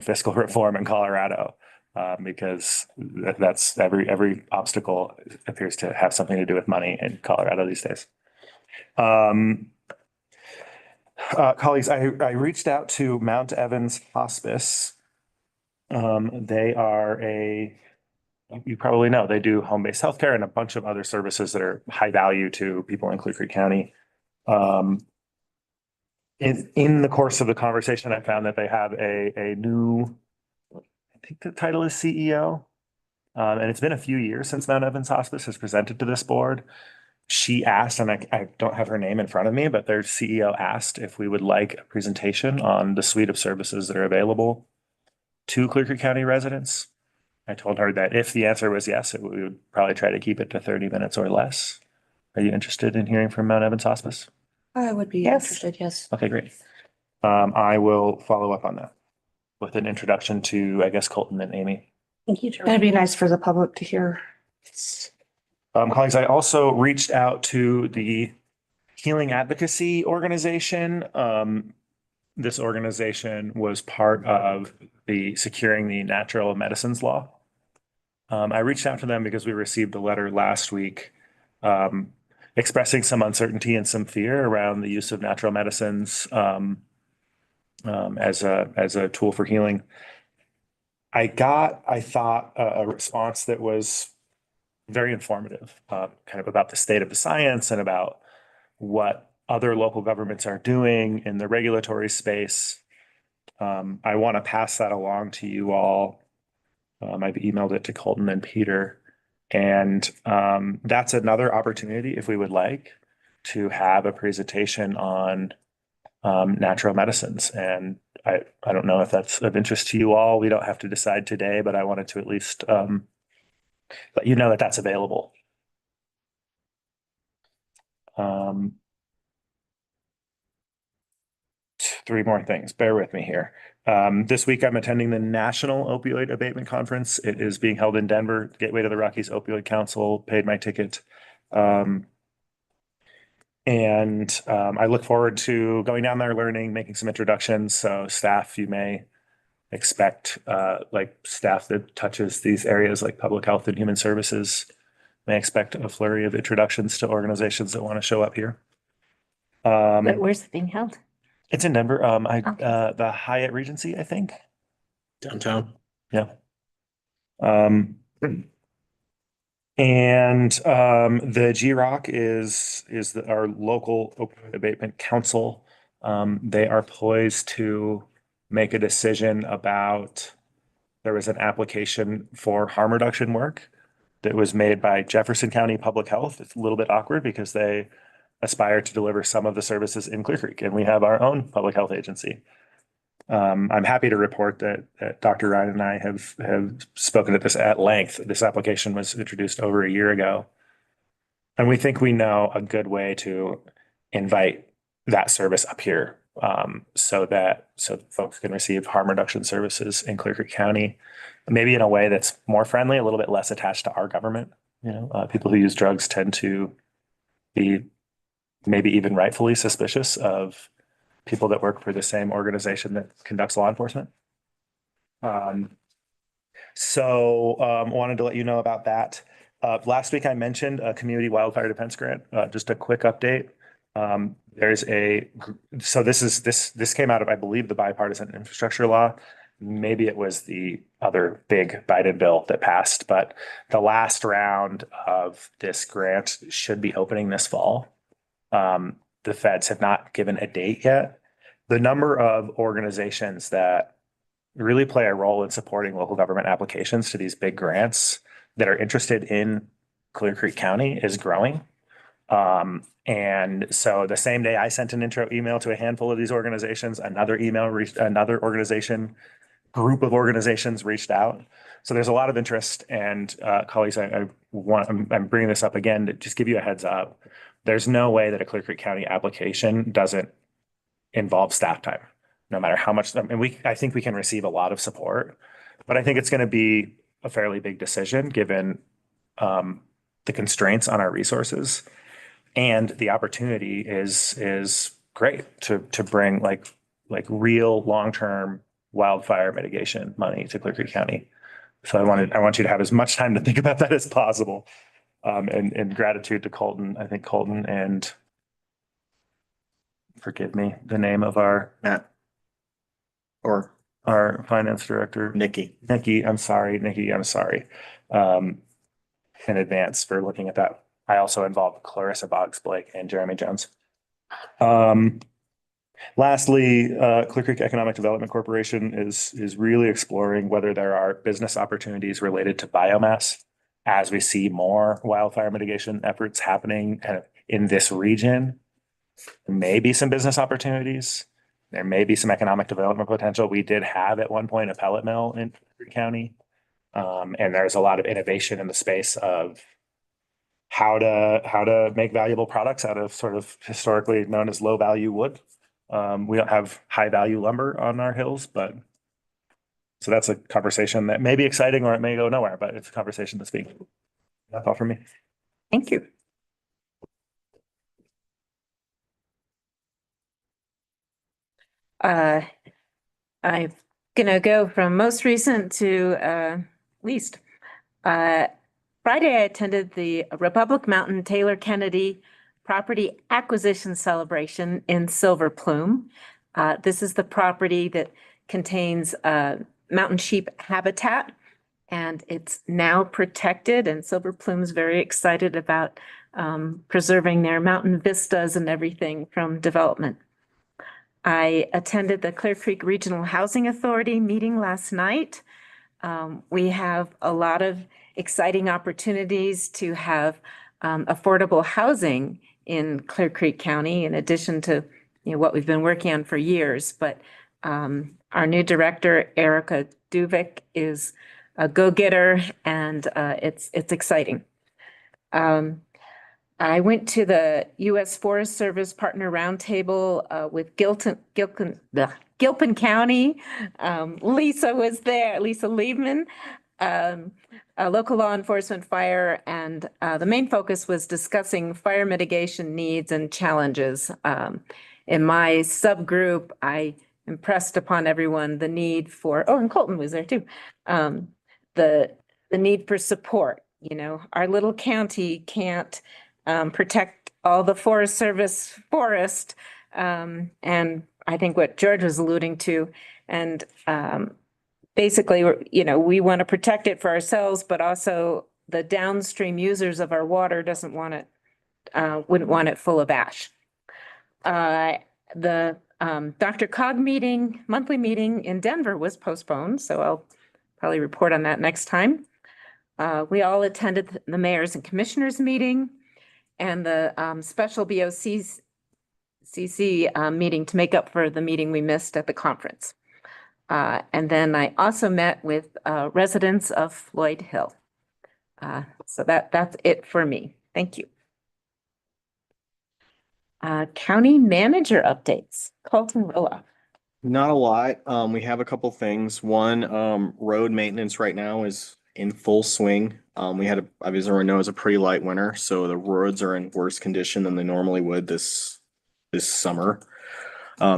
fiscal reform in Colorado, because that's every obstacle appears to have something to do with money in Colorado these days. Colleagues, I reached out to Mount Evans Hospice. They are you probably know, they do home-based healthcare and a bunch of other services that are high value to people in Clear Creek County. In the course of the conversation, I found that they have a new, I think the title is CEO. And it's been a few years since Mount Evans Hospice has presented to this board. She asked, and I don't have her name in front of me, but their CEO asked if we would like a presentation on the suite of services that are available to Clear Creek County residents. I told her that if the answer was yes, we would probably try to keep it to 30 minutes or less. Are you interested in hearing from Mount Evans Hospice? I would be interested, yes. Okay, great. I will follow up on that with an introduction to, I guess, Colton and Amy. Thank you, It'd be nice for the public to hear. Colleagues, I also reached out to the Healing Advocacy Organization. This organization was part of the Securing the Natural Medicines Law. I reached out to them because we received a letter last week expressing some uncertainty and some fear around the use of natural medicines as a tool for healing. I thought, a response that was very informative, kind of about the state of the science and about what other local governments are doing in the regulatory space. I want to pass that along to you all. I've emailed it to Colton and Peter, and that's another opportunity, if we would like, to have a presentation on natural medicines. And I don't know if that's of interest to you all. We don't have to decide today, but I wanted to at least let you know that that's available. Three more things. Bear with me here. This week I'm attending the National Opioid Abatement Conference. It is being held in Denver. Gateway to the Rockies Opioid Council paid my ticket. I look forward to going down there, learning, making some introductions. So staff, you may expect, like staff that touches these areas like public health and human services, may expect a flurry of introductions to organizations that want to show up here. Where's it being held? It's in Denver. The Hyatt Regency, I think. Downtown. Yeah. The GROC is our local opioid abatement council. They are poised to make a decision about, there was an application for harm reduction work that was made by Jefferson County Public Health. It's a little bit awkward because they aspire to deliver some of the services in Clear Creek, and we have our own public health agency. I'm happy to report that Dr. Ryan and I have spoken at this at length. This application was introduced over a year ago, and we think we know a good way to invite that service up here, so folks can receive harm reduction services in Clear Creek County, maybe in a way that's more friendly, a little bit less attached to our government. People who use drugs tend to be maybe even rightfully suspicious of people that work for the same organization that conducts law enforcement. Wanted to let you know about that. Last week I mentioned a community wildfire defense grant. Just a quick update. This came out of, I believe, the bipartisan infrastructure law. Maybe it was the other big Biden bill that passed, but the last round of this grant should be opening this fall. The feds have not given a date yet. The number of organizations that really play a role in supporting local government applications to these big grants that are interested in Clear Creek County is growing. And so the same day I sent an intro email to a handful of these organizations, another group of organizations reached out. So there's a lot of interest, and colleagues, I'm bringing this up again to just give you a heads up. There's no way that a Clear Creek County application doesn't involve staff time, no matter how much. I think we can receive a lot of support, but I think it's going to be a fairly big decision given the constraints on our resources, and the opportunity is great to bring like real long-term wildfire mitigation money to Clear Creek County. So I want you to have as much time to think about that as possible. And gratitude to Colton. I think Colton and forgive me, the name of Matt. Or our finance director, Nikki. Nikki. I'm sorry, Nikki. I'm sorry. In advance for looking at that. I also involved Clarissa Boggs Blake and Jeremy Jones. Lastly, Clear Creek Economic Development Corporation is really exploring whether there are business opportunities related to biomass as we see more wildfire mitigation efforts happening kind of in this region. There may be some business opportunities. There may be some economic development potential. We did have at one point a pellet mill in Clear Creek County. And there's a lot of innovation in the space of how to make valuable products out of sort of historically known as low value wood. We don't have high value lumber on our hills, but so that's a conversation that may be exciting or it may go nowhere, but it's a conversation that's being. That's all from me. Thank you. I'm gonna go from most recent to least. Friday, I attended the Republic Mountain Taylor Kennedy property acquisition celebration in Silver Plume. This is the property that contains mountain sheep habitat, and it's now protected, and Silver Plume's very excited about preserving their mountain vistas and everything from development. I attended the Clear Creek Regional Housing Authority meeting last night. We have a lot of exciting opportunities to have affordable housing in Clear Creek County, in addition to what we've been working on for years. But our new director, Erica Duvik, is a go-getter, and it's exciting. I went to the U.S. Forest Service Partner Roundtable with Gilpin County. Lisa was there, Lisa Liebman, local law enforcement, fire, and the main focus was discussing fire mitigation needs and challenges. In my subgroup, I impressed upon everyone the need for, and Colton was there too, the need for support. Our little county can't protect all the Forest Service forest. And I think what George was alluding to, and basically, we want to protect it for ourselves, but also the downstream users of our water wouldn't want it full of ash. The Dr. Cog monthly meeting in Denver was postponed, so I'll probably report on that next time. We all attended the mayors and commissioners meeting and the special BOCC meeting to make up for the meeting we missed at the conference. And then I also met with residents of Floyd Hill. So that's it for me. Thank you. County manager updates. Colton Roloff. Not a lot. We have a couple things. One, road maintenance right now is in full swing. We had, as everyone knows, a pretty light winter, so the roads are in worse condition than they normally would this summer,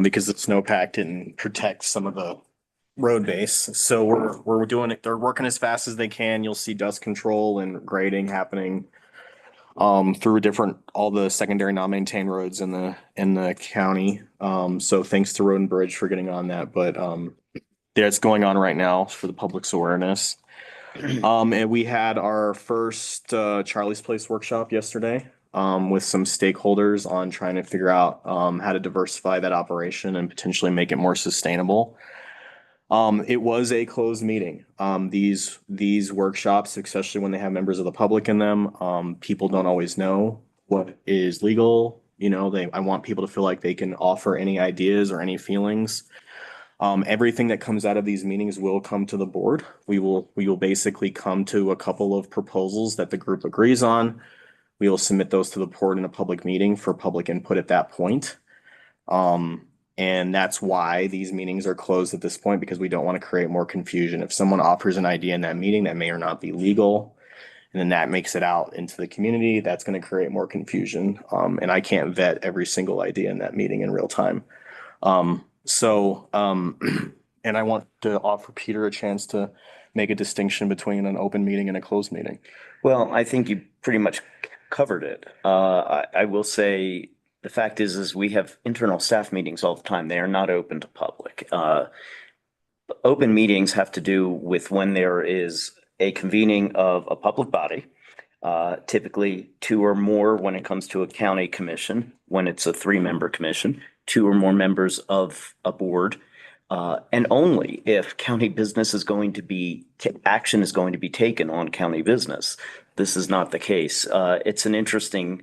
because the snowpack didn't protect some of the road base. So we're doing it. They're working as fast as they can. You'll see dust control and grading happening through all the secondary non-maintained roads in the county. So thanks to Road and Bridge for getting on that, but that's going on right now for the public's awareness. And we had our first Charlie's Place workshop yesterday with some stakeholders on trying to figure out how to diversify that operation and potentially make it more sustainable. It was a closed meeting. These workshops, especially when they have members of the public in them, people don't always know what is legal. I want people to feel like they can offer any ideas or any feelings. Everything that comes out of these meetings will come to the board. We will basically come to a couple of proposals that the group agrees on. We will submit those to the board in a public meeting for public input at that point. And that's why these meetings are closed at this point, because we don't want to create more confusion. If someone offers an idea in that meeting that may or not be legal, and then that makes it out into the community, that's going to create more confusion. And I can't vet every single idea in that meeting in real time. And I want to offer Peter a chance to make a distinction between an open meeting and a closed meeting. Well, I think you pretty much covered it. I will say, the fact is we have internal staff meetings all the time. They are not open to public. Open meetings have to do with when there is a convening of a public body. Typically two or more when it comes to a county commission, when it's a 3-member commission, 2 or more members of a board. And only if county business is going to be, action is going to be taken on county business. This is not the case. It's an interesting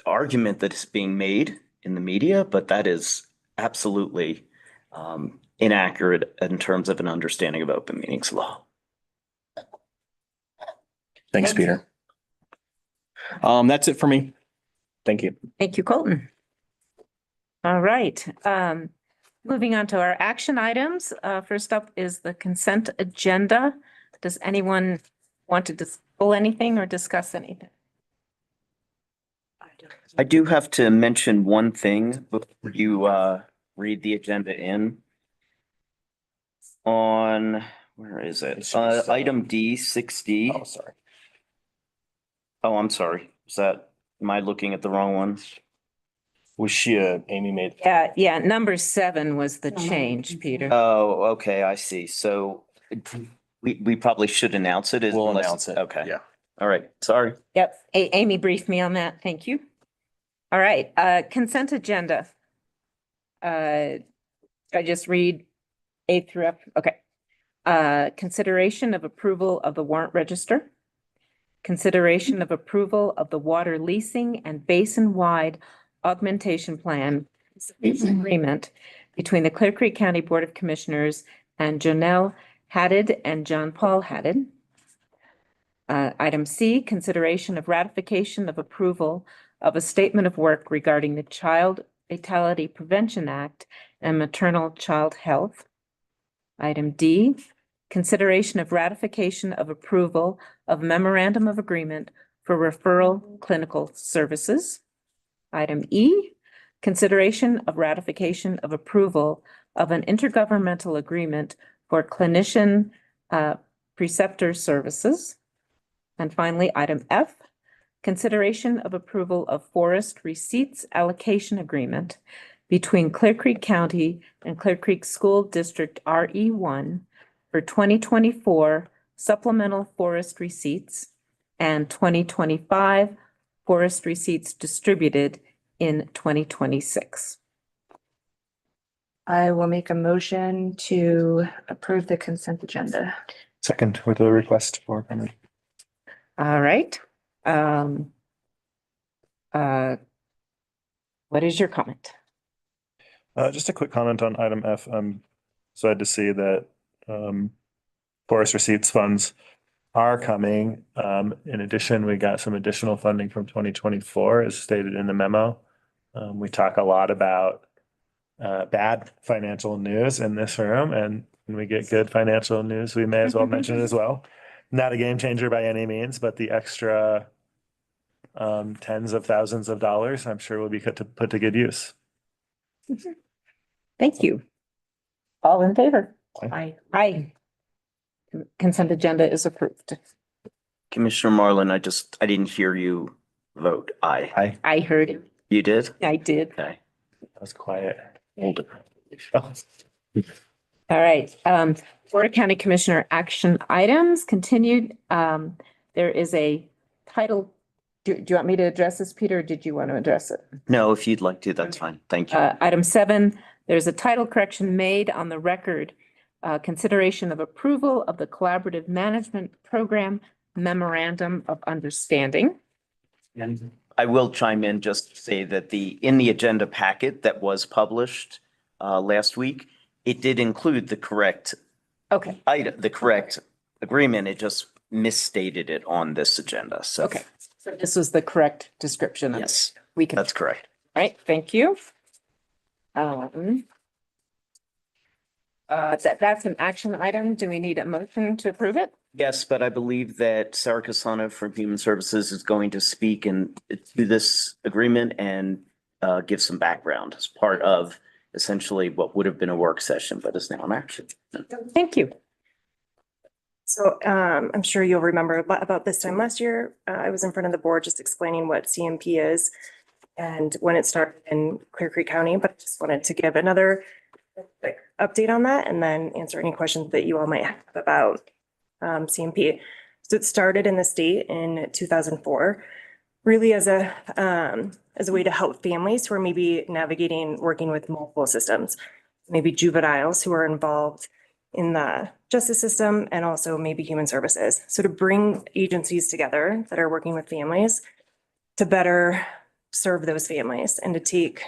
argument that is being made in the media, but that is absolutely inaccurate in terms of an understanding of open meetings law. Thanks, Peter. That's it for me. Thank you. Thank you, Colton. All right, moving on to our action items. First up is the consent agenda. Does anyone want to pull anything or discuss anything? I do have to mention one thing before you read the agenda in. On, where is it? Item D, 6D. Oh, sorry. Oh, I'm sorry. Is that, am I looking at the wrong one? Was she, Amy made? Yeah, number 7 was the change, Peter. Oh, okay, I see. So we probably should announce it. We'll unless- announce it. Okay. Yeah. All right, sorry. Yep, Amy briefed me on that. Thank you. All right, consent agenda. I just read A through F. Okay. Consideration of approval of the warrant register. Consideration of approval of the water leasing and basin-wide augmentation plan agreement between the Clear Creek County Board of Commissioners and Janelle Haddad and John Paul Haddad. Item C, consideration of ratification of approval of a statement of work regarding the Child Fatality Prevention Act and maternal child health. Item D, consideration of ratification of approval of memorandum of agreement for referral clinical services. Item E, consideration of ratification of approval of an intergovernmental agreement for clinician preceptor services. And finally, item F, consideration of approval of forest receipts allocation agreement between Clear Creek County and Clear Creek School District RE1 for 2024 supplemental forest receipts and 2025 forest receipts distributed in 2026. I will make a motion to approve the consent agenda. Second with a request for comment. All right. What is your comment? Just a quick comment on item F. I'm glad to see that forest receipts funds are coming. In addition, we got some additional funding from 2024 as stated in the memo. We talk a lot about bad financial news in this room, and when we get good financial news, we may as well mention it as well. Not a game changer by any means, but the extra tens of thousands of dollars, I'm sure will be put to good use. Thank you. All in favor? Aye. Aye. Consent agenda is approved. Commissioner Marlin, I didn't hear you vote aye. I heard it. You did? I did. Okay. That was quiet. Hold it. All right. Board of County Commissioner action items continued. There is a title. Do you want me to address this, Peter, or did you want to address it? No, if you'd like to, that's fine. Thank you. Item 7, there's a title correction made on the record. Consideration of approval of the Collaborative Management Program Memorandum of Understanding. And I will chime in just to say that in the agenda packet that was published last week, it did include the correct Okay. item, the correct agreement. It just misstated it on this agenda. So, Okay. So this was the correct description. yes, We can, that's correct. right? Thank you. That's an action item. Do we need a motion to approve it? Yes, but I believe that Sarah Casano from Human Services is going to speak and to this agreement and give some background as part of essentially what would have been a work session, but is now an action. Thank you. So I'm sure you'll remember about this time last year, I was in front of the board just explaining what CMP is and when it started in Clear Creek County, but I just wanted to give another quick update on that and then answer any questions that you all might have about CMP. So it started in the state in 2004, really as a way to help families who are maybe navigating, working with multiple systems, maybe juveniles who are involved in the justice system and also maybe human services. So to bring agencies together that are working with families to better serve those families and to take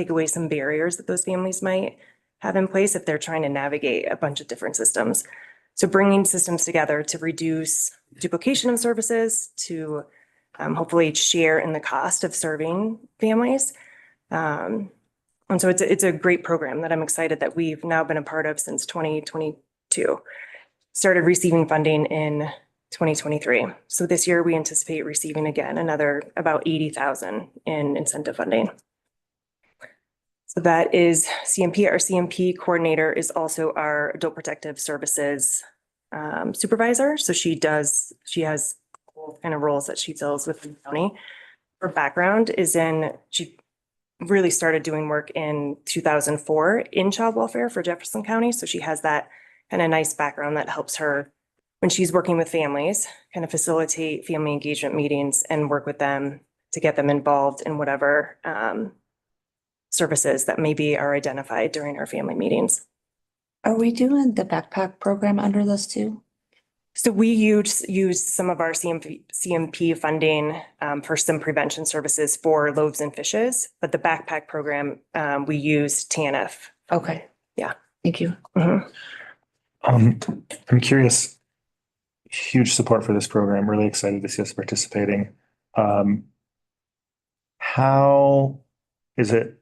away some barriers that those families might have in place if they're trying to navigate a bunch of different systems. So bringing systems together to reduce duplication of services, to hopefully share in the cost of serving families. And so it's a great program that I'm excited that we've now been a part of since 2022. Started receiving funding in 2023. So this year we anticipate receiving again another about 80,000 in incentive funding. So that is CMP. Our CMP coordinator is also our Adult Protective Services supervisor. So she has kind of roles that she fills within the county. Her background is she really started doing work in 2004 in child welfare for Jefferson County. So she has that kind of nice background that helps her when she's working with families, kind of facilitate family engagement meetings and work with them to get them involved in whatever services that maybe are identified during our family meetings. Are we doing the backpack program under this too? So we use some of our CMP funding for some prevention services for loaves and fishes, but the backpack program, we use TANF. Okay. Yeah. Thank you. Mhm. I'm curious, huge support for this program, really excited to see us participating. How is it?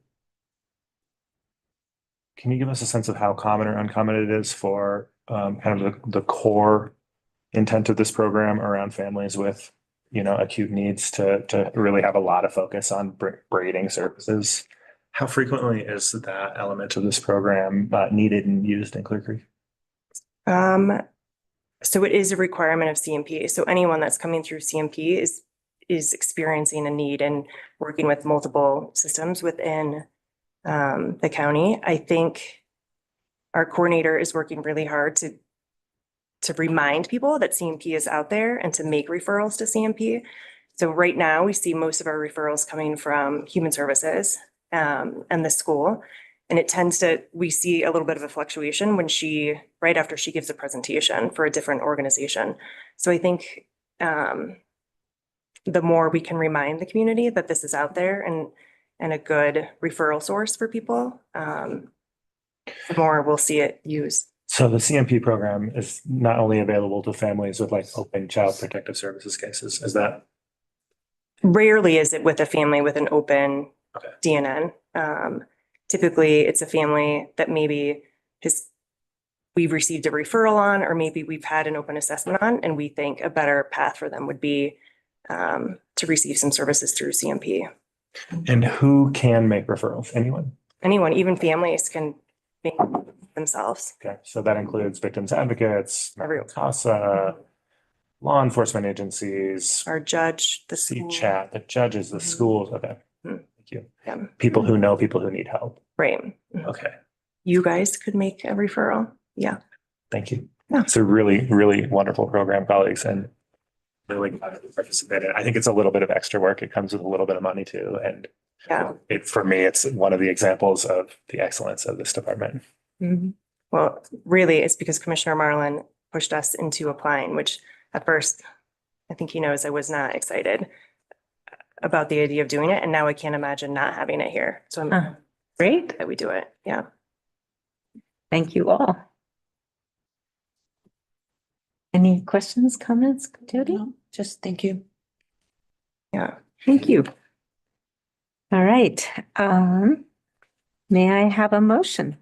Can you give us a sense of how common or uncommon it is for kind of the core intent of this program around families with, acute needs to really have a lot of focus on braiding services? How frequently is that element of this program needed and used in Clear Creek? So it is a requirement of CMP. So anyone that's coming through CMP is experiencing a need and working with multiple systems within the county. I think our coordinator is working really hard to remind people that CMP is out there and to make referrals to CMP. So right now we see most of our referrals coming from human services and the school. And we see a little bit of a fluctuation right after she gives a presentation for a different organization. So I think the more we can remind the community that this is out there and a good referral source for people, the more we'll see it used. So the CMP program is not only available to families with like open child protective services cases, is that? Rarely is it with a family with an open DNN. Typically, it's a family that maybe we've received a referral on, or maybe we've had an open assessment on, and we think a better path for them would be to receive some services through CMP. And who can make referrals? Anyone? Anyone, even families can make themselves. Okay, so that includes victims advocates, Everyone. CASA, law enforcement agencies, Our judge, the school. CChat, the judges, the Mhm. schools. Okay, Mhm. thank you. Yeah. People who know people who need help. Right. Okay, You guys could make a referral. Yeah. thank you. Yeah. It's a really, really wonderful program, colleagues, and really glad that you participated. I think it's a little bit of extra work. It comes with a little bit of money too. And Yeah. for me, it's one of the examples of the excellence of this department. Mhm. Well, really, it's because Commissioner Marlin pushed us into applying, which at first, I think he knows I was not excited about the idea of doing it. And now I can't imagine not having it here. So I'm Great. that we do it. Yeah. Thank you all. Any questions, comments, Jody? No, just thank you. Yeah. Thank you. All right. May I have a motion?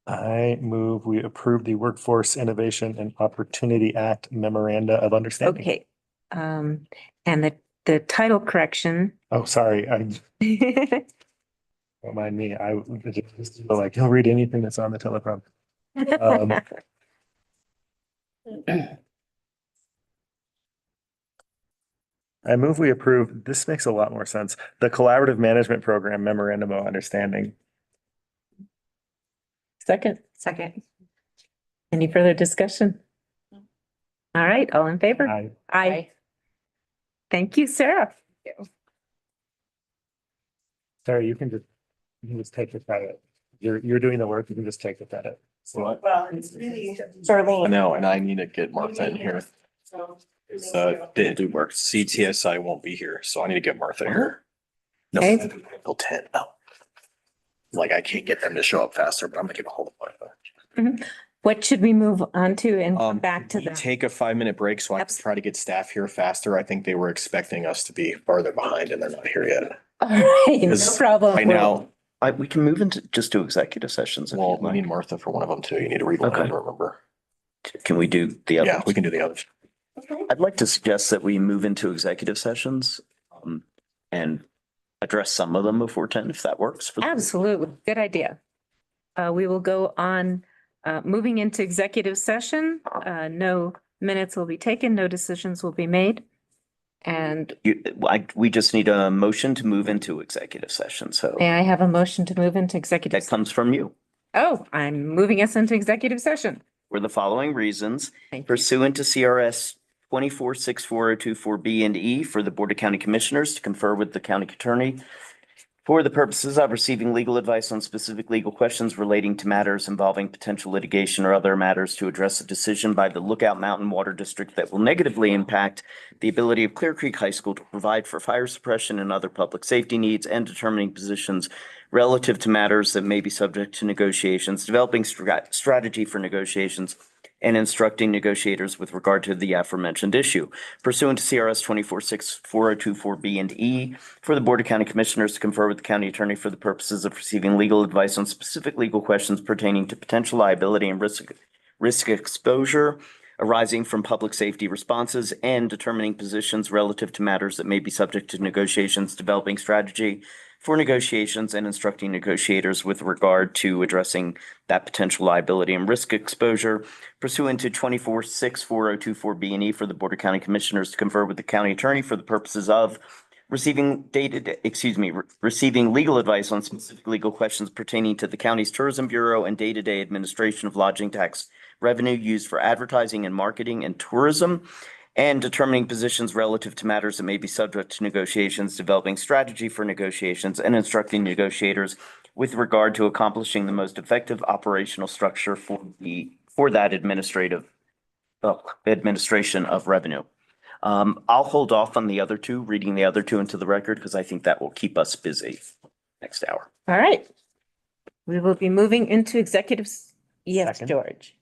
I move we approve the Workforce Innovation and Opportunity Act Memoranda of Understanding. Okay. And the title correction. Oh, sorry. Don't mind me. I just feel like he'll read anything that's on the teleprompter. Um, I move we approve. This makes a lot more sense. The Collaborative Management Program Memorandum of Understanding. Second, Second. any further discussion? All right, all in favor? I, Aye. Thank you, Sarah. Sarah, you can just take the credit. You're doing the work. You can just take the credit. What? Well, it's really I Darlene. know, and I need to get Martha in here. Didn't do work. CTSI won't be here, so I need to get Martha here. No, Okay. until 10. No. Like I can't get them to show up faster, but I'm gonna get a hold of Martha. What should we move on to and come back to Can we the? take a 5-minute break so I can Abs- try to get staff here faster. I think they were expecting us to be farther behind and they're not here yet. All right, no Because problem. Right now, We can move into just to executive sessions if well, you'd we need like. Martha for one of them too. You need to read one of them Okay. to remember. Can we do the Yeah, other? we can do the others. I'd like to suggest that we move into executive sessions and address some of them before 10, if that works. for- Absolutely, good idea. We will go on, moving into executive session. No minutes will be taken, no decisions will be made. And We just need a motion to move into executive session, so may I have a motion to move into executive? that comes from you. Oh, I'm moving us into executive session. For the following reasons, Thank you. pursuant to CRS 246402-4B and E for the Board of County Commissioners to confer with the county attorney for the purposes of receiving legal advice on specific legal questions relating to matters involving potential litigation or other matters to address a decision by the Lookout Mountain Water District that will negatively impact the ability of Clear Creek High School to provide for fire suppression and other public safety needs, and determining positions relative to matters that may be subject to negotiations, developing strategy for negotiations, and instructing negotiators with regard to the aforementioned issue. Pursuant to CRS 246402-4B and E, for the Board of County Commissioners to confer with the county attorney for the purposes of receiving legal advice on specific legal questions pertaining to potential liability and risk exposure arising from public safety responses, and determining positions relative to matters that may be subject to negotiations, developing strategy for negotiations, and instructing negotiators with regard to addressing that potential liability and risk exposure. Pursuant to 246402-4B and E, for the Board of County Commissioners to confer with the county attorney for the purposes of receiving legal advice on specific legal questions pertaining to the county's tourism bureau and day-to-day administration of lodging tax revenue used for advertising and marketing and tourism, and determining positions relative to matters that may be subject to negotiations, developing strategy for negotiations, and instructing negotiators with regard to accomplishing the most effective operational structure for that administration of revenue. I'll hold off on the other two, reading the other two into the record, because I think that will keep us busy next hour. All right. We will be moving into executives. Yes, Second. George.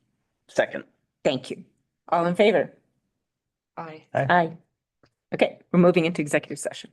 Second. Thank you. All in favor? Aye. Aye. Okay, we're moving into executive session.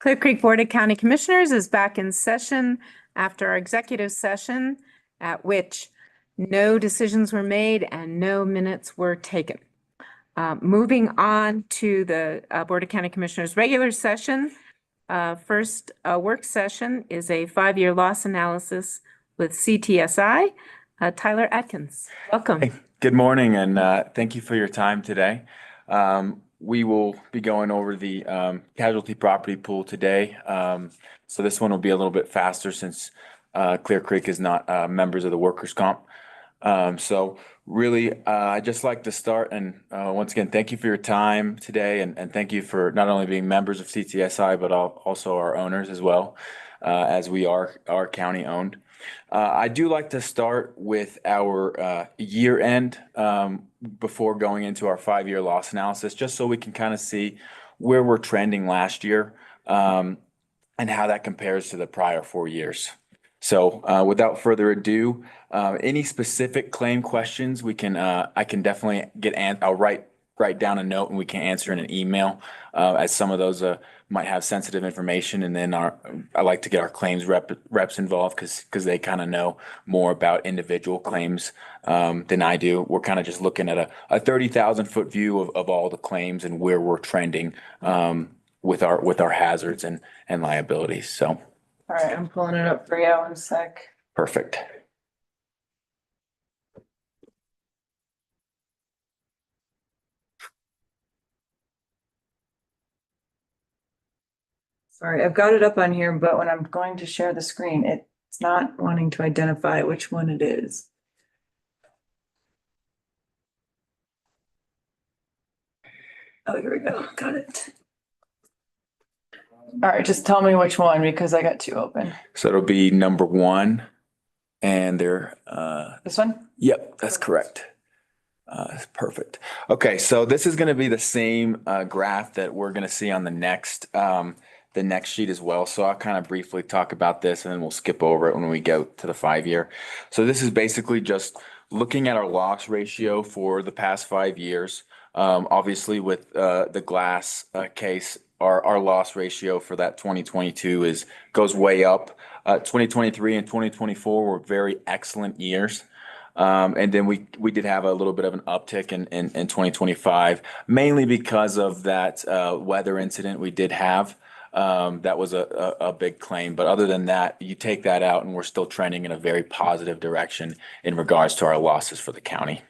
Clear Creek Board of County Commissioners is back in session after our executive session at which no decisions were made and no minutes were taken. Moving on to the Board of County Commissioners regular session. First work session is a 5-year loss analysis with CTSI. Tyler Atkins, welcome. Hey, good morning, and thank you for your time today. We will be going over the casualty property pool today. So this one will be a little bit faster since Clear Creek is not members of the workers' comp. So really, I'd just like to start and once again, thank you for your time today, and thank you for not only being members of CTSI, but also our owners as well, as we are county owned. I do like to start with our year end before going into our 5-year loss analysis, just so we can kind of see where we're trending last year and how that compares to the prior 4 years. So without further ado, any specific claim questions we can I can definitely I'll write down a note and we can answer in an email, as some of those might have sensitive information, and then I like to get our claims reps involved because they kind of know more about individual claims than I do. We're kind of just looking at a 30,000-foot view of all the claims and where we're trending with our hazards and liabilities. So All right, I'm pulling it up for you in a sec. perfect. Sorry, I've got it up on here, but when I'm going to share the screen, it's not wanting to identify which one it is. Oh, here we go. Got it. All right, just tell me which one because I got two open. So it'll be number 1, and they're This one? yep, that's correct. Perfect. Okay, so this is going to be the same graph that we're going to see on the next sheet as well. So I'll kind of briefly talk about this, and then we'll skip over it when we go to the 5-year. So this is basically just looking at our loss ratio for the past 5 years. Obviously, with the glass case, our loss ratio for that 2022 goes way up. 2023 and 2024 were very excellent years. And then we did have a little bit of an uptick in 2025, mainly because of that weather incident we did have. That was a big claim. But other than that, you take that out and we're still trending in a very positive direction in regards to our losses for the county.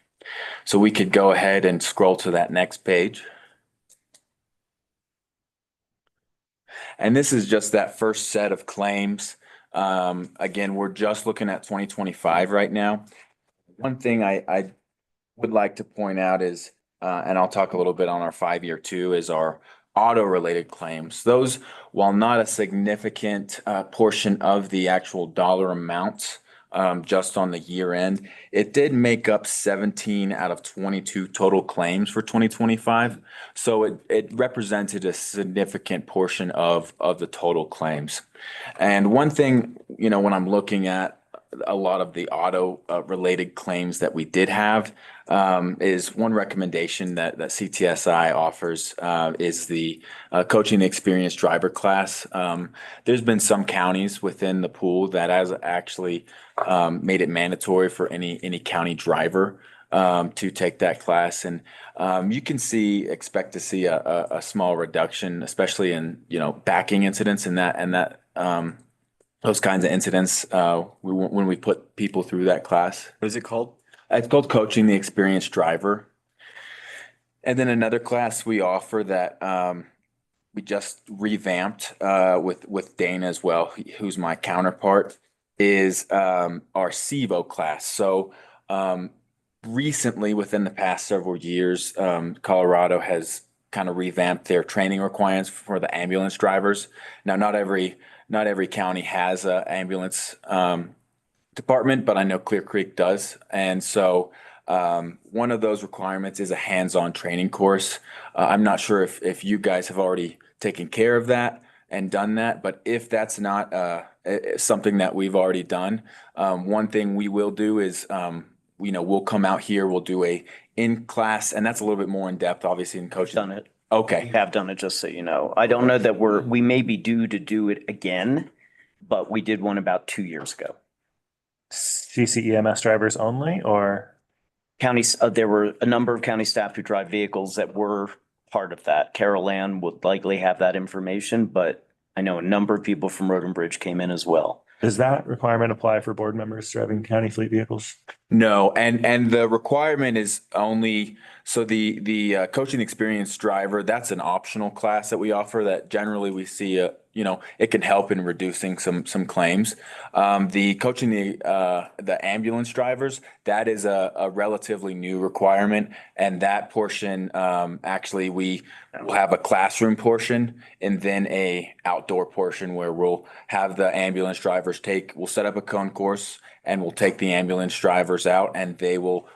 So we could go ahead and scroll to that next page. And this is just that first set of claims. Again, we're just looking at 2025 right now. One thing I would like to point out is, and I'll talk a little bit on our 5-year too, is our auto-related claims. Those, while not a significant portion of the actual dollar amounts, just on the year end, it did make up 17 out of 22 total claims for 2025. So it represented a significant portion of the total claims. And one thing, when I'm looking at a lot of the auto related claims that we did have, is one recommendation that CTSI offers is the coaching the experienced driver class. There's been some counties within the pool that has actually made it mandatory for any county driver to take that class, and you can expect to see a small reduction, especially in backing incidents and that those kinds of incidents when we put people through that class. What is it called? It's called coaching the experienced driver. And then another class we offer that we just revamped with Dana as well, who's my counterpart, is our SEVO class. So recently, within the past several years, Colorado has kind of revamped their training requirements for the ambulance drivers. Now, not every county has an ambulance department, but I know Clear Creek does. And so one of those requirements is a hands-on training course. I'm not sure if you guys have already taken care of that and done that, but if that's not something that we've already done, one thing we will do is we'll come out here, we'll do a in class, and that's a little bit more in depth, obviously, in coaching. Done it. Okay. have done it, just so you know. I don't know that we may be due to do it again, but we did one about 2 years ago. CCEMS drivers only, or? Counties, there were a number of county staff who drive vehicles that were part of that. Carol Ann would likely have that information, but I know a number of people from Road and Bridge came in as well. Does that requirement apply for board members driving county fleet vehicles? No, and the requirement is only, so the coaching experienced driver, that's an optional class that we offer that generally we see it can help in reducing some claims. The coaching the ambulance drivers, that is a relatively new requirement, and that portion actually we will have a classroom portion and then a outdoor portion where we'll have the ambulance drivers we'll set up a concourse and we'll take the ambulance drivers out and they will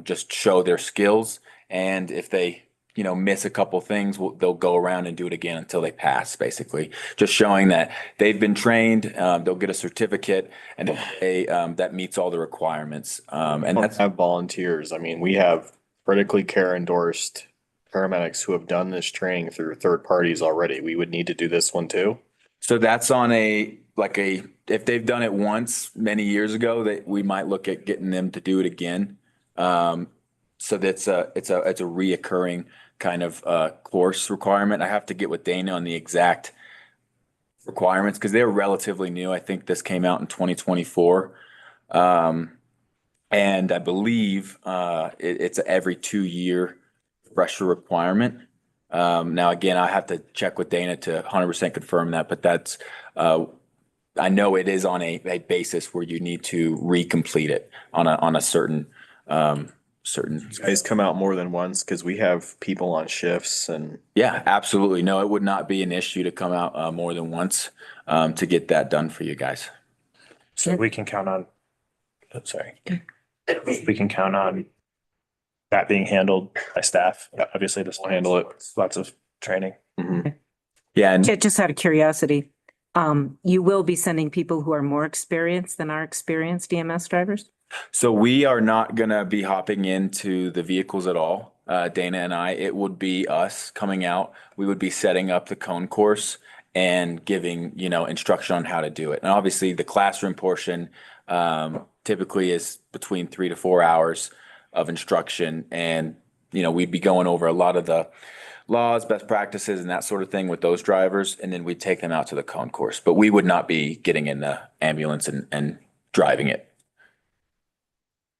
just show their skills. And if they, miss a couple things, they'll go around and do it again until they pass, basically. Just showing that they've been trained, they'll get a certificate and that meets all the requirements. And We that's, have volunteers. I mean, we have critically care endorsed paramedics who have done this training through third parties already. We would need to do this one too. so that's on if they've done it once many years ago, that we might look at getting them to do it again. So it's a reoccurring kind of course requirement. I have to get with Dana on the exact requirements because they're relatively new. I think this came out in 2024. And I believe it's a every 2-year refresher requirement. Now, again, I have to check with Dana to 100% confirm that, but that's I know it is on a basis where you need to recomplete it on a certain. Guys come out more than once because we have people on shifts and Yeah, absolutely. No, it would not be an issue to come out more than once to get that done for you guys. So we can count on, sorry. We can count on that being handled by staff. Obviously, this will handle it. Lots of training. Mhm. Yeah, and Just out of curiosity, you will be sending people who are more experienced than our experienced EMS drivers? so we are not gonna be hopping into the vehicles at all. Dana and I, it would be us coming out. We would be setting up the cone course and giving, instruction on how to do it. And obviously the classroom portion typically is between 3 to 4 hours of instruction. And, we'd be going over a lot of the laws, best practices and that sort of thing with those drivers. And then we'd take them out to the cone course, but we would not be getting in the ambulance and driving it.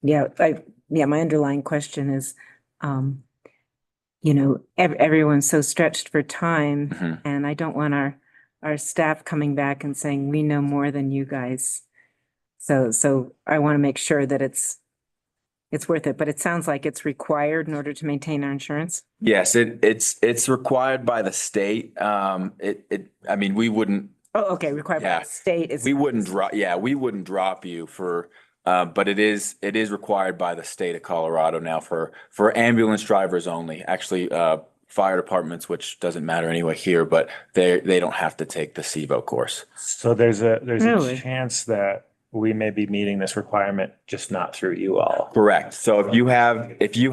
Yeah, my underlying question is, everyone's so stretched for time Mhm. and I don't want our staff coming back and saying, we know more than you guys. So I want to make sure that it's worth it, but it sounds like it's required in order to maintain our insurance. Yes, it's required by the state. I mean, we wouldn't, Oh, okay, required by Yeah. the state is. we wouldn't drop you for, but it is required by the state of Colorado now for ambulance drivers only. Actually, fire departments, which doesn't matter anyway here, but they don't have to take the SIVO course. So there's a Really? chance that we may be meeting this requirement, just not through you all. Correct. So if you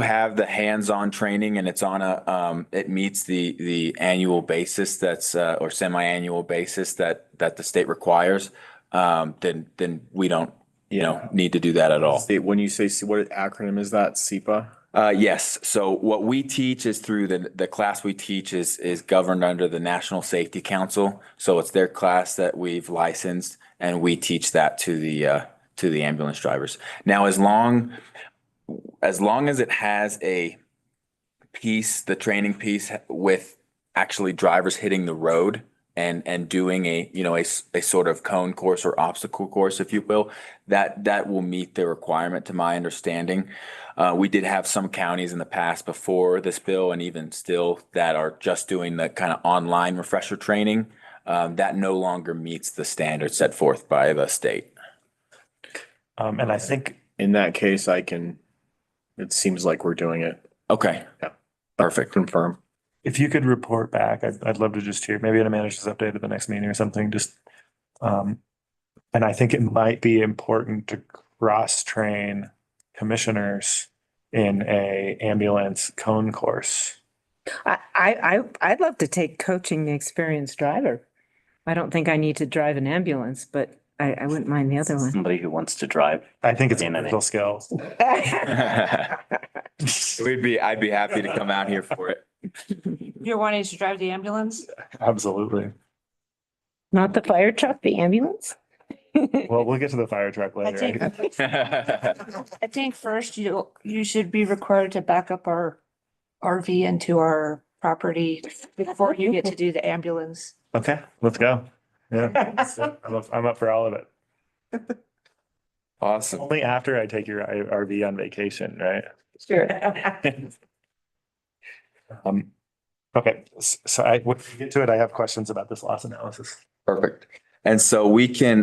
have the hands-on training and it's on it meets the annual basis or semi-annual basis that the state requires, then we don't, need to do that at all. When you say, what acronym is that? SEPA? Yes. So what we teach is through the class we teach is governed under the National Safety Council. So it's their class that we've licensed and we teach that to the ambulance drivers. Now, as long as it has a piece, the training piece with actually drivers hitting the road and doing a sort of cone course or obstacle course, if you will, that will meet the requirement to my understanding. We did have some counties in the past before this bill and even still that are just doing the kind of online refresher training. That no longer meets the standards set forth by the state. And I think In that case, it seems like we're doing it. Okay. Yeah. Perfect. Confirm. if you could report back, I'd love to just hear, maybe at a manager's update at the next meeting or something, just, and I think it might be important to cross-train commissioners in a ambulance cone course. I'd love to take coaching the experienced driver. I don't think I need to drive an ambulance, but I wouldn't mind the other one. Somebody who wants to drive. I think it's a In an- mental skill. I'd be happy to come out here for it. You're wanting to drive the ambulance? Absolutely. Not the fire truck, the ambulance? Well, we'll get to the fire truck I later. think, I think first you should be required to back up our RV into our property before you get to do the ambulance. Okay, let's go. Yeah, I'm up for all of it. Awesome. Only after I take your RV on vacation, right? Sure. Okay, so when we get to it, I have questions about this loss analysis. Perfect. And so we can,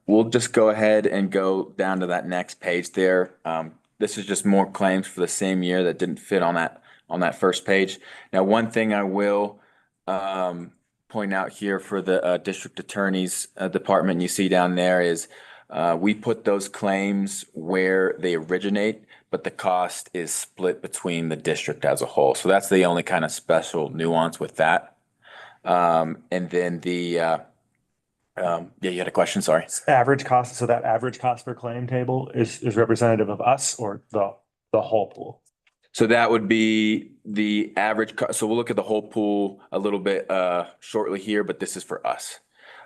we'll just go ahead and go down to that next page there. This is just more claims for the same year that didn't fit on that first page. Now, one thing I will point out here for the district attorney's department you see down there is we put those claims where they originate, but the cost is split between the district as a whole. So that's the only kind of special nuance with that. And then yeah, you had a question, sorry. Average cost, so that average cost per claim table is representative of us or the whole pool? So that would be the average, so we'll look at the whole pool a little bit shortly here, but this is for us.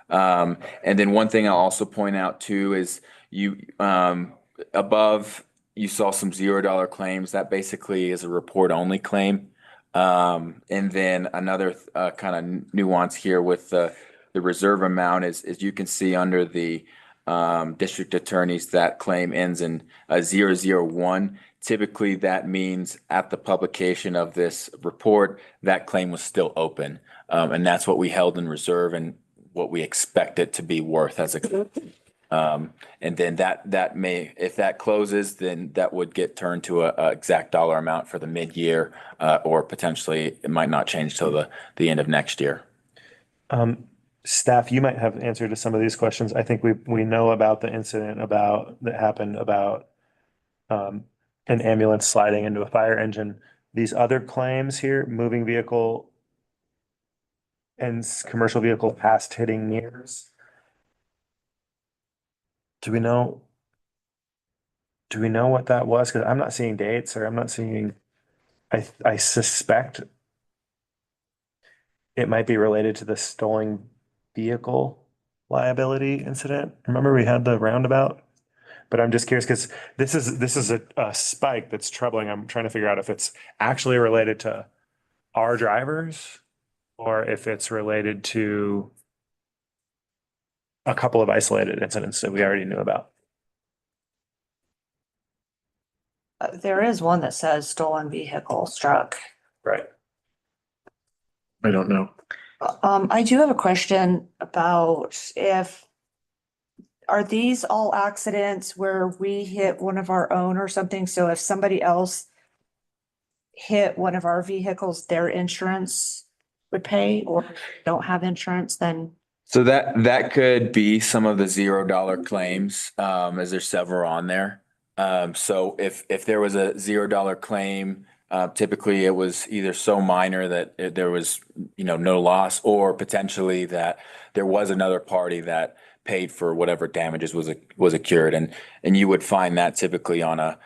And then one thing I'll also point out too is you, above, you saw some $0 claims. That basically is a report only claim. And then another kind of nuance here with the reserve amount is you can see under the district attorneys that claim ends in 001. Typically, that means at the publication of this report, that claim was still open. And that's what we held in reserve and what we expect it to be worth as a and then that may, if that closes, then that would get turned to a exact dollar amount for the mid-year, or potentially it might not change till the end of next year. Staff, you might have answer to some of these questions. I think we know about the incident that happened about an ambulance sliding into a fire engine. These other claims here, moving vehicle and commercial vehicle past hitting mirrors. Do we know what that was? Because I'm not seeing dates or I'm not seeing, I suspect it might be related to the stolen vehicle liability incident. Remember we had the roundabout? But I'm just curious because this is a spike that's troubling. I'm trying to figure out if it's actually related to our drivers or if it's related to a couple of isolated incidents that we already knew about. There is one that says stolen vehicle struck. Right. I don't know. I do have a question about are these all accidents where we hit one of our own or something? So if somebody else hit one of our vehicles, their insurance would pay, or don't have insurance, then So that could be some of the $0 claims, as there's several on there. So if there was a $0 claim, typically it was either so minor that there was, no loss, or potentially that there was another party that paid for whatever damages was accrued. And you would find that typically on a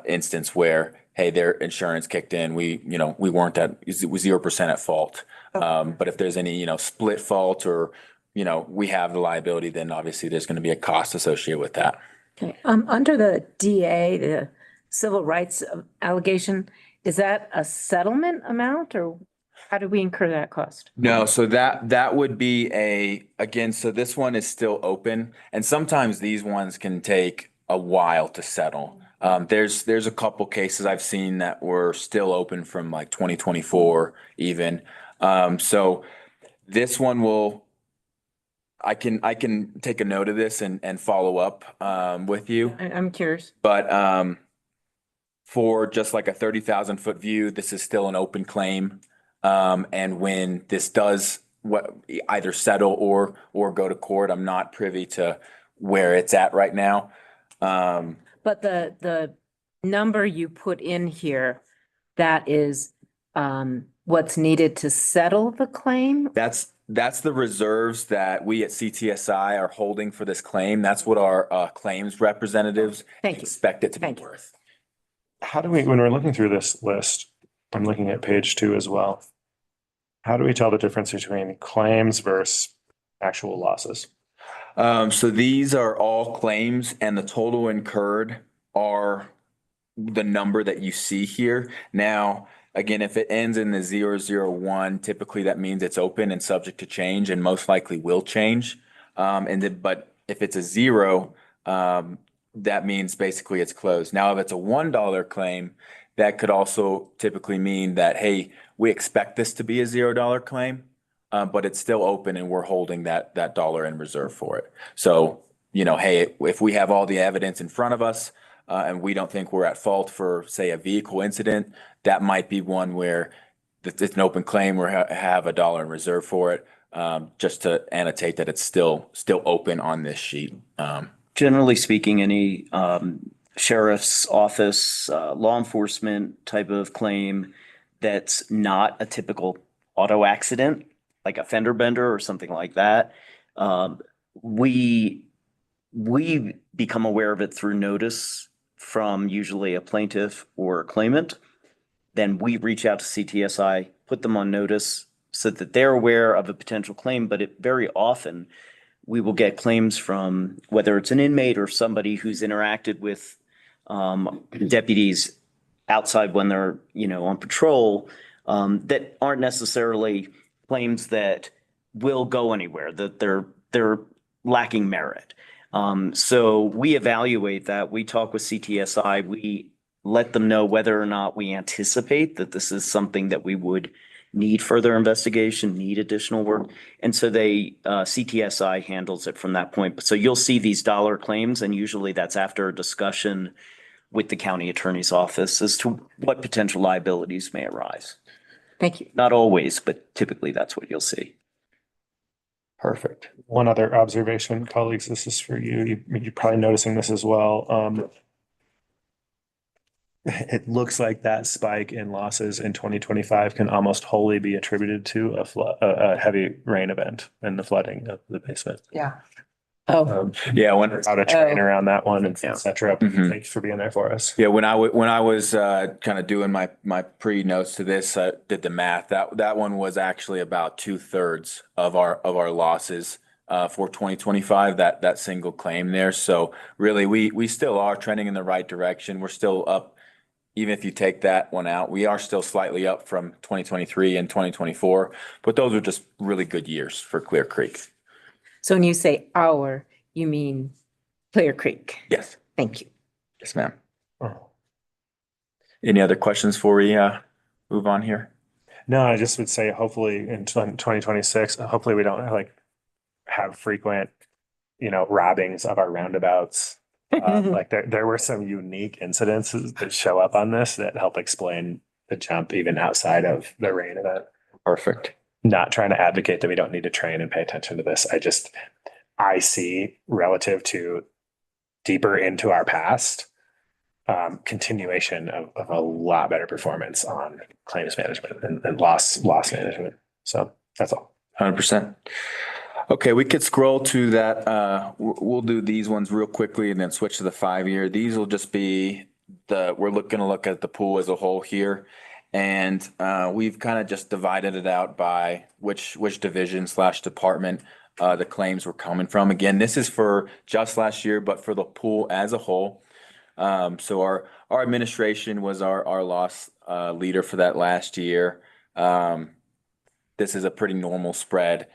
instance where, hey, their insurance kicked in, we weren't it was 0% at fault. But if there's any, split fault or, we have the liability, then obviously there's going to be a cost associated with that. Okay, under the DA, the civil rights allegation, is that a settlement amount or how do we incur that cost? No, so that would be again, so this one is still open and sometimes these ones can take a while to settle. There's a couple cases I've seen that were still open from like 2024 even. So this one I can take a note of this and follow up with you. I'm curious. But for just like a 30,000 foot view, this is still an open claim. And when this does either settle or go to court, I'm not privy to where it's at right now. But the number you put in here, that is what's needed to settle the claim? That's the reserves that we at CTSI are holding for this claim. That's what our claims representatives Thank you. expect it to be Thank you. worth. How do we, when we're looking through this list, I'm looking at page 2 as well. How do we tell the difference between claims versus actual losses? So these are all claims and the total incurred are the number that you see here. Now, again, if it ends in the 001, typically that means it's open and subject to change and most likely will change. But if it's a 0, that means basically it's closed. Now, if it's a $1 claim, that could also typically mean that, hey, we expect this to be a $0 claim, but it's still open and we're holding that dollar in reserve for it. So, hey, if we have all the evidence in front of us, and we don't think we're at fault for, say, a vehicle incident, that might be one where it's an open claim or have a dollar in reserve for it, just to annotate that it's still open on this sheet. Generally speaking, any sheriff's office, law enforcement type of claim that's not a typical auto accident, like a fender bender or something like that, we become aware of it through notice from usually a plaintiff or a claimant. Then we reach out to CTSI, put them on notice so that they're aware of a potential claim, but very often we will get claims from whether it's an inmate or somebody who's interacted with deputies outside when they're, on patrol, that aren't necessarily claims that will go anywhere, that they're lacking merit. So we evaluate that. We talk with CTSI. We let them know whether or not we anticipate that this is something that we would need further investigation, need additional work. And so CTSI handles it from that point. So you'll see these dollar claims, and usually that's after a discussion with the county attorney's office as to what potential liabilities may arise. Thank you. Not always, but typically that's what you'll see. Perfect. One other observation, colleagues, this is for you. You're probably noticing this as well. It looks like that spike in losses in 2025 can almost wholly be attributed to a heavy rain event and the flooding of the basement. Yeah. Oh, Yeah, when Out of train Oh. around that one, and et cetera. Mhm. Thanks for being there for us. Yeah, when I was kind of doing my pre-notes to this, I did the math. That one was actually about 2/3 of our losses for 2025. That single claim there. So really, we still are trending in the right direction. We're still up, even if you take that one out. We are still slightly up from 2023 and 2024, but those are just really good years for Clear Creek. so when you say our, you mean Clear Creek? Yes, Thank you. yes, ma'am. Oh. Any other questions before we move on here? No, I just would say hopefully in 2026, hopefully we don't have frequent, robbings of our roundabouts. Like there were some unique incidences that show up on this that help explain the jump even outside of the rain event. Perfect. Not trying to advocate that we don't need to train and pay attention to this. I see relative to deeper into our past, continuation of a lot better performance on claims management and loss management. So that's all. 100%. Okay, we could scroll to that. We'll do these ones real quickly and then switch to the 5-year. These will just be we're going to look at the pool as a whole here. And we've kind of just divided it out by which division / department the claims were coming from. Again, this is for just last year, but for the pool as a whole. So our administration was our loss leader for that last year. This is a pretty normal spread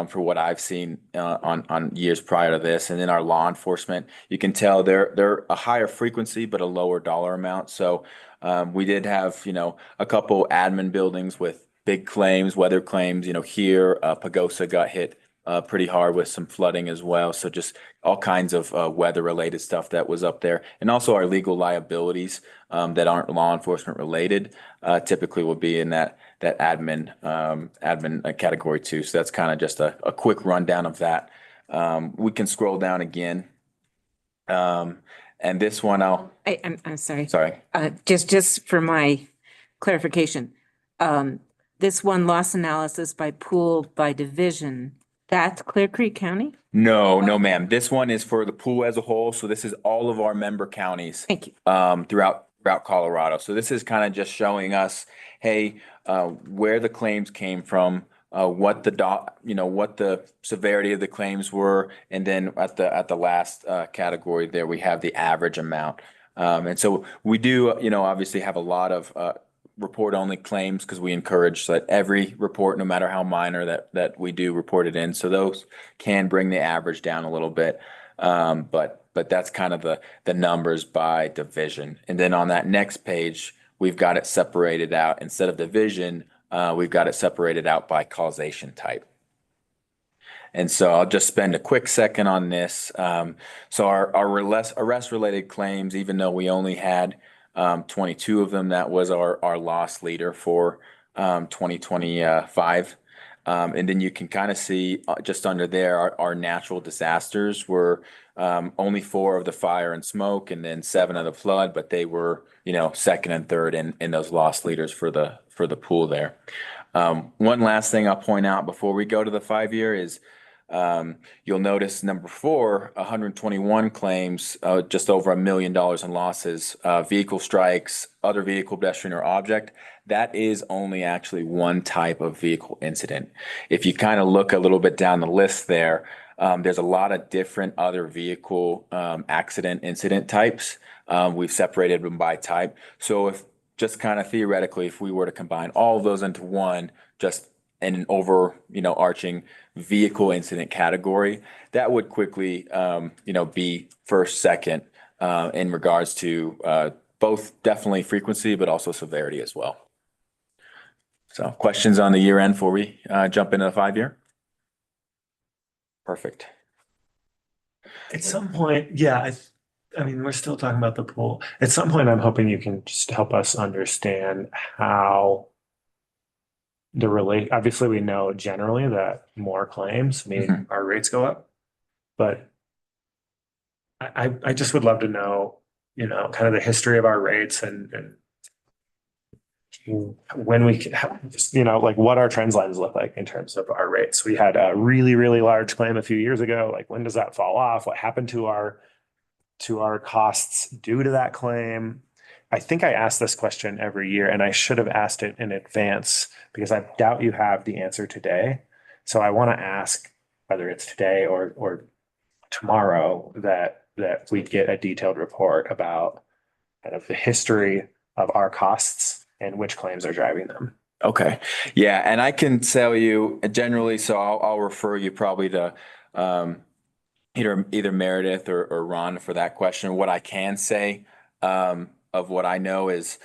for what I've seen on years prior to this. And then our law enforcement, you can tell they're a higher frequency, but a lower dollar amount. So we did have, a couple admin buildings with big claims, weather claims, here, Pagosa got hit pretty hard with some flooding as well. So just all kinds of weather related stuff that was up there. And also our legal liabilities that aren't law enforcement related typically will be in that admin category too. So that's kind of just a quick rundown of that. We can scroll down again. And this one I'm sorry. sorry. Just for my clarification, this one loss analysis by pool by division, that's Clear Creek County? No, no, ma'am. This one is for the pool as a whole. So this is all of our member counties. Thank you. Throughout Colorado. So this is kind of just showing us, hey, where the claims came from, what what the severity of the claims were, and then at the last category there, we have the average amount. And so we do, obviously have a lot of report-only claims because we encourage that every report, no matter how minor, that we do report it in. So those can bring the average down a little bit. But that's kind of the numbers by division. And then on that next page, we've got it separated out. Instead of division, we've got it separated out by causation type. And so I'll just spend a quick second on this. So our arrest-related claims, even though we only had 22 of them, that was our loss leader for 2025. And then you can kind of see just under there, our natural disasters were only 4 of the fire and smoke, and then 7 of the flood, but they were, second and third in those loss leaders for the pool there. One last thing I'll point out before we go to the 5-year is you'll notice number 4, 121 claims, just over $1 million in losses, vehicle strikes, other vehicle, pedestrian, or object. That is only actually one type of vehicle incident. If you kind of look a little bit down the list there, there's a lot of different other vehicle accident incident types. We've separated them by type. So if just kind of theoretically, if we were to combine all of those into one, just in an arching vehicle incident category, that would quickly, be first, second, in regards to both definitely frequency, but also severity as well. So questions on the year end before we jump into the 5-year? Perfect. At some point, yeah, I mean, we're still talking about the pool. At some point, I'm hoping you can just help us understand how obviously we know generally that more claims mean our rates go up, but I just would love to know, kind of the history of our rates and when we just, like what our trend lines look like in terms of our rates. We had a really, really large claim a few years ago. Like, when does that fall off? What happened to our costs due to that claim? I think I ask this question every year, and I should have asked it in advance because I doubt you have the answer today. So I want to ask whether it's today or tomorrow that we get a detailed report about kind of the history of our costs and which claims are driving them. Okay. Yeah. And I can tell you generally, so I'll refer you probably to either Meredith or Ron for that question. What I can say of what I know is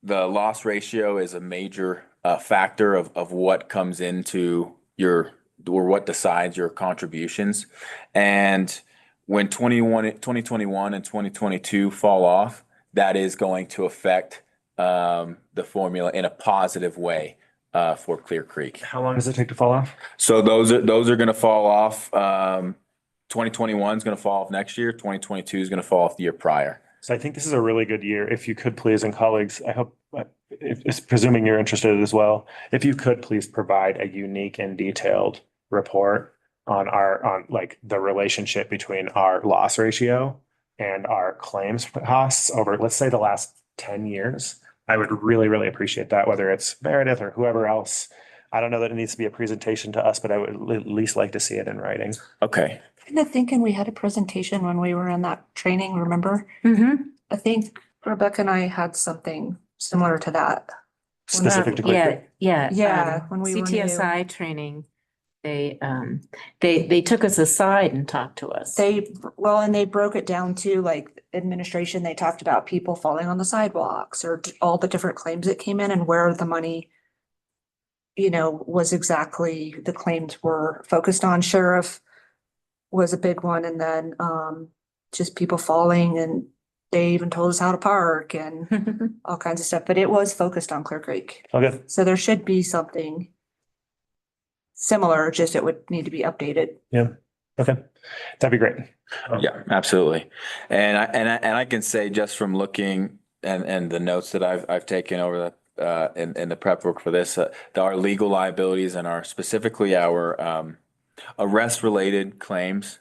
the loss ratio is a major factor of what comes into or what decides your contributions. And when 2021 and 2022 fall off, that is going to affect the formula in a positive way for Clear Creek. How long does it take to fall off? So those are going to fall off. 2021 is going to fall off next year. 2022 is going to fall off the year prior. So I think this is a really good year. If you could please, and colleagues, I hope, presuming you're interested as well, if you could please provide a unique and detailed report on like the relationship between our loss ratio and our claims costs over, let's say, the last 10 years. I would really, really appreciate that, whether it's Meredith or whoever else. I don't know that it needs to be a presentation to us, but I would at least like to see it in writing. Okay. Kind of thinking we had a presentation when we were in that training, remember? Mm-hmm. I think Rebecca and I had something similar to that. Specific to Clear Creek. Yeah, when we were new. CTSI training, they took us aside and talked to us. And they broke it down to like administration. They talked about people falling on the sidewalks or all the different claims that came in and where the money, was exactly the claims were focused on. Sheriff was a big one, and then just people falling, and they even told us how to park and all kinds of stuff, but it was focused on Clear Creek. Okay. So there should be something similar, just it would need to be updated. Yeah. Okay. That'd be great. Yeah, absolutely. And I can say just from looking and the notes that I've taken over in the prep work for this, our legal liabilities and our specifically our arrest related claims,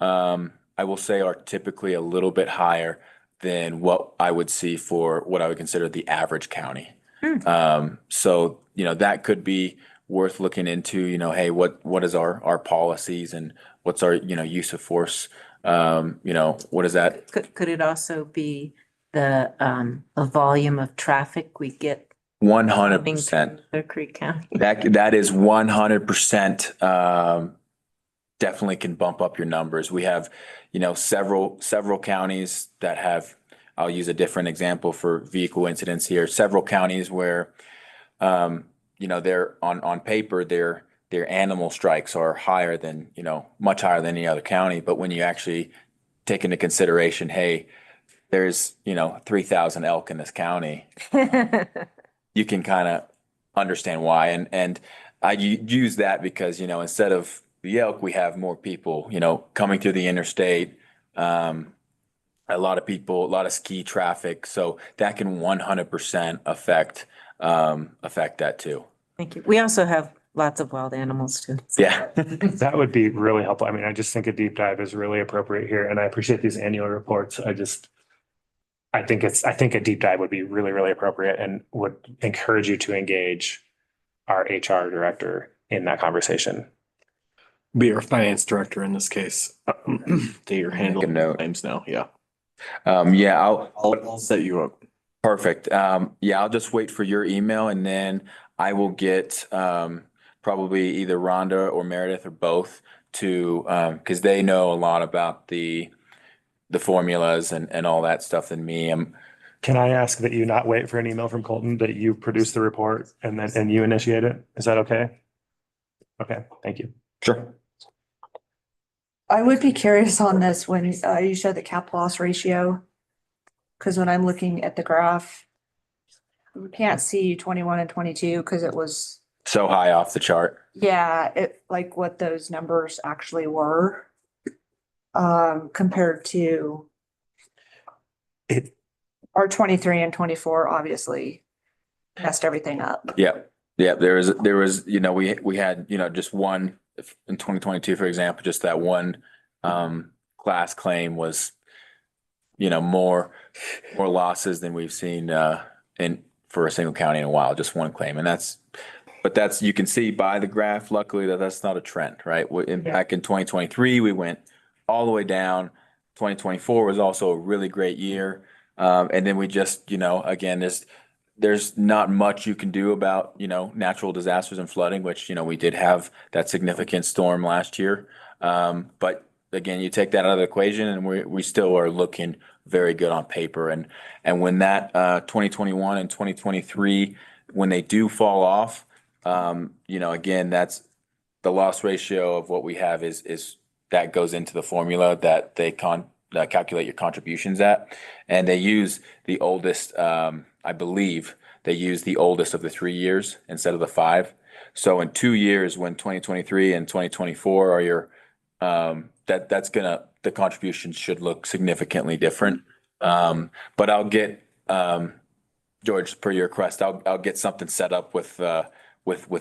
I will say are typically a little bit higher than what I would see for what I would consider the average county. So, that could be worth looking into, hey, what is our policies and what's our, use of force? What is that? Could it also be the volume of traffic we get? 100%. Clear Creek County. That is 100%, definitely can bump up your numbers. We have, several counties that have, I'll use a different example for vehicle incidents here. Several counties where, they're on paper, their animal strikes are higher than, much higher than any other county. But when you actually take into consideration, hey, there's, 3,000 elk in this county, you can kind of understand why. And I use that because, instead of the elk, we have more people, coming through the interstate. A lot of people, a lot of ski traffic. So that can 100% affect that too. Thank you. We also have lots of wild animals too. Yeah. That would be really helpful. I mean, I just think a deep dive is really appropriate here, and I appreciate these annual reports. I think a deep dive would be really, really appropriate and would encourage you to engage our HR director in that conversation. Be our finance director in this case. You're handling note. claims now, yeah. Yeah, I'll set you up. perfect. Yeah, I'll just wait for your email and then I will get probably either Rhonda or Meredith or both to because they know a lot about the formulas and all that stuff than me. Can I ask that you not wait for an email from Colton, that you produce the report and you initiate it? Is that okay? Okay, thank you. Sure. I would be curious on this when you showed the cap loss ratio. Because when I'm looking at the graph, we can't see 21 and 22 because it was, So high off the chart. yeah, it like what those numbers actually were. Compared to It, our 23 and 24, obviously messed everything up. Yeah. Yeah, there was, we had, just one in 2022, for example, just that one class claim was, more losses than we've seen for a single county in a while, just one claim. And that's, you can see by the graph, luckily, that's not a trend, right? Back in 2023, we went all the way down. 2024 was also a really great year. And then we just, again, there's not much you can do about, natural disasters and flooding, which, we did have that significant storm last year. But again, you take that out of the equation and we still are looking very good on paper. And when that 2021 and 2023, when they do fall off, again, that's the loss ratio of what we have is that goes into the formula that they calculate your contributions at. And they use the oldest, I believe they use the oldest of the 3 years instead of the 5. So in 2 years, when 2023 and 2024 are your, the contributions should look significantly different. But I'll get, George, per your request, I'll get something set up with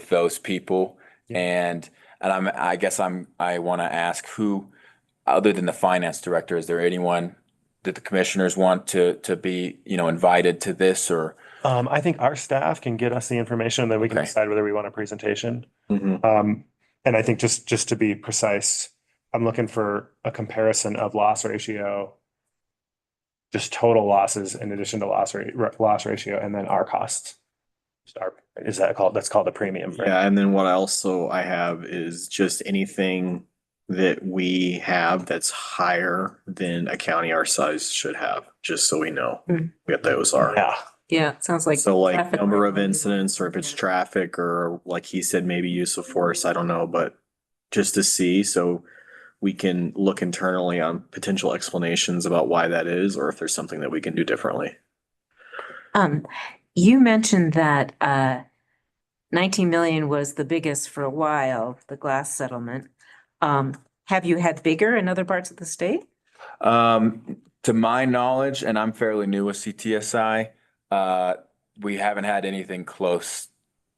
those people. Yeah. And I want to ask who, other than the finance director, is there anyone that the commissioners want to be, invited to this or? I think our staff can get us the information and then we can Okay. decide whether we want a presentation. Mhm. And I think just to be precise, I'm looking for a comparison of loss ratio, just total losses in addition to loss ratio, and then our costs. That's called a premium, right? Yeah, and then what I have is just anything that we have that's higher than a county our size should have, just so we know what those are. Yeah. Yeah, it sounds like. So like traffic number of lighting. incidents, or if it's traffic, or like he said, maybe use of force, I don't know, but just to see, so we can look internally on potential explanations about why that is, or if there's something that we can do differently. You mentioned that 19 million was the biggest for a while, the glass settlement. Have you had bigger in other parts of the state? To my knowledge, and I'm fairly new with CTSI, we haven't had anything close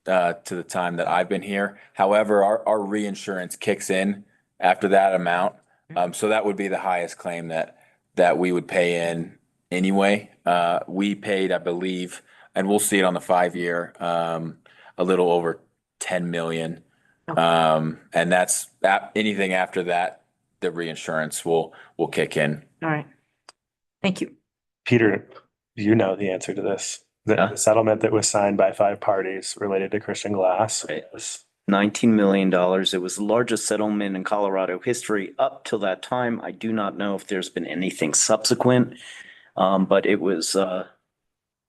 to the time that I've been here. However, our reinsurance kicks in after that amount. So that would be the highest claim that we would pay in anyway. We paid, I believe, and we'll see it on the 5-year, a little over 10 million. And that's anything after that, the reinsurance will kick in. All right. Thank you. Peter, you know the answer to this. Yeah. The settlement that was signed by 5 parties related to Christian Glass Right. was $19 million. It was the largest settlement in Colorado history up till that time. I do not know if there's been anything subsequent, but it was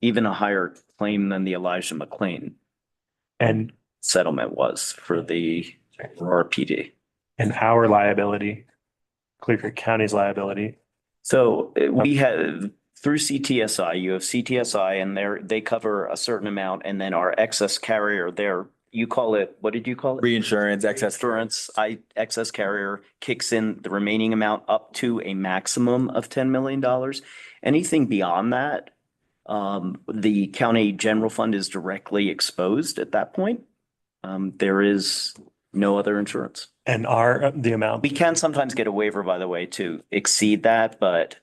even a higher claim than the Elijah McClain and settlement was for the Aurora PD. our liability, Clear Creek County's liability. So we have through CTSI, you have CTSI and they cover a certain amount, and then our excess carrier there, you call it, what did you call it? Reinsurance, excess. Insurance, excess carrier kicks in the remaining amount up to a maximum of $10 million. Anything beyond that, the county general fund is directly exposed at that point. There is no other insurance. And the amount. We can sometimes get a waiver, by the way, to exceed that, but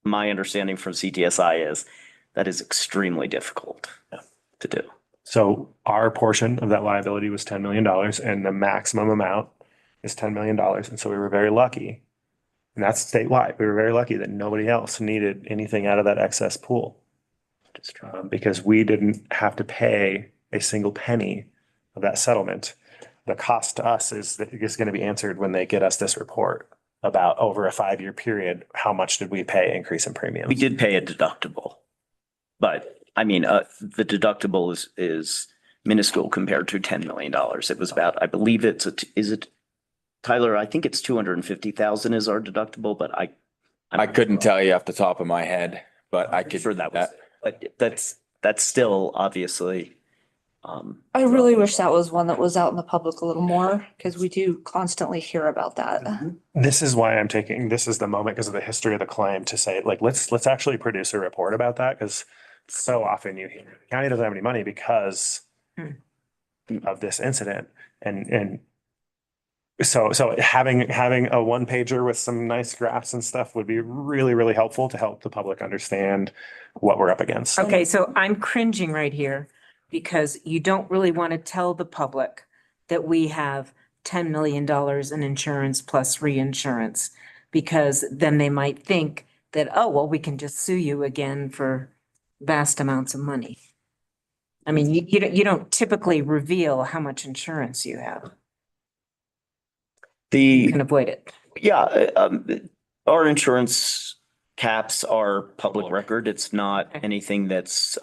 my understanding from CTSI is that is extremely difficult to do. So our portion of that liability was $10 million and the maximum amount is $10 million. And so we were very lucky. And that's statewide. We were very lucky that nobody else needed anything out of that excess pool. Because we didn't have to pay a single penny of that settlement. The cost to us is going to be answered when they get us this report about over a 5-year period, how much did we pay increase in premiums? We did pay a deductible, but I mean, the deductible is minuscule compared to $10 million. It was about, I believe is it, Tyler? I think it's 250,000 is our deductible, but I couldn't tell you off the top of my head, but I could. Sure that was, but that's still obviously. I really wish that was one that was out in the public a little more, because we do constantly hear about that. This is why this is the moment because of the history of the claim to say, like, let's actually produce a report about that, because so often you hear the county doesn't have any money because of this incident. And so having a 1-pager with some nice graphs and stuff would be really, really helpful to help the public understand what we're up against. Okay, so I'm cringing right here because you don't really want to tell the public that we have $10 million in insurance plus reinsurance, because then they might think that, oh, well, we can just sue you again for vast amounts of money. I mean, you don't typically reveal how much insurance you have. You can avoid it. Yeah, our insurance caps are public record. It's not anything that's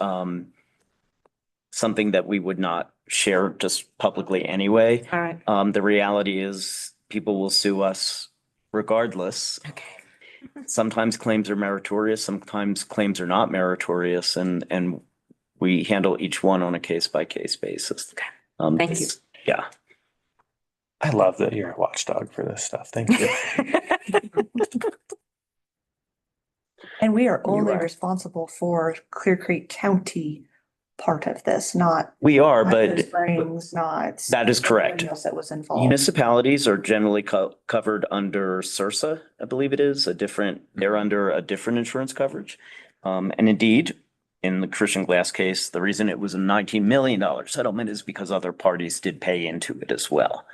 something that we would not share just publicly anyway. All right. The reality is people will sue us regardless. Okay. Sometimes claims are meritorious, sometimes claims are not meritorious, and we handle each one on a case-by-case basis. Thank you. Yeah. I love that you're a watchdog for this stuff. Thank you. And we are only responsible for Clear Creek County part of this, not. We are, Idaho but Springs, not. that is correct. Anything else that was involved. Municipalities are generally covered under CIRSA, I believe it is, they're under a different insurance coverage. And indeed, in the Christian Glass case, the reason it was a $19 million settlement is because other parties did pay into it as well.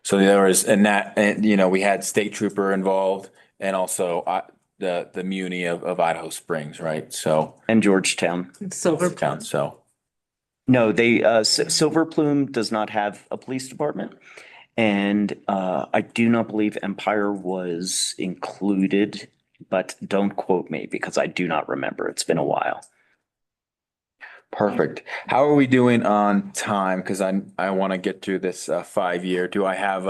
So there was, we had State Trooper involved and also the Muni of Idaho Springs, right? So. And Georgetown. Silver. So. No, Silver Plume does not have a police department. And I do not believe Empire was included, but don't quote me because I do not remember. It's been a while. Perfect. How are we doing on time? Because I want to get through this 5-year. Do I have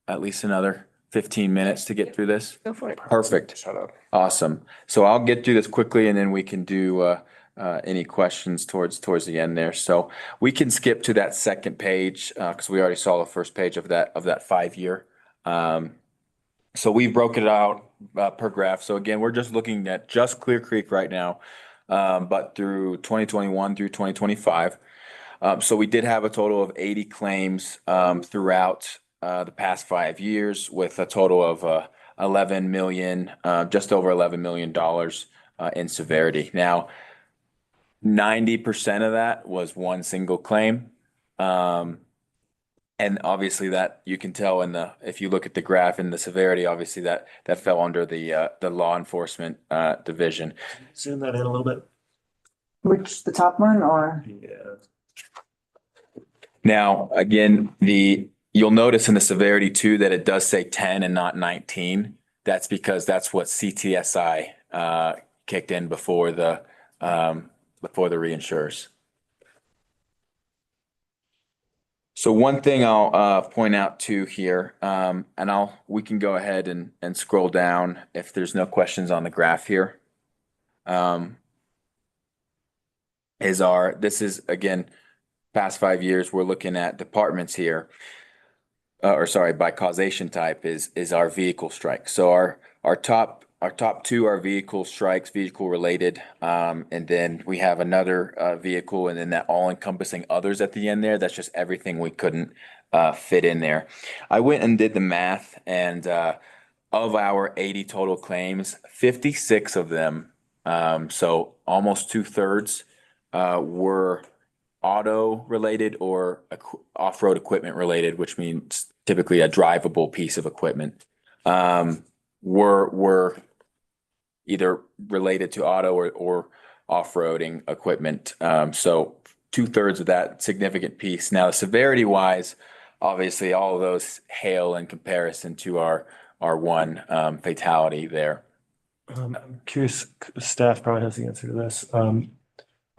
at least another 15 minutes to get through this? Go for it. Perfect. Shut up. Awesome. So I'll get through this quickly and then we can do any questions towards the end there. So we can skip to that second page because we already saw the first page of that 5-year. So we broke it out per graph. So again, we're just looking at just Clear Creek right now. but through 2021 through 2025. So we did have a total of 80 claims throughout the past 5 years, with a total of 11 million, just over $11 million in severity. Now, 90% of that was one single claim. And obviously that you can tell if you look at the graph in the severity, obviously that fell under the law enforcement division. Zoom that in a little bit. Which, the top one or? Yeah. Now, again, you'll notice in the severity too that it does say 10 and not 19. That's because that's what CTSI kicked in before the reinsurers. So one thing I'll point out too here, and we can go ahead and scroll down if there's no questions on the graph here. This is again, past 5 years, we're looking at departments here. By causation type is our vehicle strike. So our top two are vehicle strikes, vehicle related, and then we have another vehicle, and then that all encompassing others at the end there. That's just everything we couldn't fit in there. I went and did the math, and of our 80 total claims, 56 of them, so almost 2/3, were auto related or off-road equipment related, which means typically a drivable piece of equipment, were either related to auto or off-roading equipment. So 2/3 of that significant piece. Now, severity wise, obviously all of those hail in comparison to our one fatality there. I'm curious, staff probably has the answer to this.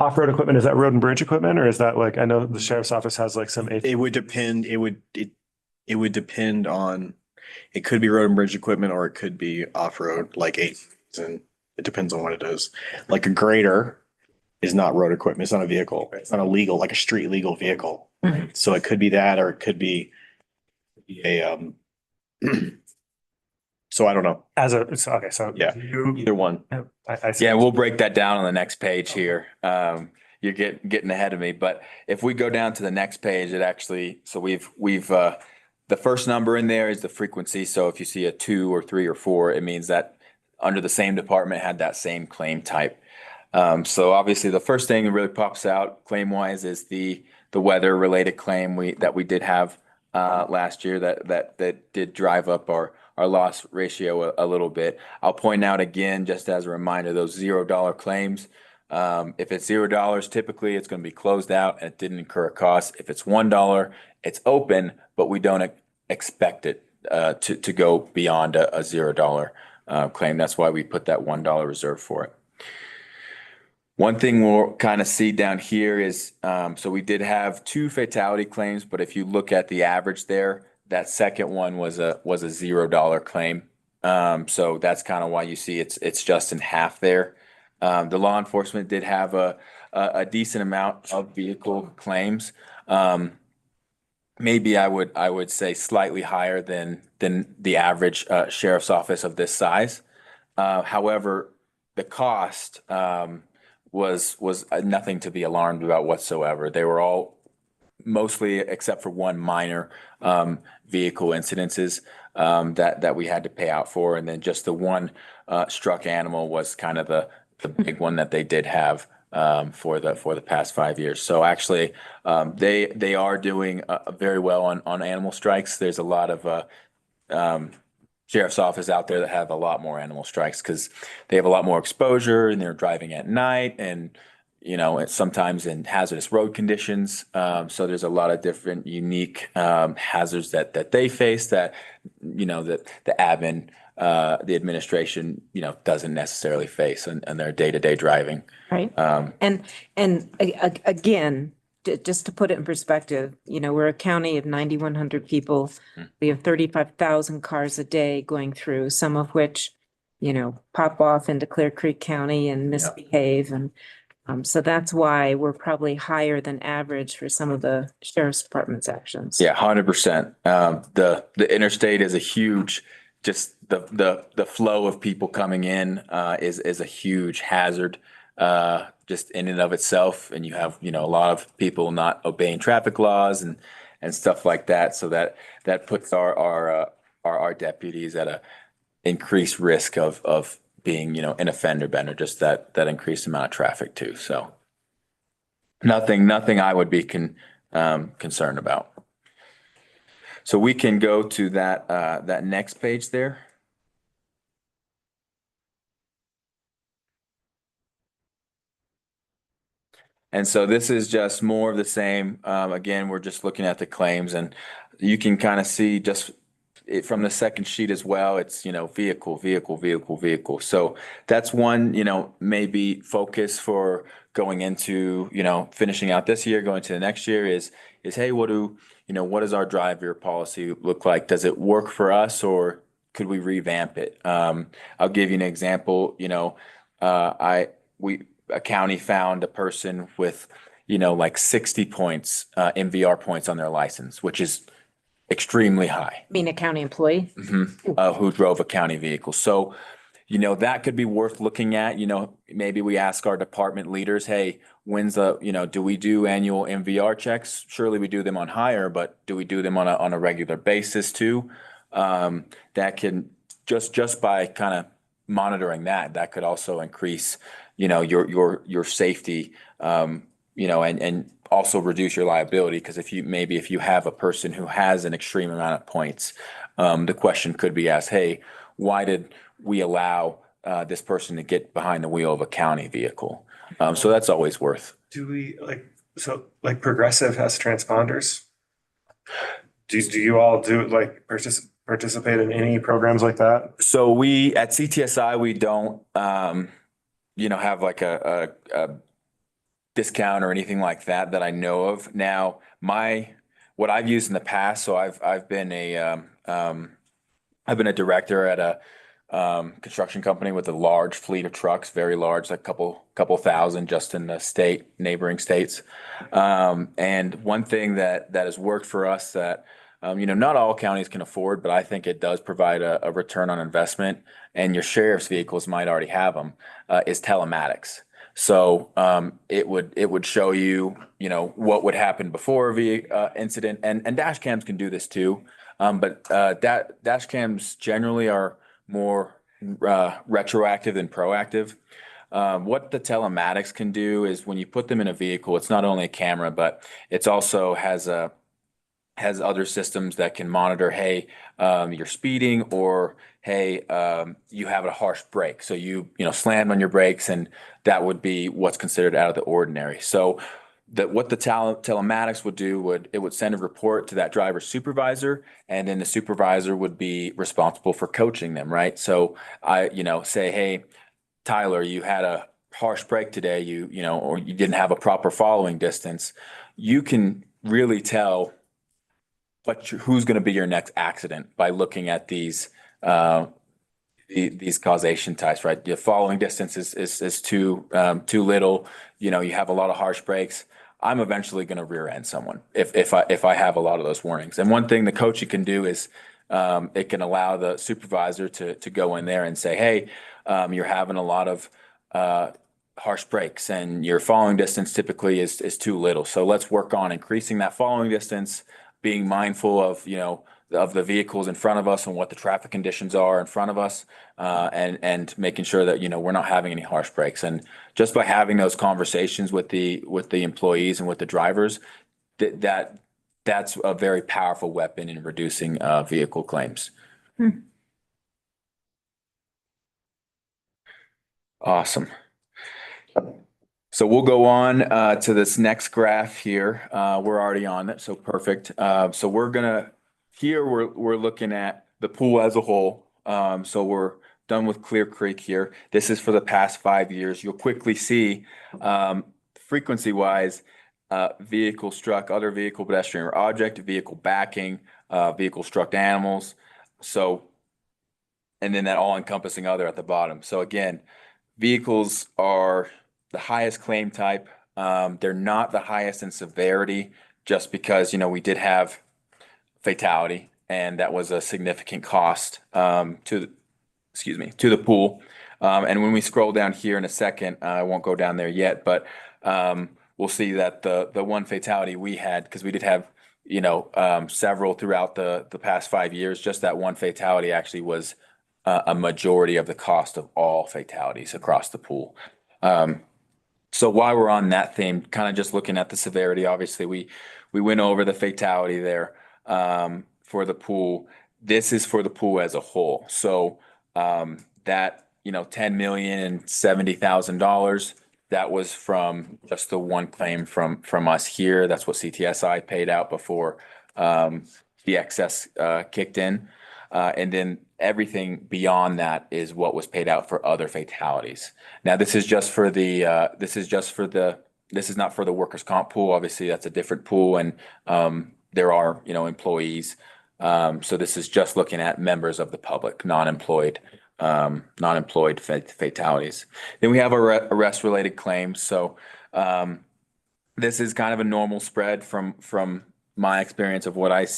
Off-road equipment, is that road and bridge equipment, or is that like, I know the sheriff's office has like some. It would depend, it would depend on, it could be road and bridge equipment, or it could be off-road, like and it depends on what it is. Like a grader is not road equipment, it's not a vehicle, it's not a legal, like a street legal vehicle. Mhm. So it could be that, or it could be a, so I don't know, Okay, so. Yeah. You, either one. I see. Yeah, we'll break that down on the next page here. You're getting ahead of me, but if we go down to the next page, it actually, so we've the first number in there is the frequency. So if you see a 2 or 3 or 4, it means that under the same department had that same claim type. So obviously the first thing that really pops out claim wise is the weather related claim that we did have last year that did drive up our loss ratio a little bit. I'll point out again, just as a reminder, those $0 claims. If it's $0, typically it's going to be closed out and it didn't incur a cost. If it's $1, it's open, but we don't expect it to go beyond a $0 claim. That's why we put that $1 reserve for it. One thing we'll kind of see down here is, so we did have 2 fatality claims, but if you look at the average there, that second one was a $0 claim. So that's kind of why you see it's just in half there. The law enforcement did have a decent amount of vehicle claims. Maybe I would say slightly higher than the average sheriff's office of this size. However, the cost was nothing to be alarmed about whatsoever. They were all mostly, except for one minor vehicle incidences that we had to pay out for, and then just the one struck animal was kind of the big one that they did have for the past 5 years. So actually, they are doing very well on animal strikes. There's a lot of sheriff's office out there that have a lot more animal strikes because they have a lot more exposure and they're driving at night and it's sometimes in hazardous road conditions. So there's a lot of different unique hazards that they face that that the admin, the administration doesn't necessarily face in their day-to-day driving. Right. Again, just to put it in perspective, we're a county of 9,100 people. We have 35,000 cars a day going through, some of which, pop off into Clear Creek County and misbehave. And so that's why we're probably higher than average for some of the sheriff's department's actions. Yeah, 100%. The interstate is a huge, just the flow of people coming in is a huge hazard. just in and of itself. And you have, a lot of people not obeying traffic laws and stuff like that. So that puts our deputies at a increased risk of being, an offender bender, just that increased amount of traffic too. So nothing I would be concerned about. So we can go to that next page there. And so this is just more of the same. Again, we're just looking at the claims, and you can kind of see just from the second sheet as well. It's, vehicle, vehicle, vehicle, vehicle. So that's one, maybe focus for going into, finishing out this year, going to the next year is, hey, what does our driver policy look like? Does it work for us, or could we revamp it? I'll give you an example. A county found a person with, like 60 points, MVR points on their license, which is extremely high, Being a county employee. who drove a county vehicle. So, that could be worth looking at. Maybe we ask our department leaders, hey, do we do annual MVR checks? Surely we do them on hire, but do we do them on a regular basis too? That can just by kind of monitoring that could also increase, your safety, and also reduce your liability. Because if you have a person who has an extreme amount of points, the question could be asked, hey, why did we allow this person to get behind the wheel of a county vehicle? So that's always worth. Do we Progressive has transponders? Do you all participate in any programs like that? So we at CTSI, we don't have like a discount or anything like that I know of. Now, what I've used in the past, so I've been a director at a construction company with a large fleet of trucks, very large, like couple thousand just in the neighboring states. And one thing that has worked for us that not all counties can afford, but I think it does provide a return on investment, and your sheriff's vehicles might already have them, is telematics. So it would show you, what would happen before a incident, and dash cams can do this too. But dash cams generally are more retroactive than proactive. What the telematics can do is when you put them in a vehicle, it's not only a camera, but it's also has other systems that can monitor, hey, you're speeding, or hey, you have a harsh brake. So you slammed on your brakes, and that would be what's considered out of the ordinary. So what the telematics would do it would send a report to that driver's supervisor, and then the supervisor would be responsible for coaching them, right? So I, say, hey, Tyler, you had a harsh brake today, or you didn't have a proper following distance. You can really tell who's going to be your next accident by looking at these causation types, right? The following distance is too little. You have a lot of harsh brakes. I'm eventually going to rear end someone if I have a lot of those warnings. And one thing the coaching can do is it can allow the supervisor to go in there and say, hey, you're having a lot of harsh brakes, and your following distance typically is too little. So let's work on increasing that following distance, being mindful of, of the vehicles in front of us and what the traffic conditions are in front of us, and making sure that, we're not having any harsh brakes. And just by having those conversations with the employees and with the drivers, that's a very powerful weapon in reducing vehicle claims. Awesome. So we'll go on to this next graph here. We're already on it, so perfect. So we're looking at the pool as a whole. So we're done with Clear Creek here. This is for the past 5 years. You'll quickly see frequency wise, vehicle struck, other vehicle, pedestrian or object, vehicle backing, vehicle struck animals. So, and then that all encompassing other at the bottom. So again, vehicles are the highest claim type. They're not the highest in severity, just because, we did have fatality, and that was a significant cost to the pool. And when we scroll down here in a second, I won't go down there yet, but we'll see that the one fatality we had, because we did have, several throughout the past 5 years, just that one fatality actually was a majority of the cost of all fatalities across the pool. So while we're on that theme, kind of just looking at the severity, obviously we went over the fatality there for the pool. This is for the pool as a whole. So that $10,070,000, that was from just the one claim from us here. That's what CTSI paid out before the excess kicked in. And then everything beyond that is what was paid out for other fatalities. Now, this is not for the workers' comp pool. Obviously, that's a different pool, and there are, employees. So this is just looking at members of the public, non-employed fatalities. Then we have arrest-related claims. So this is kind of a normal spread from my experience of what I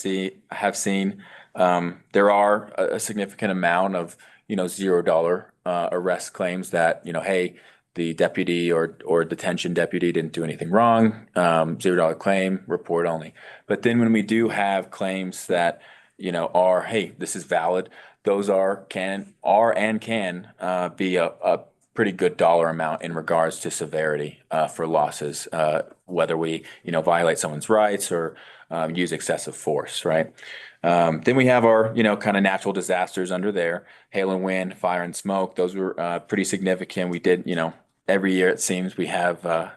have seen. There are a significant amount of, $0 arrest claims that, hey, the deputy or detention deputy didn't do anything wrong, $0 claim, report only. But then when we do have claims that, are, hey, this is valid, those can be a pretty good dollar amount in regards to severity for losses, whether we, violate someone's rights or use excessive force, right? Then we have our, kind of natural disasters under there, hail and wind, fire and smoke. Those were pretty significant. We did, every year it seems we have,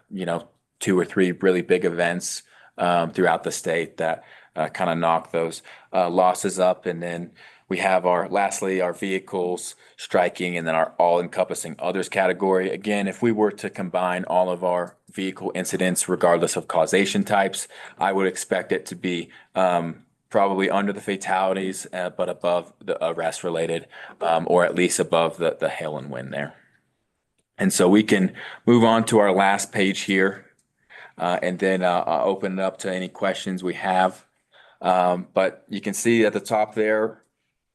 2 or 3 really big events throughout the state that kind of knock those losses up. And then we have lastly, our vehicles striking, and then our all-encompassing others category. Again, if we were to combine all of our vehicle incidents, regardless of causation types, I would expect it to be probably under the fatalities, but above the arrest related, or at least above the hail and wind there. And so we can move on to our last page here, and then I'll open it up to any questions we have. But you can see at the top there,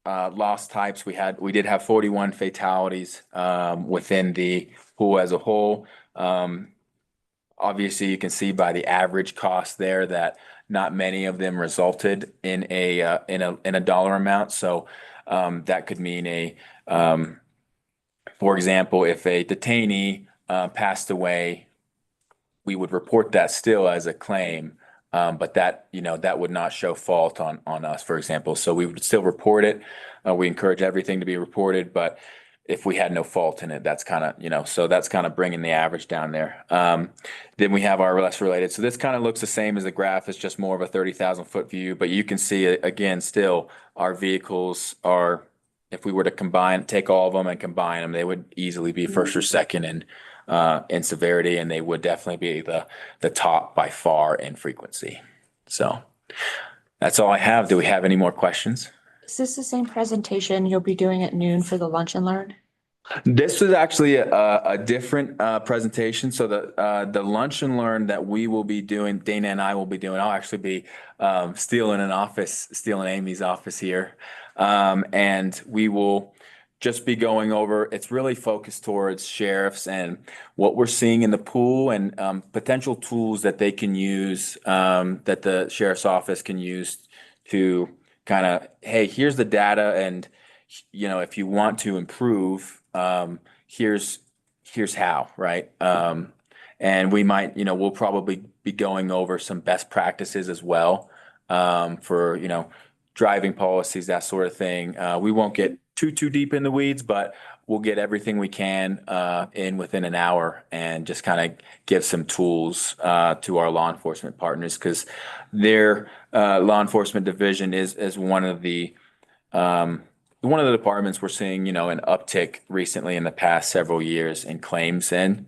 loss types, we did have 41 fatalities within the pool as a whole. Obviously, you can see by the average cost there that not many of them resulted in a dollar amount. So that could mean for example, if a detainee passed away, we would report that still as a claim, but that would not show fault on us, for example. So we would still report it. We encourage everything to be reported, but if we had no fault in it, that's kind of, so that's kind of bringing the average down there. Then we have our less related. So this kind of looks the same as the graph. It's just more of a 30,000-foot view, but you can see again, still our vehicles are, if we were to take all of them and combine them, they would easily be first or second in severity, and they would definitely be the top by far in frequency. So that's all I have. Do we have any more questions? Is this the same presentation you'll be doing at noon for the lunch and learn? This is actually a different presentation. So the lunch and learn that we will be doing, Dana and I will be doing, I'll actually be stealing Amy's office here. And we will just be going over, it's really focused towards sheriffs and what we're seeing in the pool, and potential tools that they can use, that the sheriff's office can use to kind of, hey, here's the data, and if you want to improve, here's how, right? And we might, we'll probably be going over some best practices as well, for driving policies, that sort of thing. We won't get too deep in the weeds, but we'll get everything we can in within an hour, and just kind of give some tools to our law enforcement partners, because their law enforcement division is one of the departments we're seeing an uptick recently in the past several years in claims in.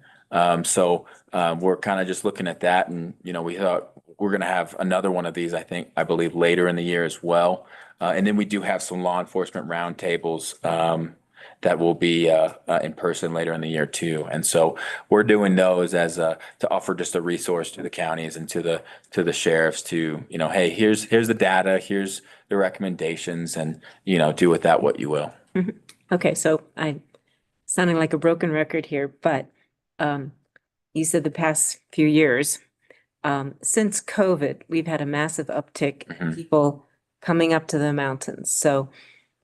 So we're kind of just looking at that, and we thought we're going to have another one of these, I believe later in the year as well. And then we do have some law enforcement roundtables that will be in person later in the year too. And so we're doing those as to offer just a resource to the counties and to the sheriffs to, hey, here's the data, here's the recommendations, and do with that what you will. Okay, so I sounding like a broken record here, but you said the past few years, since COVID, we've had a massive uptick in Mhm. people coming up to the mountains. So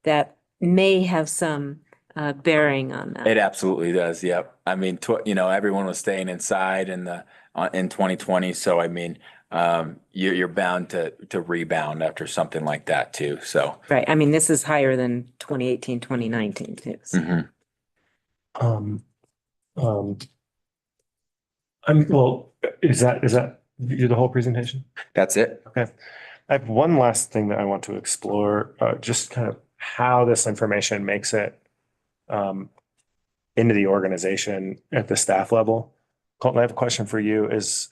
that may have some bearing on that. It absolutely does. Yep. I mean, everyone was staying inside in 2020. So, I mean, you're bound to rebound after something like that too. So, Right. I mean, this is higher than 2018, 2019 too. So. mhm. Um, um, is that you the whole presentation? That's it. Okay. I have one last thing that I want to explore, just kind of how this information makes it into the organization at the staff level. Colton, I have a question for you is,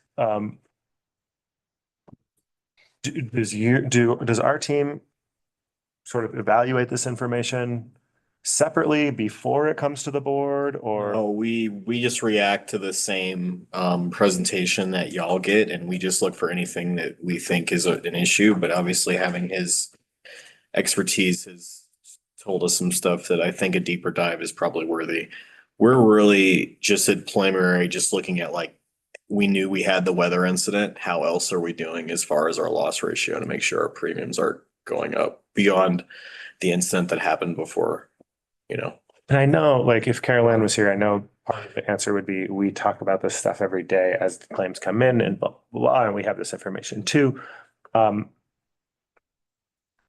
does our team sort of evaluate this information separately before it comes to the board or? Oh, we just react to the same presentation that y'all get, and we just look for anything that we think is an issue. But obviously, having his expertise has told us some stuff that I think a deeper dive is probably worthy. We're really just at preliminary, just looking at like, we knew we had the weather incident. How else are we doing as far as our loss ratio to make sure our premiums aren't going up beyond the incident that happened before, you know? And I know, like, if Carolyn was here, I know part of the answer would be, we talk about this stuff every day as the claims come in and blah, blah, blah, and we have this information too.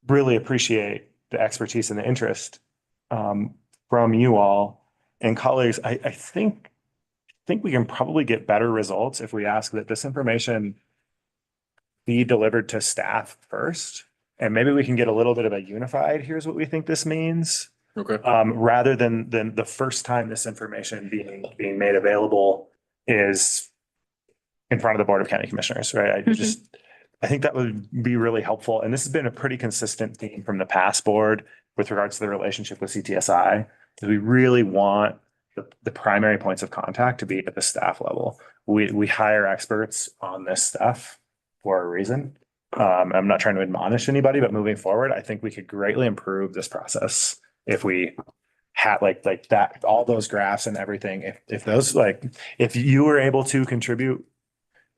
Really appreciate the expertise and the interest from you all and colleagues. I think we can probably get better results if we ask that this information be delivered to staff first. And maybe we can get a little bit of a unified, here's what we think this means. Okay. Rather than the first time this information being made available is in front of the Board of County Commissioners, right? I think that would be really helpful. And this has been a pretty consistent theme from the past board with regards to the relationship with CTSI. Because we really want the primary points of contact to be at the staff level. We hire experts on this stuff for a reason. I'm not trying to admonish anybody, but moving forward, I think we could greatly improve this process if we had like that, all those graphs and everything. If those, like, if you were able to contribute,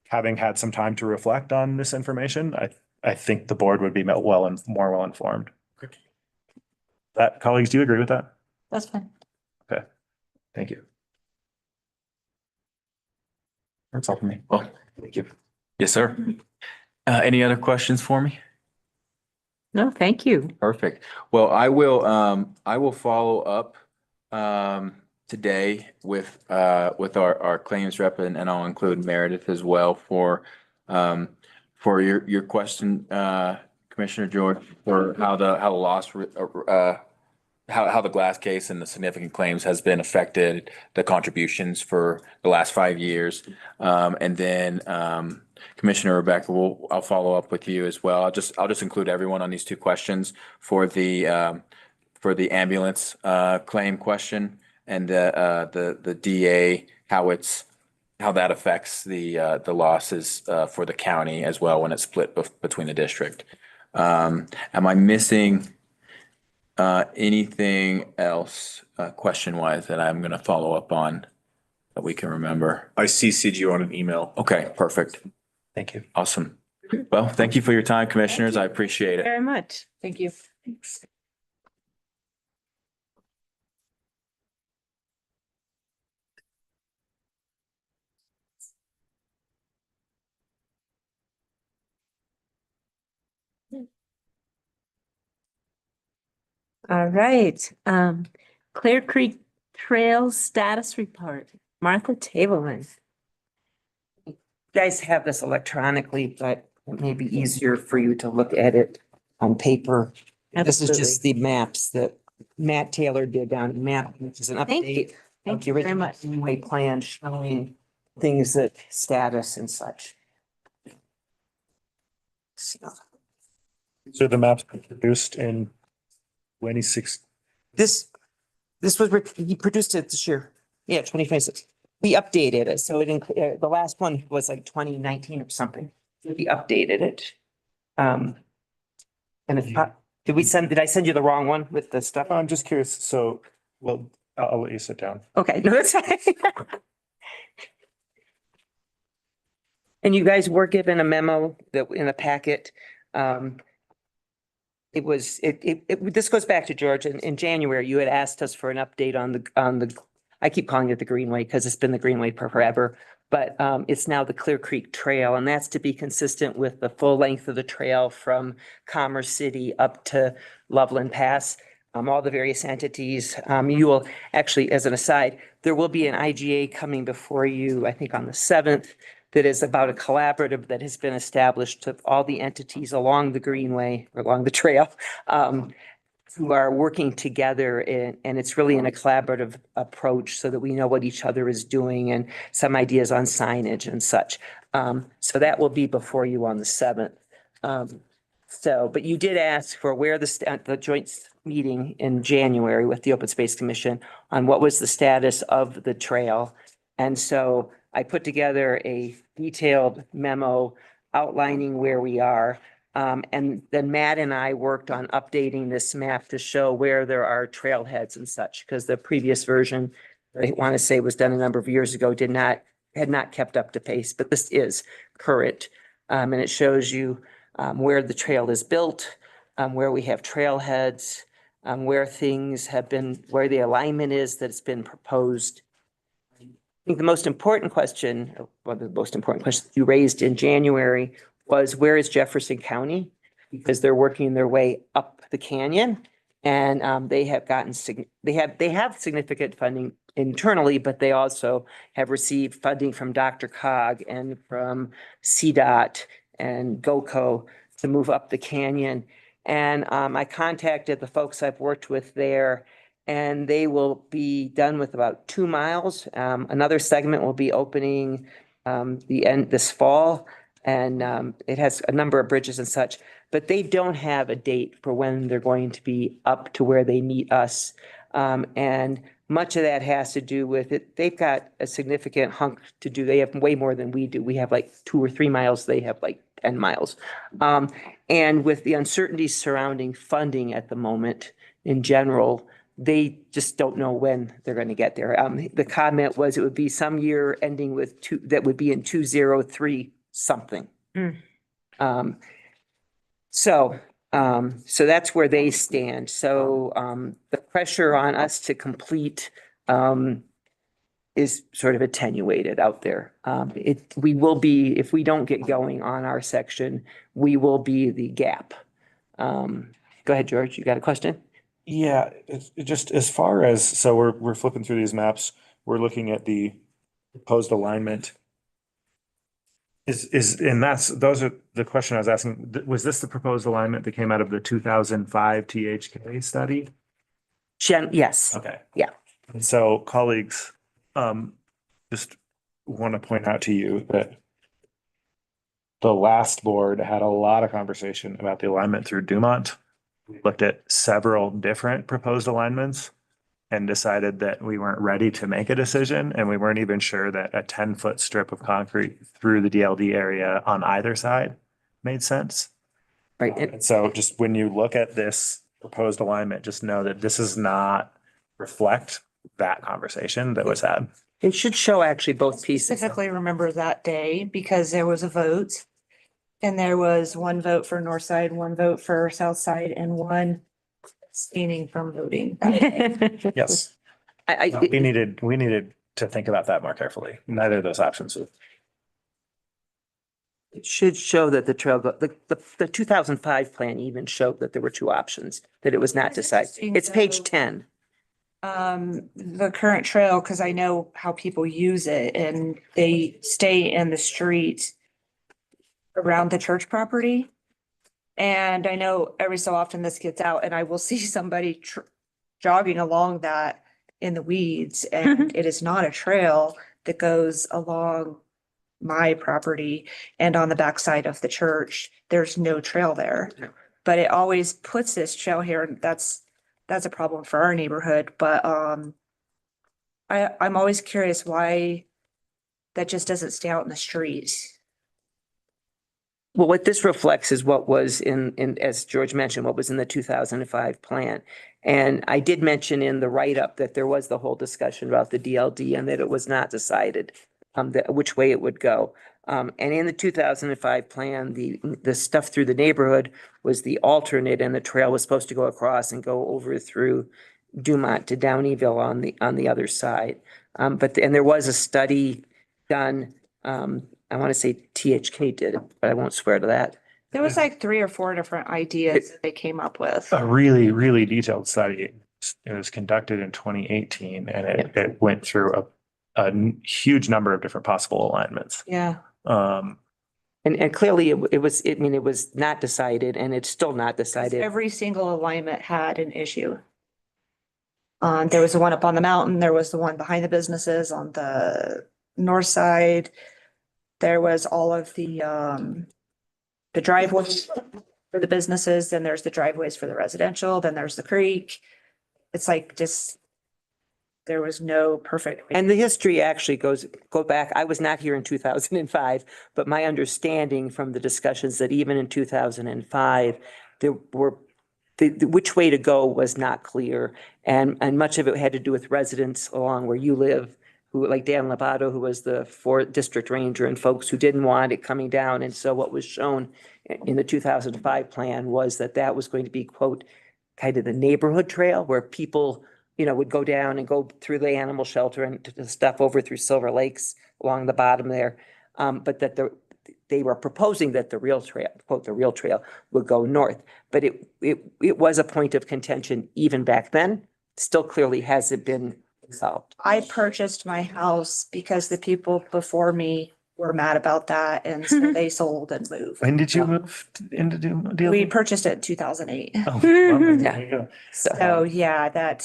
having had some time to reflect on this information, I think the board would be more well informed. That, colleagues, do you agree with that? That's fine. Okay, thank you. That's all for me. Well, thank you. Yes, sir. Any other questions for me? No, thank you. Perfect. Well, I will follow up today with our claims rep, and I'll include Meredith as well for your question, Commissioner George, for how the loss how the glass case and the significant claims has been affected, the contributions for the last 5 years. And then Commissioner Rebecca, I'll follow up with you as well. I'll just include everyone on these two questions for the ambulance claim question and the DA, how that affects the losses for the county as well when it's split between the district. Am I missing anything else question wise that I'm going to follow up on that we can remember? I CC'd you on an email. Okay, perfect. Thank you. Awesome. Well, thank you for your time, commissioners. I appreciate it. Very much. Thank you. All right. Clear Creek Trail status report. Martha Tableman. You guys have this electronically, but it may be easier for you to look at it on paper. This is just the maps that Matt Taylor did down map, which is an Thank you. update of Thank the you very original much. Greenway plan showing things that status and such. So So the maps produced in 26. this was, he produced it this year. Yeah, 2026. We updated it. So the last one was like 2019 or something. We updated it. And did I send you the wrong one with the stuff? I'm just curious. So, well, I'll let you sit down. Okay, no, that's fine. And you guys were given a memo that in a packet. This goes back to George. In January, you had asked us for an update on the, I keep calling it the Greenway because it's been the Greenway for forever. But it's now the Clear Creek Trail, and that's to be consistent with the full length of the trail from Commerce City up to Loveland Pass. All the various entities, you will actually, as an aside, there will be an IGA coming before you, I think on the 7th, that is about a collaborative that has been established of all the entities along the Greenway, or along the trail, who are working together, and it's really in a collaborative approach so that we know what each other is doing and some ideas on signage and such. So that will be before you on the 7th. But you did ask for where the joint meeting in January with the Open Space Commission on what was the status of the trail. And so I put together a detailed memo outlining where we are. And then Matt and I worked on updating this map to show where there are trailheads and such, because the previous version, I want to say was done a number of years ago, had not kept up to pace, but this is current. And it shows you where the trail is built, where we have trailheads, where things have been, where the alignment is that's been proposed. I think the most important question, or one of the most important questions you raised in January was, where is Jefferson County? Because they're working their way up the canyon, and they have gotten they have significant funding internally, but they also have received funding from DRCOG and from CDOT and GOCO to move up the canyon. And I contacted the folks I've worked with there, and they will be done with about 2 miles. Another segment will be opening this fall, and it has a number of bridges and such, but they don't have a date for when they're going to be up to where they meet us. And much of that has to do with it. They've got a significant hunk to do. They have way more than we do. We have like 2 or 3 miles. They have like 10 miles. And with the uncertainties surrounding funding at the moment in general, they just don't know when they're going to get there. The comment was it would be some year ending with that would be in 203 something. So that's where they stand. So the pressure on us to complete is sort of attenuated out there. We will be, if we don't get going on our section, we will be the gap. Go ahead, George, you got a question? Yeah, it just as far as, so we're flipping through these maps, we're looking at the proposed alignment. Those are the question I was asking. Was this the proposed alignment that came out of the 2005 THK study? Yes. Okay. Yeah. And so colleagues, just want to point out to you that the last board had a lot of conversation about the alignment through Dumont. We looked at several different proposed alignments and decided that we weren't ready to make a decision, and we weren't even sure that a 10-foot strip of concrete through the DLD area on either side made sense. Right. And so just when you look at this proposed alignment, just know that this does not reflect that conversation that was had. It should show actually both pieces. Specifically remember that day because there was a vote. And there was 1 vote for north side, 1 vote for south side, and 1 abstaining from voting. Yes. We needed to think about that more carefully. Neither of those options. It should show that the trail, the 2005 plan even showed that there were 2 options, that it was not decided. It's page 10. The current trail, because I know how people use it and they stay in the street around the church property. And I know every so often this gets out and I will see somebody jogging along that in the weeds, and it is not a trail that goes along my property and on the backside of the church. There's no trail there, but it always puts this trail here, and that's a problem for our neighborhood. But I'm always curious why that just doesn't stay out in the street. Well, what this reflects is what was in, as George mentioned, what was in the 2005 plan. And I did mention in the write-up that there was the whole discussion about the DLD and that it was not decided which way it would go. And in the 2005 plan, the stuff through the neighborhood was the alternate, and the trail was supposed to go across and go over through Dumont to Downeyville on the other side. And there was a study done, I want to say THK did it, but I won't swear to that. There was like 3 or 4 different ideas that they came up with. A really, really detailed study. It was conducted in 2018 and it went through a huge number of different possible alignments. Yeah. And clearly it was not decided, and it's still not decided. Every single alignment had an issue. There was the one up on the mountain, there was the one behind the businesses on the north side. There was all of the driveways for the businesses, then there's the driveways for the residential, then there's the creek. It's like just, there was no perfect. And the history actually go back, I was not here in 2005, but my understanding from the discussions that even in 2005, there were, which way to go was not clear. And much of it had to do with residents along where you live, who, like Dan Lovato, who was the 4th district ranger, and folks who didn't want it coming down. And so what was shown in the 2005 plan was that was going to be, quote, kind of the neighborhood trail where people, would go down and go through the animal shelter and to stuff over through Silver Lakes along the bottom there. But that they were proposing that the real trail, quote, the real trail would go north. But it was a point of contention even back then, still clearly hasn't been solved. I purchased my house because the people before me were mad about that, and so they sold and moved. When did you move into DLD? We purchased it in 2008. Oh, well, there you go. So yeah,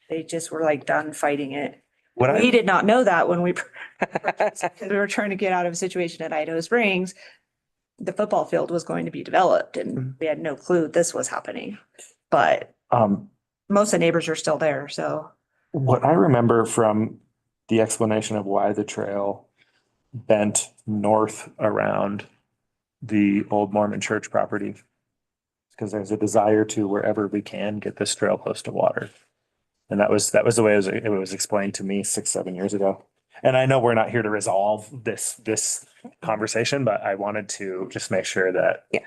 they just were like done fighting it. What We I, did not know that when we because we were trying to get out of a situation at Idaho Springs. The football field was going to be developed and we had no clue this was happening. But most of the neighbors are still there, so. what I remember from the explanation of why the trail bent north around the old Mormon church property, because there's a desire to, wherever we can, get this trail close to water. And that was the way it was explained to me 6-7 years ago. And I know we're not here to resolve this conversation, but I wanted to just make sure that. Yeah.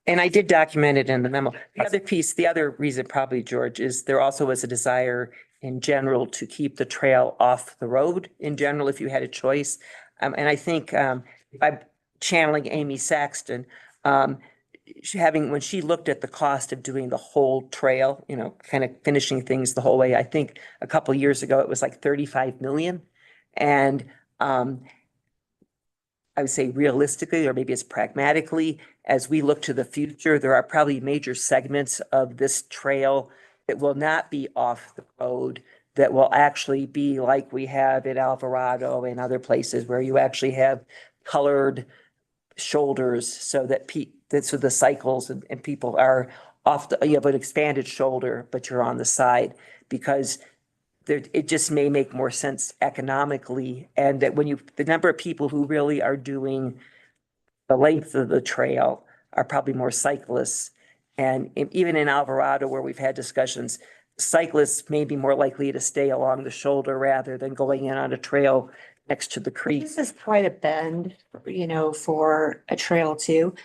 And I did document it in the memo. The other reason probably, George, is there also was a desire in general to keep the trail off the road in general, if you had a choice. And I think I'm channeling Amy Saxton, when she looked at the cost of doing the whole trail, kind of finishing things the whole way, I think a couple of years ago, it was like 35 million. And I would say realistically, or maybe it's pragmatically, as we look to the future, there are probably major segments of this trail that will not be off the road, that will actually be like we have at Alvarado and other places where you actually have colored shoulders so that so the cycles and people are you have an expanded shoulder, but you're on the side, because it just may make more sense economically. And that the number of people who really are doing the length of the trail are probably more cyclists. And even in Alvarado, where we've had discussions, cyclists may be more likely to stay along the shoulder rather than going in on a trail next to the creek. This is quite a bend, for a trail too.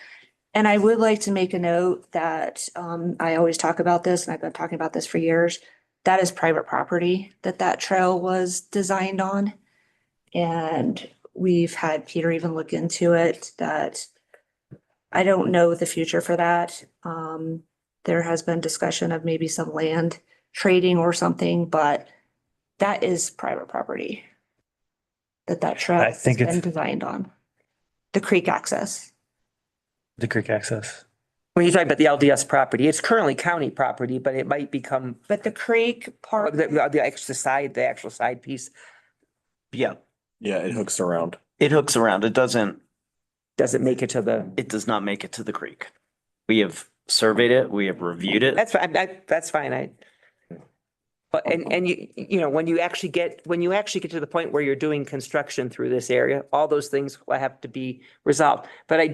And I would like to make a note that I always talk about this, and I've been talking about this for years. That is private property that trail was designed on. And we've had Peter even look into it, that I don't know the future for that. There has been discussion of maybe some land trading or something, but that is private property that trail I has think been it's designed on. The creek access. the creek access. When you're talking about the LDS property, it's currently county property, but it might become But the creek part, the actual side piece Yeah, Yeah, it hooks around. it hooks around. It doesn't make it to the. It does not make it to the creek. We have surveyed it, we have reviewed it. That's fine. That's fine. But when you actually get to the point where you're doing construction through this area, all those things will have to be resolved. But I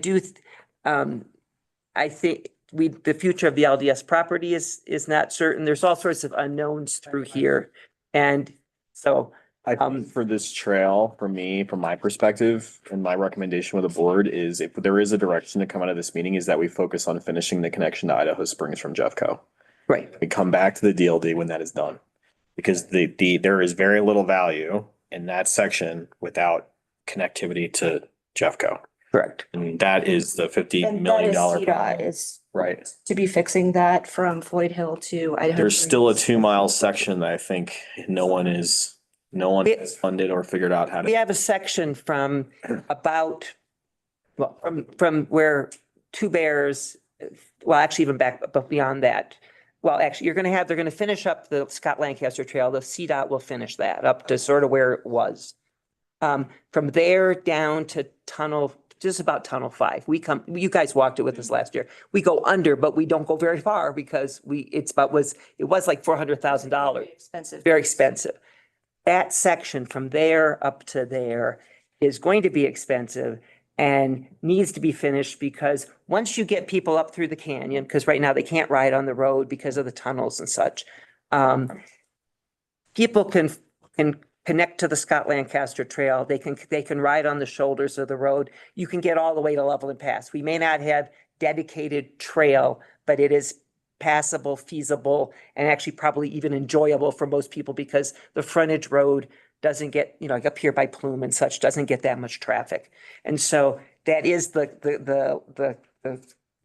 think the future of the LDS property is not certain. There's all sorts of unknowns through here. And so, I think for this trail, for me, from my perspective, and my recommendation with the board is if there is a direction to come out of this meeting is that we focus on finishing the connection to Idaho Springs from Jeffco. right, We come back to the DLD when that is done. Because there is very little value in that section without connectivity to Jeffco. correct. And that is the $50 And that million is dollar. CDOT is Right. to be fixing that from Floyd Hill to Idaho. There's still a Springs. 2 mile section that I think no one has funded or figured out how We to. have a section from about, well, from where Two Bears, well, actually even back, but beyond that. Well, actually, they're gonna finish up the Scott Lancaster Trail. The CDOT will finish that up to sort of where it was. From there down to just about Tunnel 5. You guys walked it with us last year. We go under, but we don't go very far because it was like $400,000. Expensive. Very expensive. That section from there up to there is going to be expensive and needs to be finished because once you get people up through the canyon, because right now they can't ride on the road because of the tunnels and such. People can connect to the Scott Lancaster Trail. They can ride on the shoulders of the road. You can get all the way to Level and Pass. We may not have dedicated trail, but it is passable, feasible, and actually probably even enjoyable for most people because the frontage road doesn't get, like up here by Plume and such, doesn't get that much traffic. And so that is the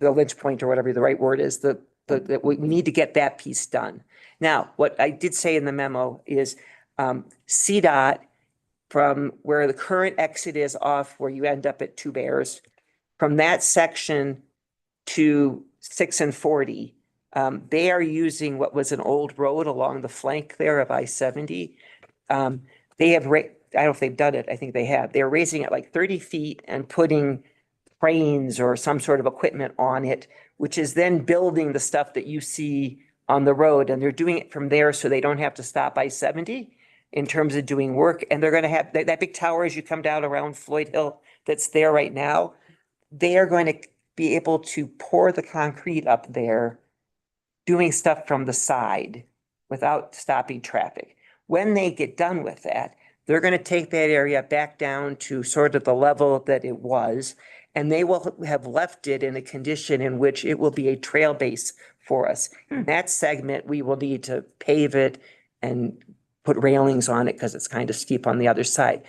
lynch point or whatever the right word is, that we need to get that piece done. Now, what I did say in the memo is CDOT from where the current exit is off where you end up at Two Bears, from that section to 6 and 40, they are using what was an old road along the flank there of I-70. They have, I don't know if they've done it, I think they have. They're raising it like 30 feet and putting cranes or some sort of equipment on it, which is then building the stuff that you see on the road. And they're doing it from there so they don't have to stop I-70 in terms of doing work. And they're going to have that big tower as you come down around Floyd Hill that's there right now. They are going to be able to pour the concrete up there, doing stuff from the side without stopping traffic. When they get done with that, they're going to take that area back down to sort of the level that it was, and they will have left it in a condition in which it will be a trail base for us. That segment, we will need to pave it and put railings on it because it's kind of steep on the other side.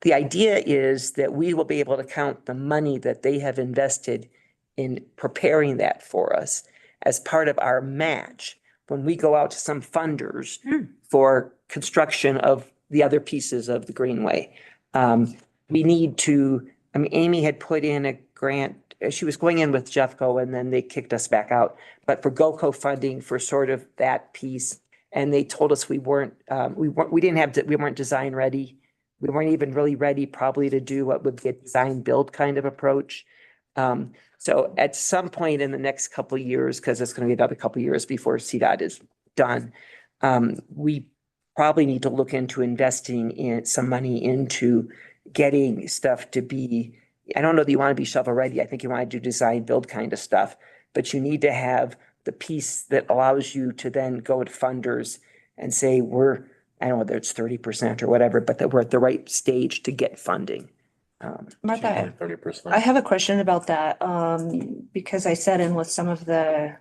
The idea is that we will be able to count the money that they have invested in preparing that for us as part of our match when we go out to some funders for construction of the other pieces of the Greenway. We need to, Amy had put in a grant, she was going in with Jeffco and then they kicked us back out, but for GOCO funding for sort of that piece. And they told us we weren't design ready. We weren't even really ready probably to do what would be a design build kind of approach. So at some point in the next couple of years, because it's going to be another couple of years before CDOT is done, we probably need to look into investing in some money into getting stuff to be, I don't know that you want to be shovel ready. I think you want to do design build kind of stuff, but you need to have the piece that allows you to then go to funders and say, I don't know whether it's 30% or whatever, but that we're at the right stage to get funding. Martha, 30%. I have a question about that, because I sat in with some of the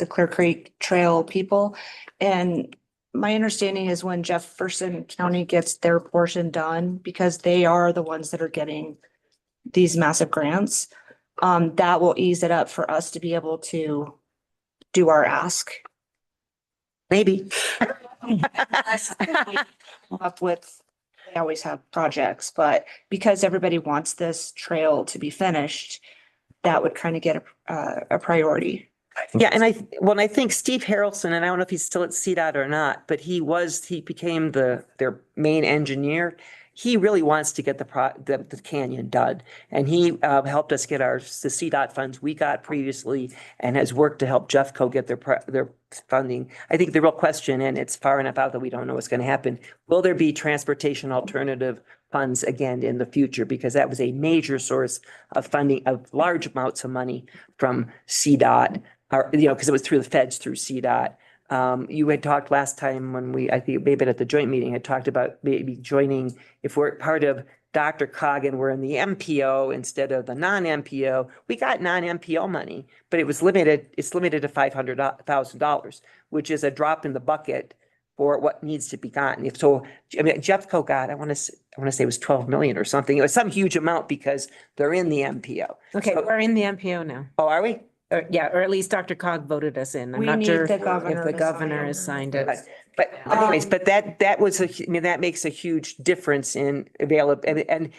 Clear Creek Trail people. And my understanding is when Jefferson County gets their portion done, because they are the ones that are getting these massive grants, that will ease it up for us to be able to do our ask. Maybe. Up with, they always have projects, but because everybody wants this trail to be finished, that would kind of get a priority. Yeah, and I think Steve Harrelson, and I don't know if he's still at CDOT or not, but he became their main engineer. He really wants to get the canyon done. And he helped us get the CDOT funds we got previously and has worked to help Jeffco get their funding. I think the real question, and it's far enough out that we don't know what's going to happen, will there be transportation alternative funds again in the future, because that was a major source of funding of large amounts of money from CDOT, or, because it was through the feds, through CDOT. You had talked last time when I think maybe at the joint meeting, had talked about maybe joining, if we're part of Dr. Cog and we're in the MPO instead of the non-MPO. We got non-MPO money, but it's limited to $500,000, which is a drop in the bucket for what needs to be gotten. If so, I mean, Jeffco got, I want to say it was 12 million or something. It was some huge amount because they're in the MPO. Okay, So- we're in the MPO now. Oh, are we? Or at least Dr. Cog voted us in. I'm We not need sure the if governor the to governor sign. has signed it. But anyways, but that was, I mean, that makes a huge difference in availability. And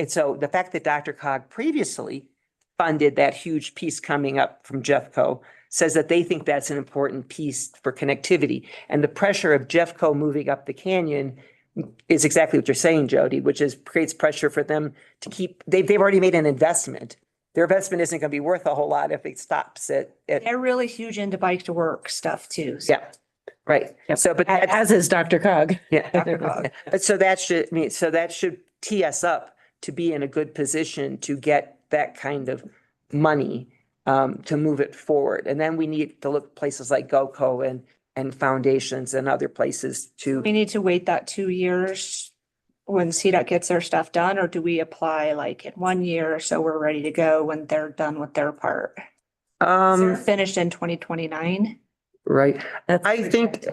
so the fact that Dr. Cog previously funded that huge piece coming up from Jeffco says that they think that's an important piece for connectivity. And the pressure of Jeffco moving up the canyon is exactly what you're saying, Jody, which is creates pressure for them to keep, they've already made an investment. Their investment isn't going to be worth a whole lot if it stops at. They're really huge into bike to work stuff too. So Yeah, right. So, but that's, As is Dr. Cog. yeah. Dr. Cog. But so that should tee us up to be in a good position to get that kind of money to move it forward. And then we need to look at places like GoCo and foundations and other places to. we need to wait that 2 years when CDOT gets their stuff done, or do we apply like in 1 year so we're ready to go when they're done with their part? They're finished in 2029. Right. That's I think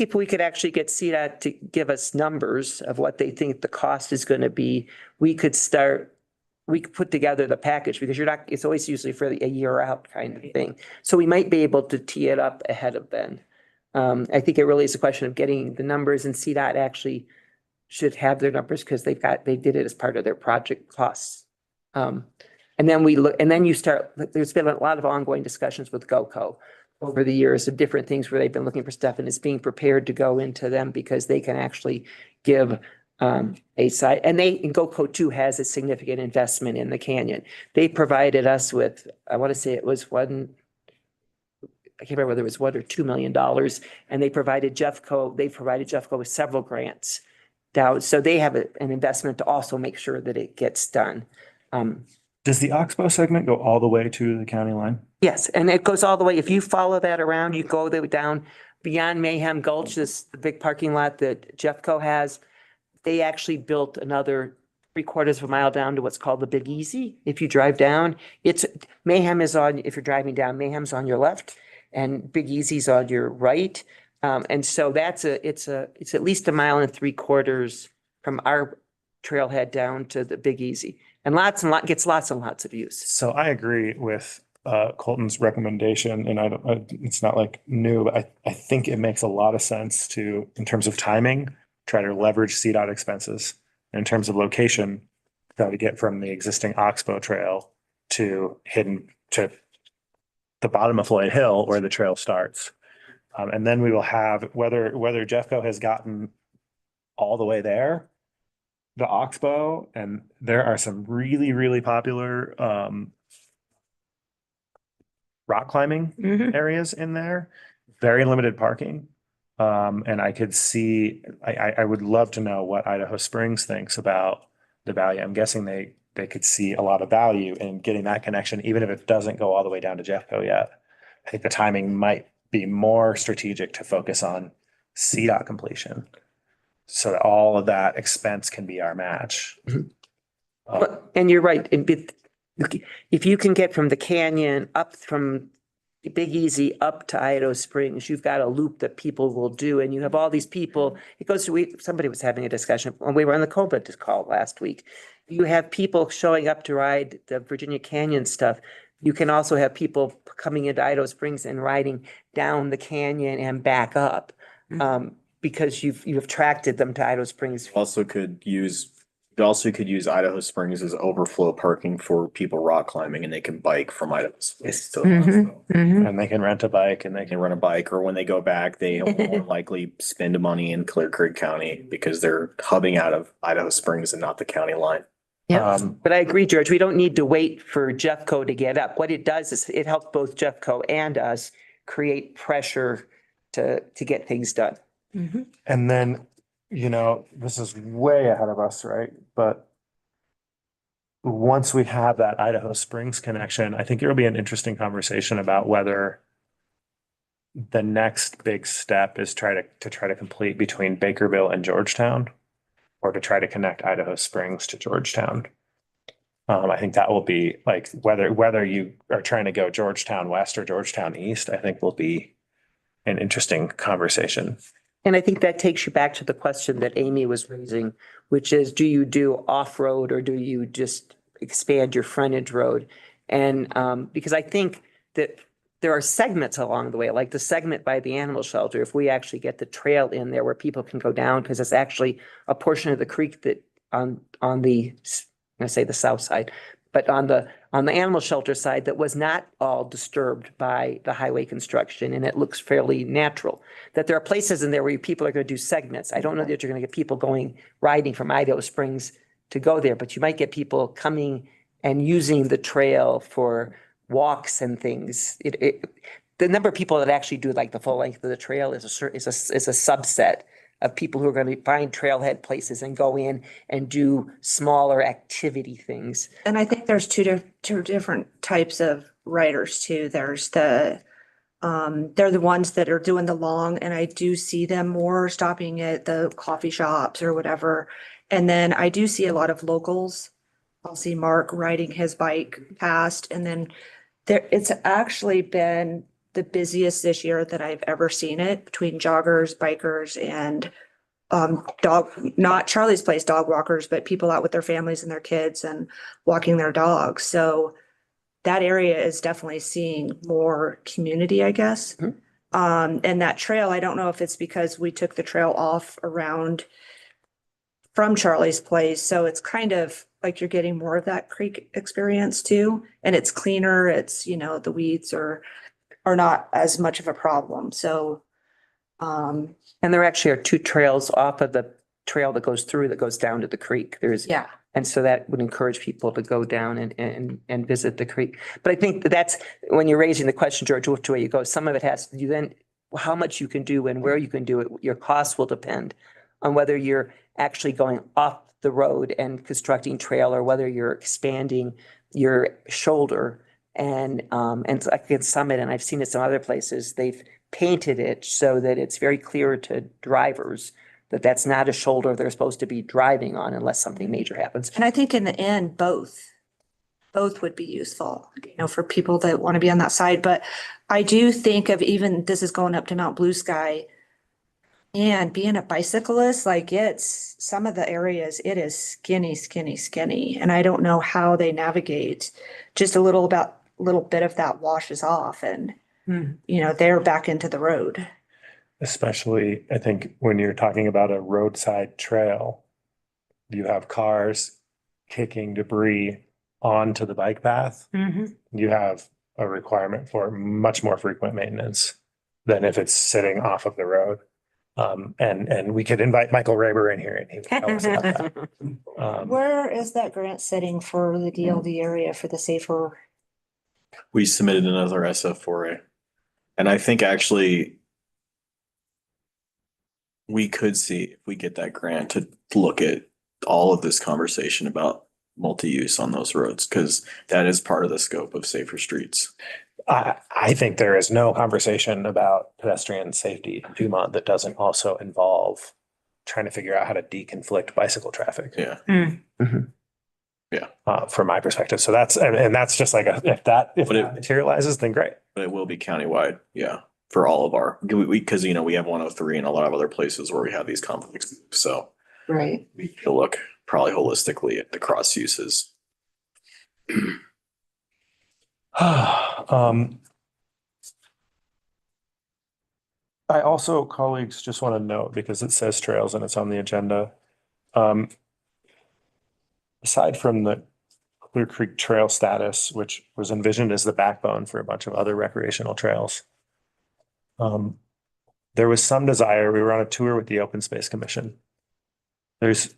if we could actually get CDOT to give us numbers of what they think the cost is going to be, we could put together the package, because it's always usually for a year out kind of thing. So we might be able to tee it up ahead of then. I think it really is a question of getting the numbers, and CDOT actually should have their numbers because they did it as part of their project costs. And then there's been a lot of ongoing discussions with GoCo over the years of different things where they've been looking for stuff, and it's being prepared to go into them because they can actually give a site, and GoCo too has a significant investment in the canyon. They provided us with, I want to say it was I can't remember whether it was $1 or $2 million, and they provided Jeffco with several grants down. So they have an investment to also make sure that it gets done. Does the Oxbow segment go all the way to the county line? Yes, and it goes all the way. If you follow that around, you go down beyond Mayhem Gulch, the big parking lot that Jeffco has. They actually built another 3/4 of a mile down to what's called the Big Easy. If you drive down, if you're driving down, Mayhem's on your left and Big Easy's on your right. And so it's at least 1.75 miles from our trailhead down to the Big Easy, and gets lots and lots of use. So I agree with Colton's recommendation, and it's not like new, but I think it makes a lot of sense to, in terms of timing, try to leverage CDOT expenses. In terms of location, try to get from the existing Oxbow Trail to the bottom of Floyd Hill where the trail starts. And then we will have, whether Jeffco has gotten all the way there, the Oxbow, and there are some really, really popular rock climbing areas in there, very limited parking. And I could see, I would love to know what Idaho Springs thinks about the value. I'm guessing they could see a lot of value in getting that connection, even if it doesn't go all the way down to Jeffco yet. I think the timing might be more strategic to focus on CDOT completion, so that all of that expense can be our match. And you're right. If you can get from the canyon up from Big Easy up to Idaho Springs, you've got a loop that people will do, and you have all these people. Somebody was having a discussion when we were on the COVID call last week. You have people showing up to ride the Virginia Canyon stuff. You can also have people coming into Idaho Springs and riding down the canyon and back up, because you've attracted them to Idaho Springs. Also could use Idaho Springs as overflow parking for people rock climbing, and they can bike from Idaho Springs to the hospital. And they can rent a bike, and they They can can rent a bike, or when they go back, they will more likely spend money in Clear Creek County because they're hubbing out of Idaho Springs and not the county line. But I agree, George, we don't need to wait for Jeffco to get up. What it does is it helps both Jeffco and us create pressure to get things done. And then this is way ahead of us, right? But once we have that Idaho Springs connection, I think it'll be an interesting conversation about whether the next big step is try to complete between Bakerville and Georgetown, or to try to connect Idaho Springs to Georgetown. I think that will be like whether you are trying to go Georgetown West or Georgetown East, I think will be an interesting conversation. And I think that takes you back to the question that Amy was raising, which is, do you do off-road or do you just expand your frontage road? And because I think that there are segments along the way, like the segment by the animal shelter, if we actually get the trail in there where people can go down, because it's actually a portion of the creek that on the, I'm gonna say the south side, but on the animal shelter side that was not all disturbed by the highway construction, and it looks fairly natural. That there are places in there where people are gonna do segments. I don't know that you're gonna get people riding from Idaho Springs to go there, but you might get people coming and using the trail for walks and things. The number of people that actually do like the full length of the trail is a subset of people who are going to find trailhead places and go in and do smaller activity things. And I think there's two different types of riders too. There's they're the ones that are doing the long, and I do see them more stopping at the coffee shops or whatever. And then I do see a lot of locals. I'll see Mark riding his bike past, and then it's actually been the busiest this year that I've ever seen it, between joggers, bikers, and not Charlie's Place dog walkers, but people out with their families and their kids and walking their dogs. So that area is definitely seeing more community, I guess. And that trail, I don't know if it's because we took the trail off around from Charlie's Place. So it's kind of like you're getting more of that creek experience too. And it's cleaner. It's, the weeds are not as much of a problem. So, And there actually are two trails off of the trail that goes through, that goes down to the creek. yeah. And so that would encourage people to go down and visit the creek. But I think that's, when you're raising the question, George, which way you go, some of it has to do then how much you can do and where you can do it. Your costs will depend on whether you're actually going off the road and constructing trail, or whether you're expanding your shoulder. And like at Summit, and I've seen it some other places, they've painted it so that it's very clear to drivers that that's not a shoulder they're supposed to be driving on unless something major happens. And I think in the end, both would be useful, for people that want to be on that side. But I do think of, even this is going up to Mount Blue Sky, and being a bicyclist, like some of the areas, it is skinny, skinny, skinny. And I don't know how they navigate. Just a little bit of that washes off, and, they're back into the road. Especially, I think, when you're talking about a roadside trail, you have cars kicking debris onto the bike path. You have a requirement for much more frequent maintenance than if it's sitting off of the road. And we could invite Michael Raber in here, and he would tell us about that. Where is that grant setting for the DLD area for the safer? We submitted another SF4A. And I think actually we could see if we get that grant to look at all of this conversation about multi-use on those roads, because that is part of the scope of safer streets. I think there is no conversation about pedestrian safety in Dumont that doesn't also involve trying to figure out how to deconflict bicycle traffic. Yeah. From my perspective. So that's just like, if that materializes, then great. But it will be countywide. Yeah. For all of our, because we have 103 and a lot of other places where we have these conflicts. So Right. we need to look probably holistically at the cross uses. I also, colleagues, just want to note, because it says trails and it's on the agenda. Aside from the Clear Creek Trail status, which was envisioned as the backbone for a bunch of other recreational trails, there was some desire. We were on a tour with the Open Space Commission. There's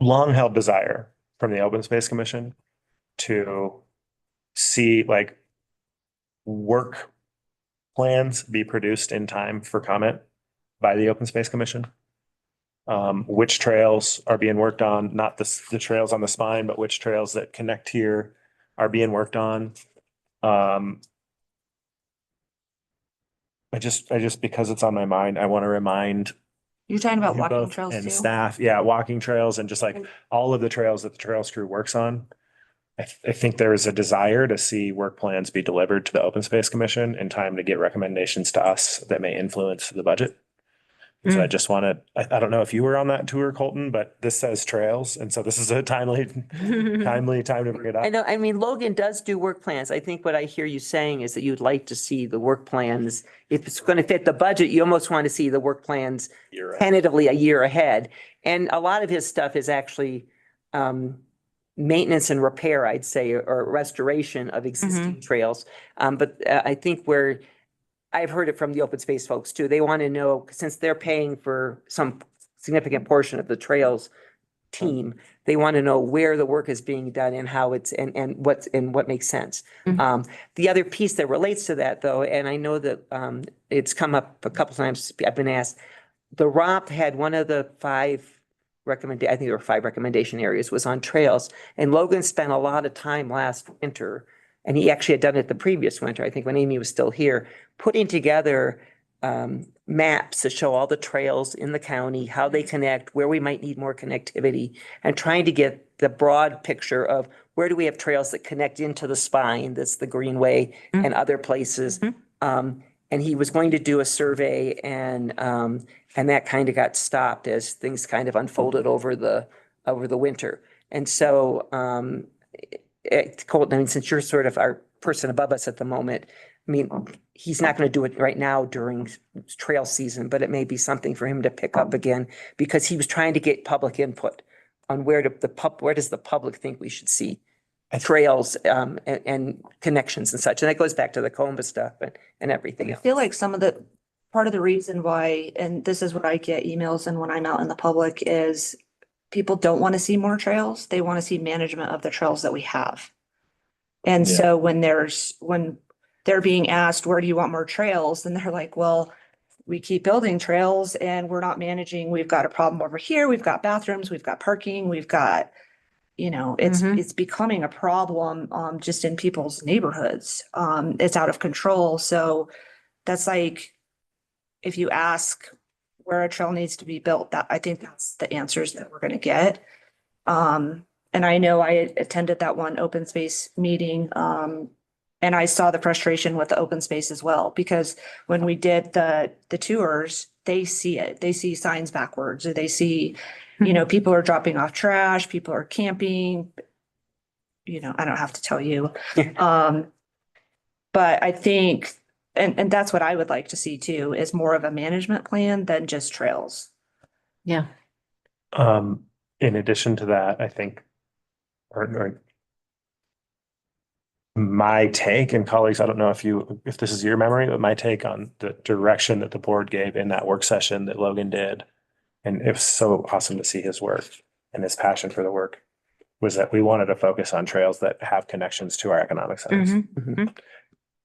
long held desire from the Open Space Commission to see work plans be produced in time for comment by the Open Space Commission. which trails are being worked on, not the trails on the spine, but which trails that connect here are being worked on. I just, because it's on my mind, I want to remind You're talking about you walking both trails and too? staff, yeah, walking trails and just like all of the trails that the trails crew works on. I think there is a desire to see work plans be delivered to the Open Space Commission in time to get recommendations to us that may influence the budget. So I just wanted, I don't know if you were on that tour, Colton, but this says trails. And so this is a timely time to bring it up. I know, I mean, Logan does do work plans. I think what I hear you saying is that you'd like to see the work plans. If it's going to fit the budget, you almost want to see the work plans You're right. tentatively a year ahead. And a lot of his stuff is actually maintenance and repair, I'd say, or restoration of existing trails. But I think where I've heard it from the open space folks too. They want to know, since they're paying for some significant portion of the trails team, they want to know where the work is being done and how it's, and what makes sense. The other piece that relates to that though, and I know that it's come up a couple times, I've been asked, the ROP had one of the I think there were 5 recommendation areas was on trails. And Logan spent a lot of time last winter, and he actually had done it the previous winter, I think when Amy was still here, putting together maps to show all the trails in the county, how they connect, where we might need more connectivity, and trying to get the broad picture of where do we have trails that connect into the spine, that's the Greenway, and other places. And he was going to do a survey, and that kind of got stopped as things kind of unfolded over the winter. And so Colton, I mean, since you're sort of our person above us at the moment, I mean, he's not going to do it right now during trail season, but it may be something for him to pick up again, because he was trying to get public input on where does the public think we should see trails and connections and such. And that goes back to the COMBA stuff and everything I else. feel like part of the reason why, and this is what I get emails and when I'm out in the public, is people don't want to see more trails. They want to see management of the trails that we have. And so when they're being asked, where do you want more trails? Then they're like, well, we keep building trails and we're not managing. We've got a problem over here. We've got bathrooms, we've got parking, we've got, it's becoming a problem, just in people's neighborhoods. It's out of control. So that's like, if you ask where a trail needs to be built, I think that's the answers that we're gonna get. And I know I attended that one open space meeting, and I saw the frustration with the open space as well, because when we did the tours, they see it. They see signs backwards, or they see, people are dropping off trash, people are camping. I don't have to tell you. But I think, and that's what I would like to see too, is more of a management plan than just trails. Yeah. In addition to that, I think, or my take, and colleagues, I don't know if this is your memory, but my take on the direction that the board gave in that work session that Logan did, and it was so awesome to see his work and his passion for the work, was that we wanted to focus on trails that have connections to our economic centers.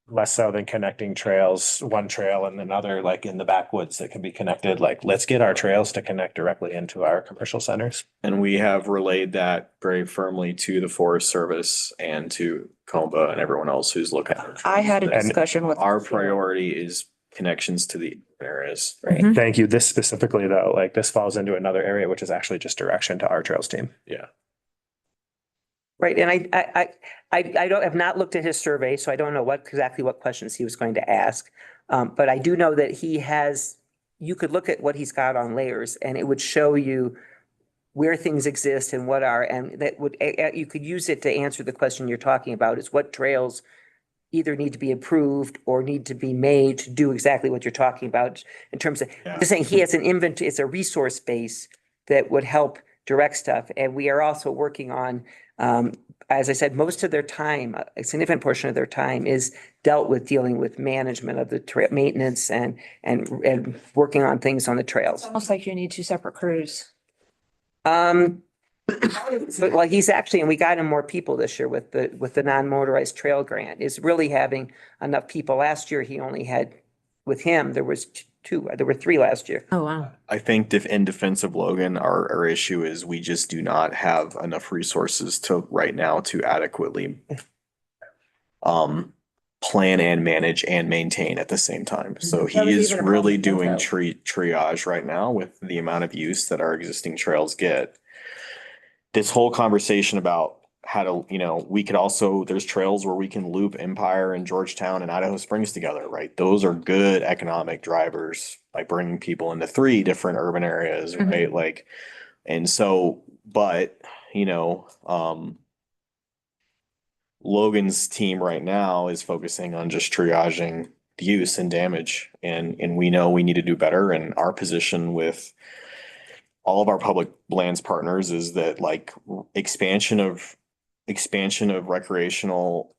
Less so than connecting trails, one trail and another, like in the backwoods that can be connected. Like, let's get our trails to connect directly into our commercial centers. And we have relayed that very firmly to the Forest Service and to COMBA and everyone else who's looking. I had a And discussion with. Our priority is connections to the areas. Mhm. Thank you. This specifically though, like this falls into another area, which is actually just direction to our trails team. Yeah. Right, and I have not looked at his survey, so I don't know exactly what questions he was going to ask. But I do know that you could look at what he's got on layers, and it would show you where things exist and and that would, you could use it to answer the question you're talking about, is what trails either need to be improved or need to be made to do exactly what you're talking about in terms of, just saying he has an inventory, it's a resource base that would help direct stuff. And we are also working on, as I said, most of their time, a significant portion of their time is dealing with management of the maintenance and working on things on the trails. Almost like you need 2 separate crews. But like he's actually, and we got him more people this year with the non-motorized trail grant, is really having enough people. Last year, he only had, with him, there was 2. There were 3 last year. Oh, wow. I think in defense of Logan, our issue is we just do not have enough resources to right now to adequately plan and manage and maintain at the same time. So That was he is even a problem really with doing Bethel. triage right now with the amount of use that our existing trails get. This whole conversation about how to, we could also, there's trails where we can loop Empire and Georgetown and Idaho Springs together, right? Those are good economic drivers by bringing people into 3 different urban areas, right? Like, and so, but, Logan's team right now is focusing on just triaging the use and damage. And we know we need to do better. And our position with all of our public lands partners is that like expansion of recreational,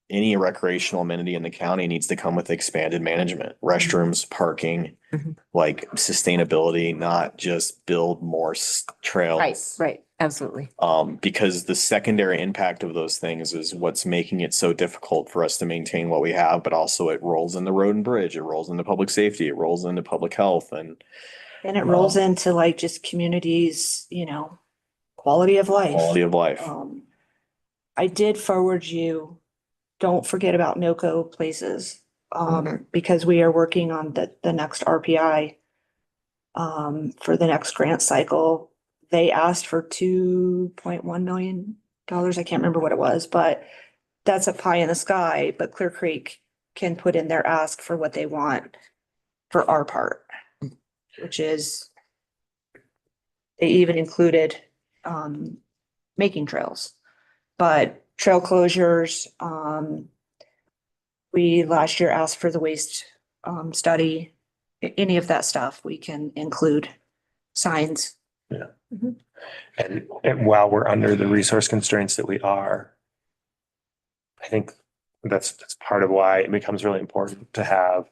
any recreational amenity in the county needs to come with expanded management, restrooms, parking, Mhm. like sustainability, not just build more trails. Right, absolutely. Because the secondary impact of those things is what's making it so difficult for us to maintain what we have, but also it rolls in the road and bridge, it rolls into public safety, it rolls into public health and And it rolls into like just communities, quality of life. quality of life. I did forward you, don't forget about NOCO places, because we are working on the next RPI. For the next grant cycle. They asked for $2.1 million. I can't remember what it was, but that's a pie in the sky, but Clear Creek can put in their ask for what they want for our part, which is they even included making trails, but trail closures, we last year asked for the waste study. Any of that stuff, we can include signs. And while we're under the resource constraints that we are, I think that's part of why it becomes really important to have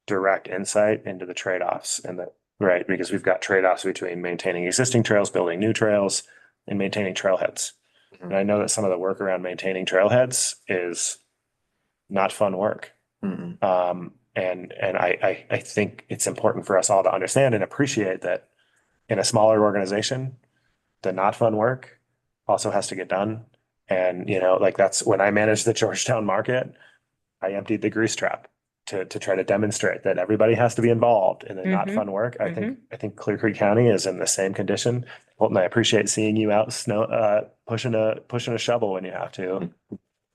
direct insight into the trade-offs and right, because we've got trade-offs between maintaining existing trails, building new trails, and maintaining trailheads. And I know that some of the work around maintaining trailheads is not fun work. And I think it's important for us all to understand and appreciate that in a smaller organization, the not fun work also has to get done. And, like that's when I managed the Georgetown market, I emptied the grease trap to try to demonstrate that everybody has to be involved in the not fun work. I think Clear Creek County is in the same condition. Well, I appreciate seeing you out pushing a shovel when you have to.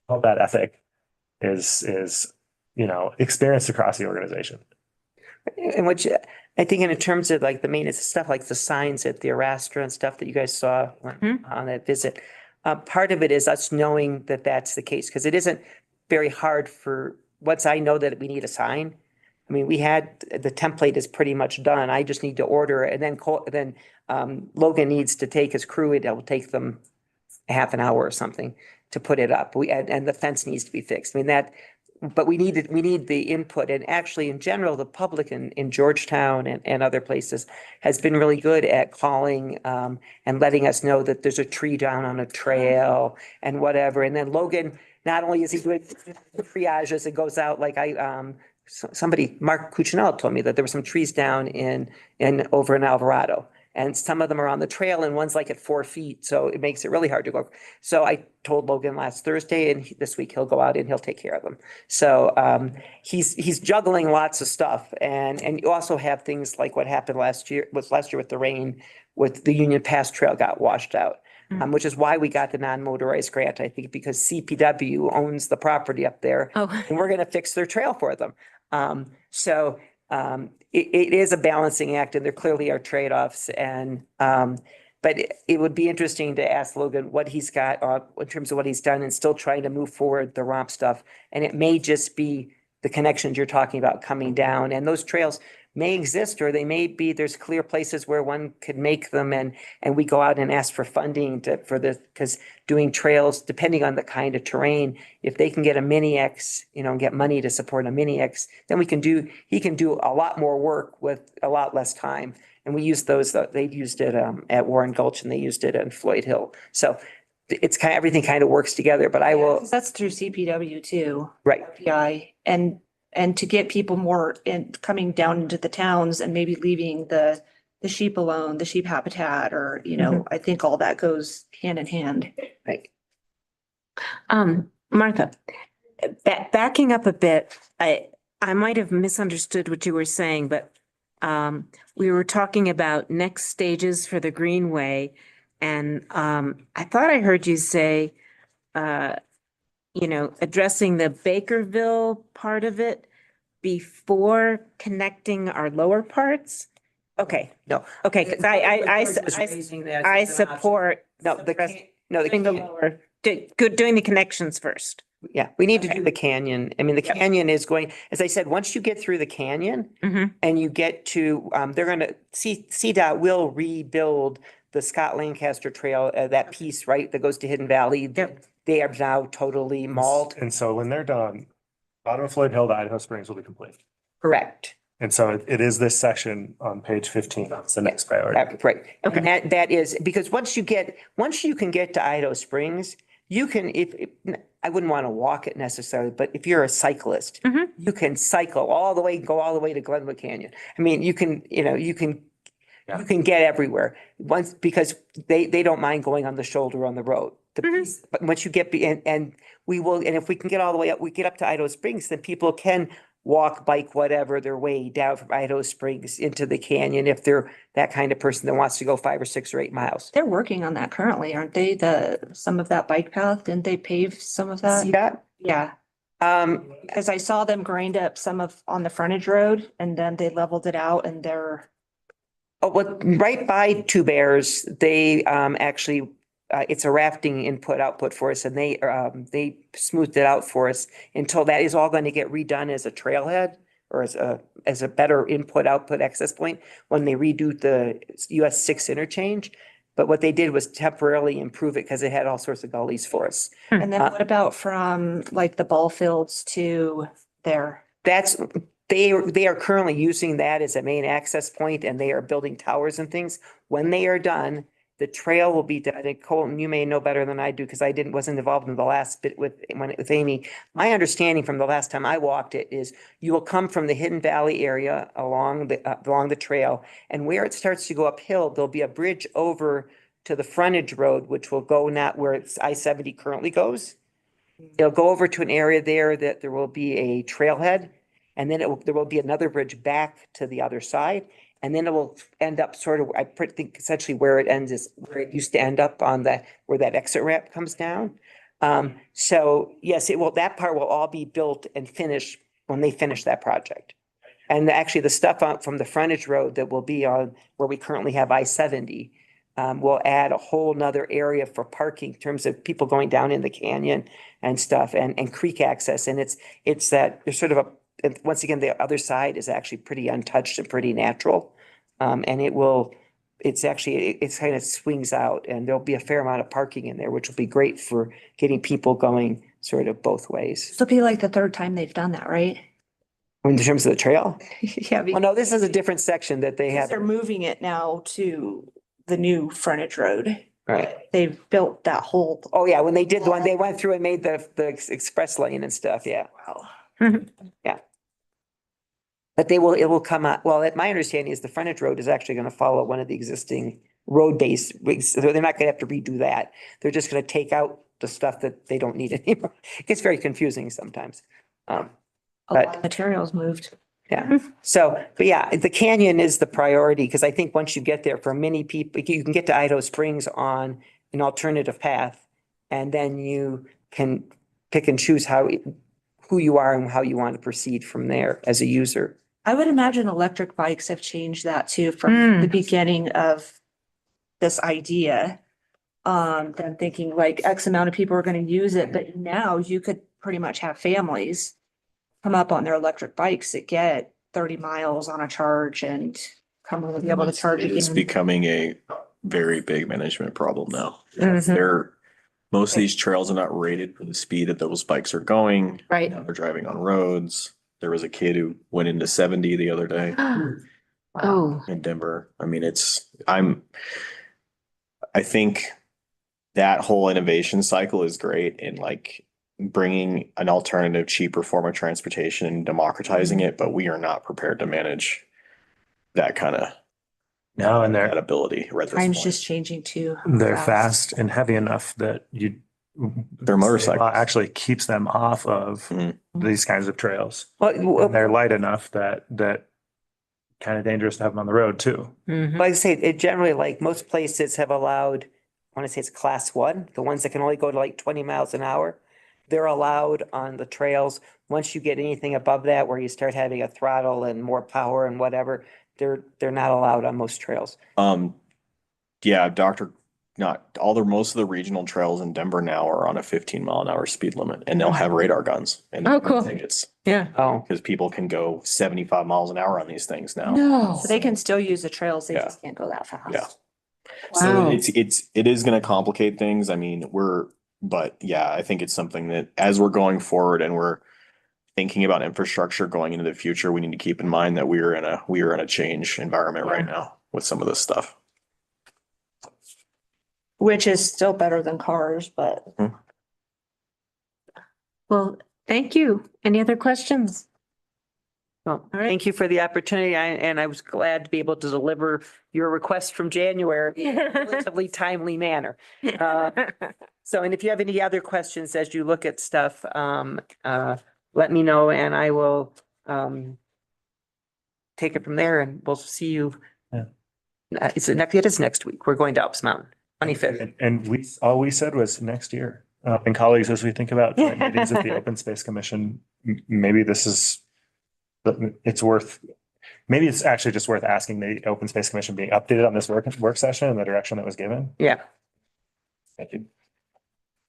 All that ethic is experienced across the organization. And which I think in terms of like the maintenance stuff, like the signs at the Arastra and stuff that you guys saw on that visit, part of it is us knowing that that's the case, because it isn't very hard once I know that we need a sign. I mean, the template is pretty much done. I just need to order it, and then Logan needs to take his crew. It will take them half an hour or something to put it up. And the fence needs to be fixed. I mean, but we need the input. And actually, in general, the public in Georgetown and other places has been really good at calling and letting us know that there's a tree down on a trail and whatever. And then Logan, not only is he doing triage as it goes out, like Mark Cuccinell told me that there were some trees down over in Alvarado. And some of them are on the trail and one's like at 4 feet. So it makes it really hard to go. So I told Logan last Thursday, and this week he'll go out and he'll take care of them. So he's juggling lots of stuff. And you also have things like what happened last year with the rain, with the Union Pass Trail got washed out. Which is why we got the non-motorized grant, I think, because CPW owns the property up there. Oh. And we're going to fix their trail for them. It is a balancing act, and there clearly are trade-offs. But it would be interesting to ask Logan what he's got in terms of what he's done and still trying to move forward the ROMP stuff. And it may just be the connections you're talking about coming down, and those trails may exist, or they may be, there's clear places where one could make them, and we go out and ask for funding because doing trails, depending on the kind of terrain, if they can get a mini X, and get money to support a mini X, then he can do a lot more work with a lot less time. And we use those, they've used it at Warren Gulch, and they used it in Floyd Hill. So it's everything kind of works together, but I will. That's through CPW too. Right. RPI. And and to get people more in, coming down into the towns and maybe leaving the sheep alone, the sheep habitat, or, you know, I think all that goes hand in hand. Right. Martha, backing up a bit, I might have misunderstood what you were saying, but we were talking about next stages for the Greenway. And I thought I heard you say, you know, addressing the Bakerville part of it before connecting our lower parts. Okay, No. okay, because I support. No, Doing the lower, doing the connections first. yeah, we need to do the canyon. I mean, the canyon is going, as I said, once you get through the canyon and you get to, they're gonna, CDOT will rebuild the Scott Lancaster Trail, that piece, right, that goes to Hidden Valley. Yep. They are now totally mauled. And so when they're done, bottom of Floyd Hill to Idaho Springs will be complete. Correct. And so it is this section on page 15. That's the next priority. Right. And that is, because once you can get to Idaho Springs, you can, if I wouldn't want to walk it necessarily, but if you're a cyclist, you can cycle all the way, go all the way to Glenwood Canyon. I mean, you can get everywhere once, because they don't mind going on the shoulder on the road. But once you get, and we will, and if we can get all the way up, we get up to Idaho Springs, then people can walk, bike, whatever, their way down from Idaho Springs into the canyon if they're that kind of person that wants to go 5 or 6 or 8 miles. They're working on that currently, aren't they? Some of that bike path, didn't they pave some of that? See that? Yeah, because I saw them grind up some of on the frontage road and then they leveled it out and they're. Oh, well, right by Two Bears, they actually, it's a rafting output for us, and they smoothed it out for us until that is all going to get redone as a trailhead or as a better output access point when they redo the US 6 interchange. But what they did was temporarily improve it because it had all sorts of gullies for us. And then what about from like the ball fields to there? They are currently using that as a main access point, and they are building towers and things. When they are done, the trail will be done. And Colton, you may know better than I do because I wasn't involved in the last bit with Amy. My understanding from the last time I walked it is you will come from the Hidden Valley area along the trail, and where it starts to go uphill, there'll be a bridge over to the frontage road, which will go not where I-70 currently goes. It'll go over to an area there that there will be a trailhead, and then there will be another bridge back to the other side. And then it will end up sort of, I think essentially where it ends is where it used to end up on where that exit ramp comes down. So yes, that part will all be built and finished when they finish that project. And actually the stuff from the frontage road that will be on where we currently have I-70 will add a whole nother area for parking in terms of people going down in the canyon and stuff and creek access. And it's that there's sort of once again, the other side is actually pretty untouched and pretty natural. And it's kind of swings out, and there'll be a fair amount of parking in there, which will be great for getting people going sort of both ways. This will be like the third time they've done that, right? In terms of the trail? Yeah. Well, no, this is a different section that they have. They're moving it now to the new frontage road. Right. They've built that whole. Oh, yeah, when they did the one, they went through and made the express lane and stuff, yeah. Wow. Yeah. But it will come out, well, my understanding is the frontage road is actually gonna follow one of the existing road base, so they're not gonna have to redo that. They're just gonna take out the stuff that they don't need anymore. It gets very confusing sometimes. A lot of materials moved. Yeah, but yeah, the canyon is the priority, because I think once you get there, for many people, you can get to Idaho Springs on an alternative path, and then you can pick and choose who you are and how you want to proceed from there as a user. I would imagine electric bikes have changed that too from the beginning of this idea. Then thinking like X amount of people are going to use it, but now you could pretty much have families come up on their electric bikes that get 30 miles on a charge and come and be able to charge It is again. becoming a very big management problem now. Mhm. Most of these trails are not rated for the speed that those bikes are going. Right. They're driving on roads. There was a kid who went into 70 the other day Oh, in Denver. I mean, I think that whole innovation cycle is great. And like, bringing an alternative, cheaper form of transportation and democratizing it, but we are not prepared to manage that kind of No, and that ability right at this Time's point. just changing too. they're fast and heavy enough that you. They're motorcycles. Actually keeps them off of Mhm. these kinds of trails. Well, And they're light enough that kind of dangerous to have them on the road too. Mhm. like I say, it generally, like most places have allowed, I want to say it's class one, the ones that can only go to like 20 miles an hour. They're allowed on the trails. Once you get anything above that, where you start having a throttle and more power and whatever, they're not allowed on most trails. Yeah, most of the regional trails in Denver now are on a 15-mile-an-hour speed limit, and they'll have radar guns and Oh, cool. tickets Yeah. Oh, because people can go 75 miles an hour on these things now. No. So they can still use the trails, they Yeah. just can't go that fast. Yeah. So Wow. it is going to complicate things. I mean, but yeah, I think it's something that as we're going forward and we're thinking about infrastructure going into the future, we need to keep in mind that we are in a change environment right now with some of this stuff. Which is still better than cars, but Well, thank you. Any other questions? well, right. thank you for the opportunity. And I was glad to be able to deliver your request from January in a relatively timely manner. So, and if you have any other questions as you look at stuff, let me know and I will, take it from there and we'll see you. Yeah. It is next week. We're going to Alps Mountain, 25th. And all we said was next year. And colleagues, as we think about joint meetings at the Open Space Commission, maybe maybe it's actually just worth asking the Open Space Commission being updated on this work session and the direction that was given. Yeah. Thank you.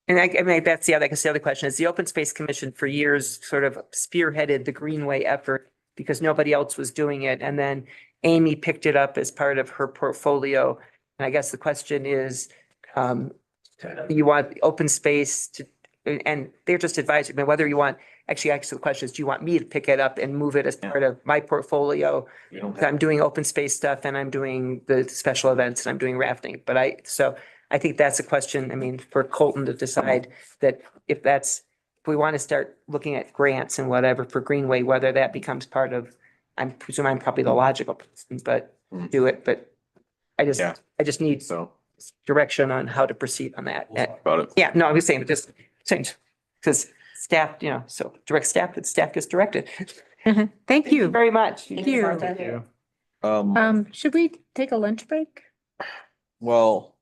And I mean, that's the other question is the Open Space Commission for years sort of spearheaded the Greenway effort because nobody else was doing it. And then Amy picked it up as part of her portfolio. And I guess the question is, you want the open space to, and they're just advisory, but whether you want, actually the question is, do you want me to pick it up and move it as part of my portfolio? I'm doing open space stuff and I'm doing the special events and I'm doing rafting, but I think that's a question, I mean, for Colton to decide that if we want to start looking at grants and whatever for Greenway, whether that becomes part of, I'm presuming I'm probably the logical person, but do it, but I just need So direction on how to proceed on that. about it. Yeah, no, I was saying, just change, because staff, so direct staff, but staff gets directed. Thank you. Very much. Thank you. Thank you. Should we take a lunch break? Well,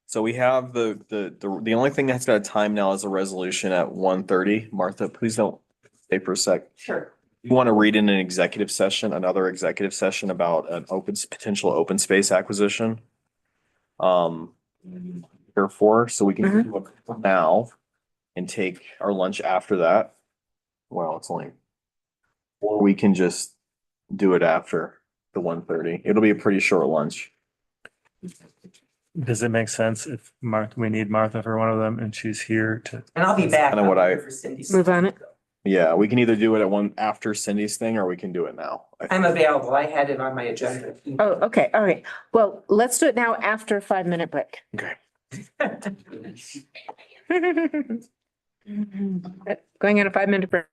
so we have the only thing that's got a time now is a resolution at 1:30. Martha, please don't stay for a sec. Sure. You want to read in another executive session about an potential open space acquisition? Therefore, so we can do it now and take our lunch after that. Well, it's only, or we can just do it after the 1:30. It'll be a pretty short lunch. Does it make sense if we need Martha for one of them and she's here to? And I'll be back. Kinda what I- for Cindy's. Move on it. Yeah, we can either do it at one after Cindy's thing, or we can do it now. I'm available. I had it on my agenda. Oh, okay. All right. Well, let's do it now after a 5-minute break. Okay. Going on a 5-minute break.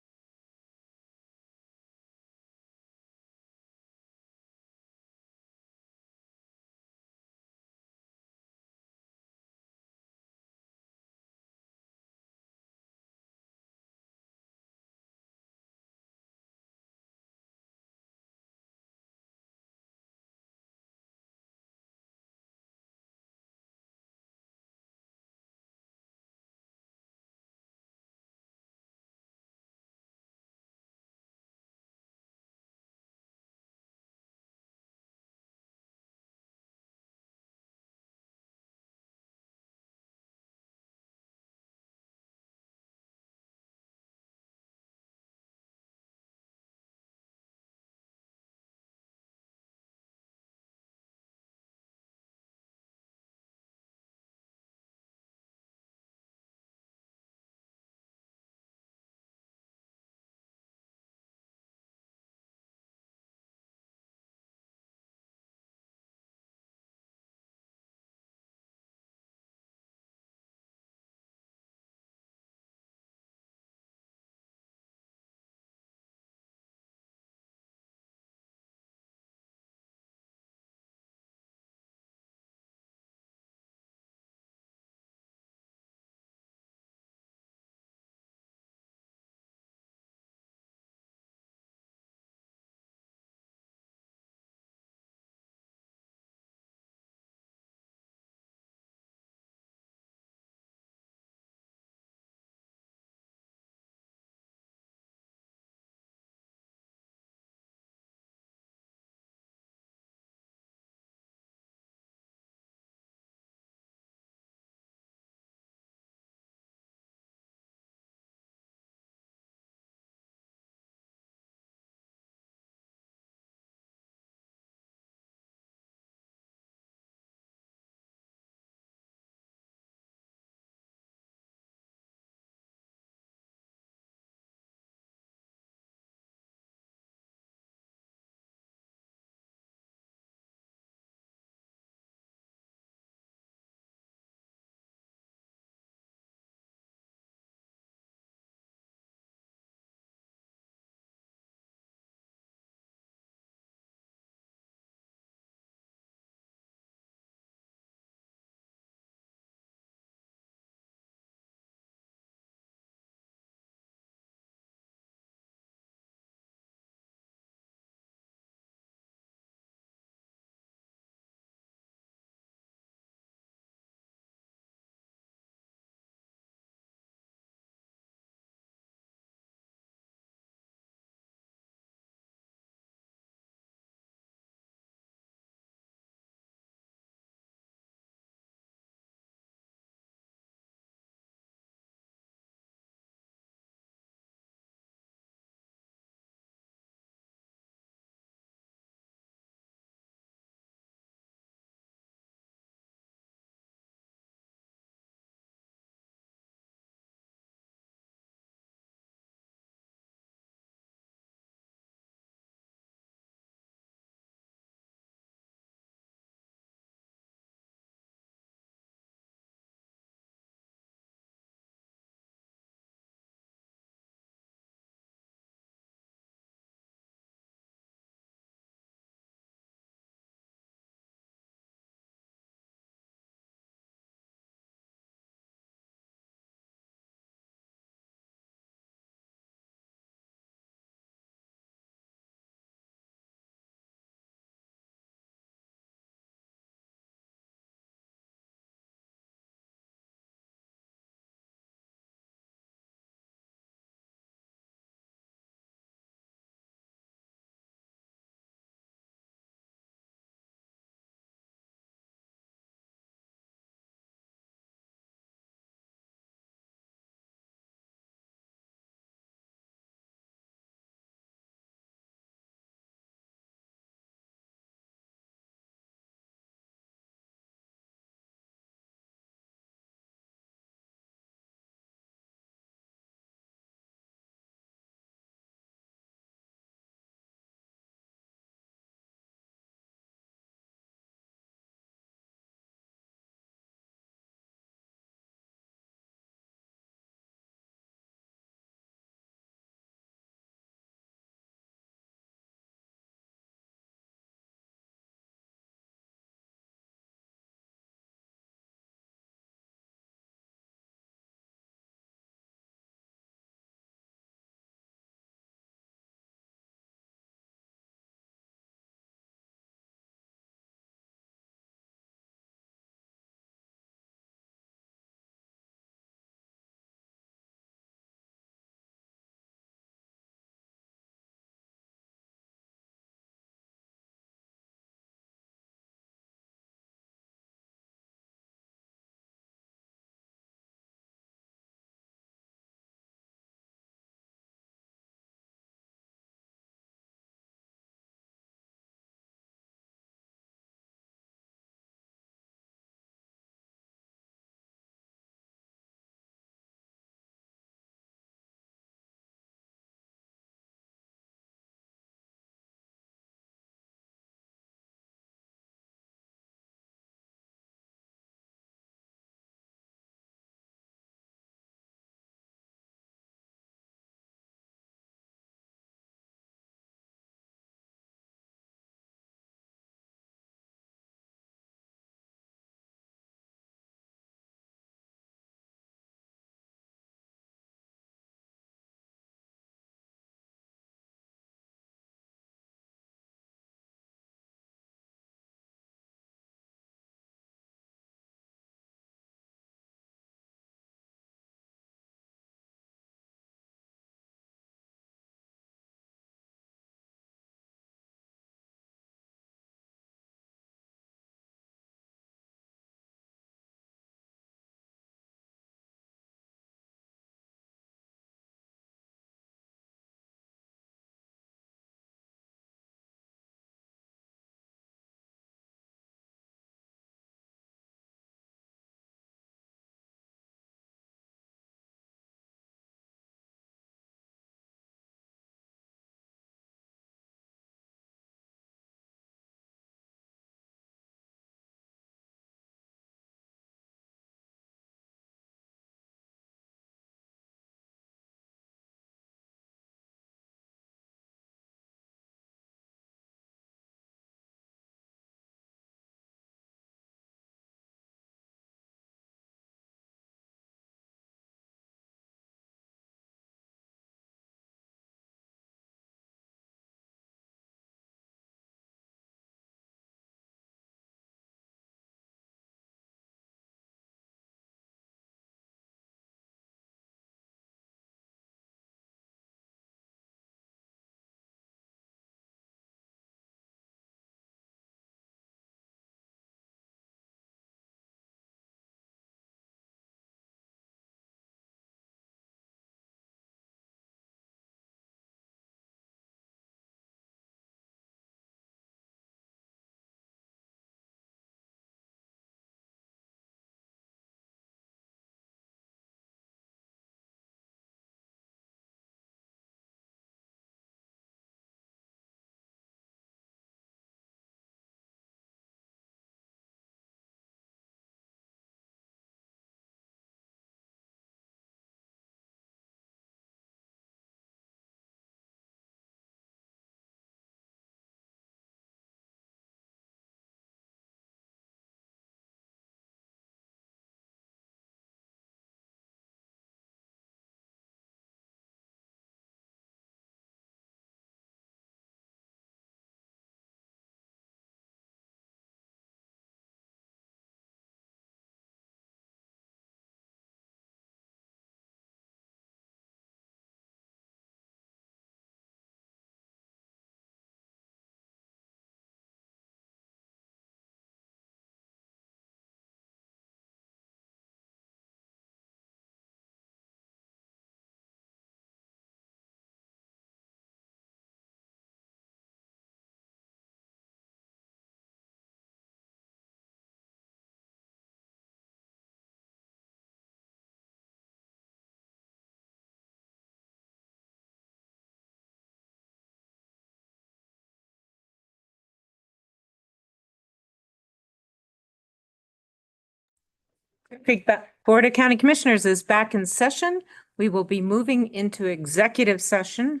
Creek Board of County Commissioners is back in session. We will be moving into executive session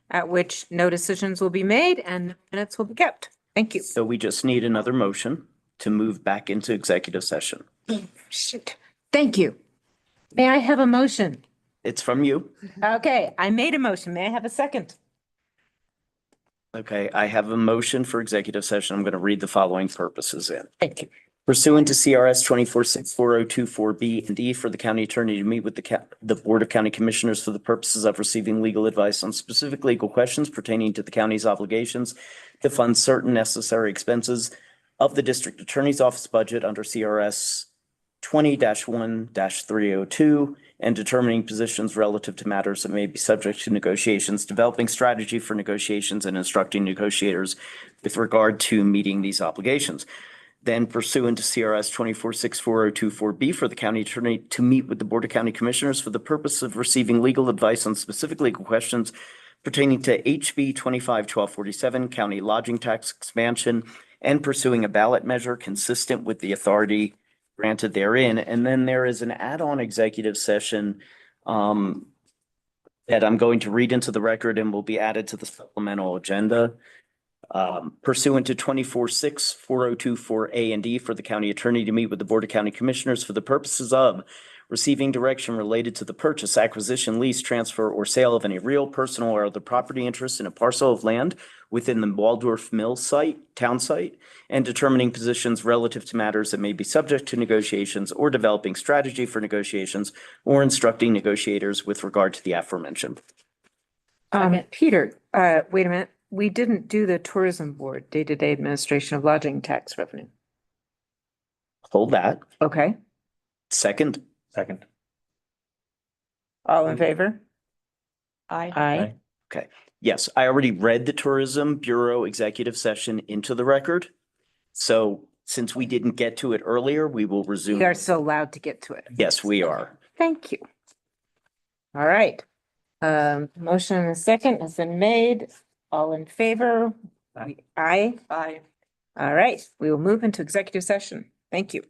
at which no decisions will be made and minutes will be kept. Thank you. So we just need another motion to move back into executive session. Shoot. Thank you. May I have a motion? It's from you. Okay, I made a motion. May I have a second? Okay, I have a motion for executive session. I'm going to read the following purposes in. Thank you. Pursuant to CRS 246402-4B and D for the county attorney to meet with the Board of County Commissioners for the purposes of receiving legal advice on specific legal questions pertaining to the county's obligations to fund certain necessary expenses of the district attorney's office budget under CRS 20-1-302 and determining positions relative to matters that may be subject to negotiations, developing strategy for negotiations, and instructing negotiators with regard to meeting these obligations. Then pursuant to CRS 246402-4B for the county attorney to meet with the Board of County Commissioners for the purpose of receiving legal advice on specific legal questions pertaining to HB 25-1247, county lodging tax expansion, and pursuing a ballot measure consistent with the authority granted therein. And then there is an add-on executive session that I'm going to read into the record and will be added to the supplemental agenda. Pursuant to 246402-4A and D for the county attorney to meet with the Board of County Commissioners for the purposes of receiving direction related to the purchase, acquisition, lease, transfer, or sale of any real, personal, or other property interest in a parcel of land within the Waldorf Mill town site, and determining positions relative to matters that may be subject to negotiations or developing strategy for negotiations or instructing negotiators with regard to the aforementioned. Peter, wait a minute. We didn't do the tourism board, day-to-day administration of lodging tax revenue. Hold that. Okay, Second, Second. all in favor? I. Aye. yes, I already read the Tourism Bureau executive session into the record. So since we didn't get to it earlier, we will resume. We are so allowed to get to it. Yes, we are. Thank you. All right. Motion and a second has been made. All in favor? Aye. Aye. All right, we will move into executive session. Thank you.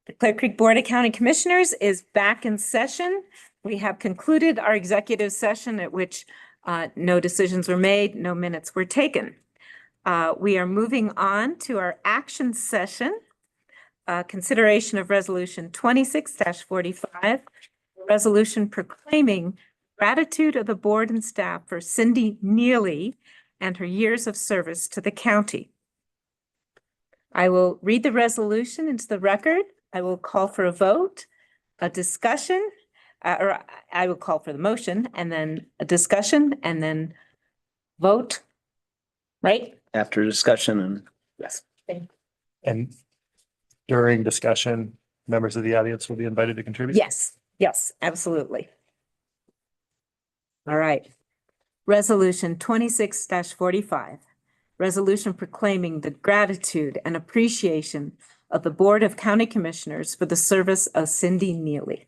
The Clear Creek Board of County Commissioners is back in session. We have concluded our executive session at which no decisions were made, no minutes were taken. We are moving on to our action session. Consideration of Resolution 26-45, resolution proclaiming gratitude of the board and staff for Cindy Neely and her years of service to the county. I will read the resolution into the record. I will call for a vote, a discussion, or I will call for the motion and then a discussion and then vote. Right? After discussion and yes. And during discussion, members of the audience will be invited to contribute? Yes, absolutely. All right. Resolution 26-45. Resolution proclaiming the gratitude and appreciation of the Board of County Commissioners for the service of Cindy Neely.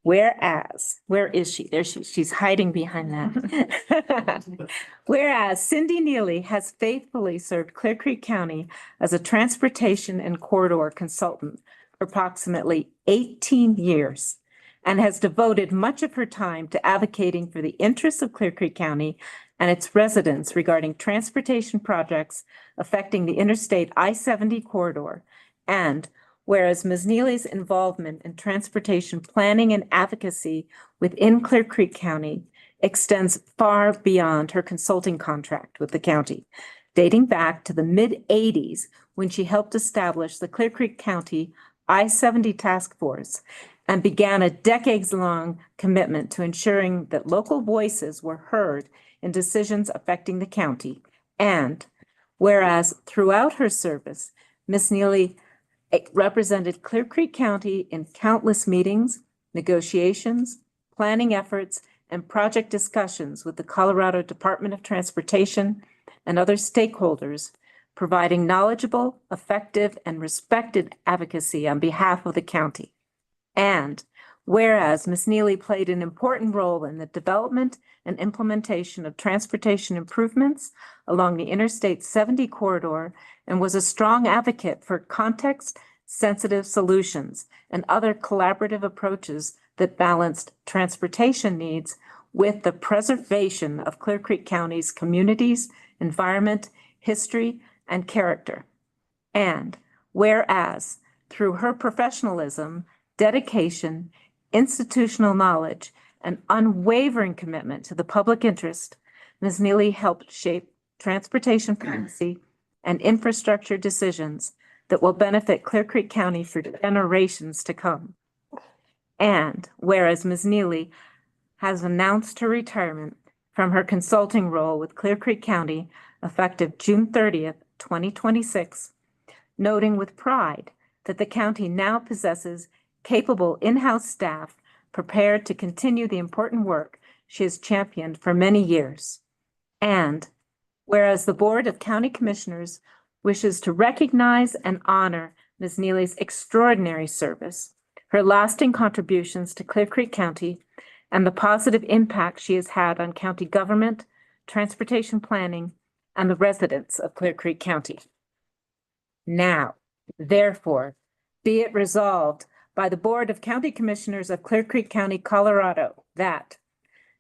Whereas, where is she? There she's hiding behind that. Whereas Cindy Neely has faithfully served Clear Creek County as a transportation and corridor consultant for approximately 18 years and has devoted much of her time to advocating for the interests of Clear Creek County and its residents regarding transportation projects affecting the Interstate I-70 corridor. And whereas Ms. Neely's involvement in transportation planning and advocacy within Clear Creek County extends far beyond her consulting contract with the county, dating back to the mid-'80s when she helped establish the Clear Creek County I-70 Task Force and began a decades-long commitment to ensuring that local voices were heard in decisions affecting the county. And whereas throughout her service, Ms. Neely represented Clear Creek County in countless meetings, negotiations, planning efforts, and project discussions with the Colorado Department of Transportation and other stakeholders, providing knowledgeable, effective, and respected advocacy on behalf of the county. And whereas Ms. Neely played an important role in the development and implementation of transportation improvements along the Interstate 70 corridor and was a strong advocate for context-sensitive solutions and other collaborative approaches that balanced transportation needs with the preservation of Clear Creek County's communities, environment, history, and character. And whereas through her professionalism, dedication, institutional knowledge, and unwavering commitment to the public interest, Ms. Neely helped shape transportation policy and infrastructure decisions that will benefit Clear Creek County for generations to come. And whereas Ms. Neely has announced her retirement from her consulting role with Clear Creek County effective June 30th, 2026, noting with pride that the county now possesses capable in-house staff prepared to continue the important work she has championed for many years. And whereas the Board of County Commissioners wishes to recognize and honor Ms. Neely's extraordinary service, her lasting contributions to Clear Creek County, and the positive impact she has had on county government, transportation planning, and the residents of Clear Creek County. Now, therefore, be it resolved by the Board of County Commissioners of Clear Creek County, Colorado, that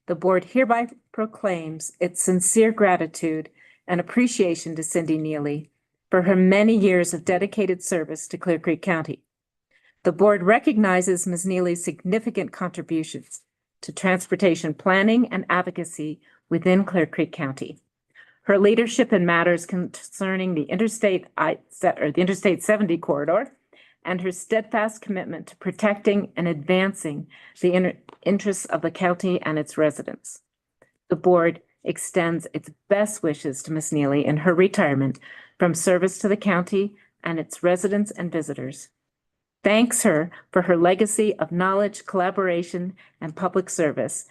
the board hereby proclaims its sincere gratitude and appreciation to Cindy Neely for her many years of dedicated service to Clear Creek County. The board recognizes Ms. Neely's significant contributions to transportation planning and advocacy within Clear Creek County. Her leadership in matters concerning the Interstate 70 corridor, and her steadfast commitment to protecting and advancing the interests of the county and its residents. The board extends its best wishes to Ms. Neely in her retirement from service to the county and its residents and visitors. Thanks her for her legacy of knowledge, collaboration, and public service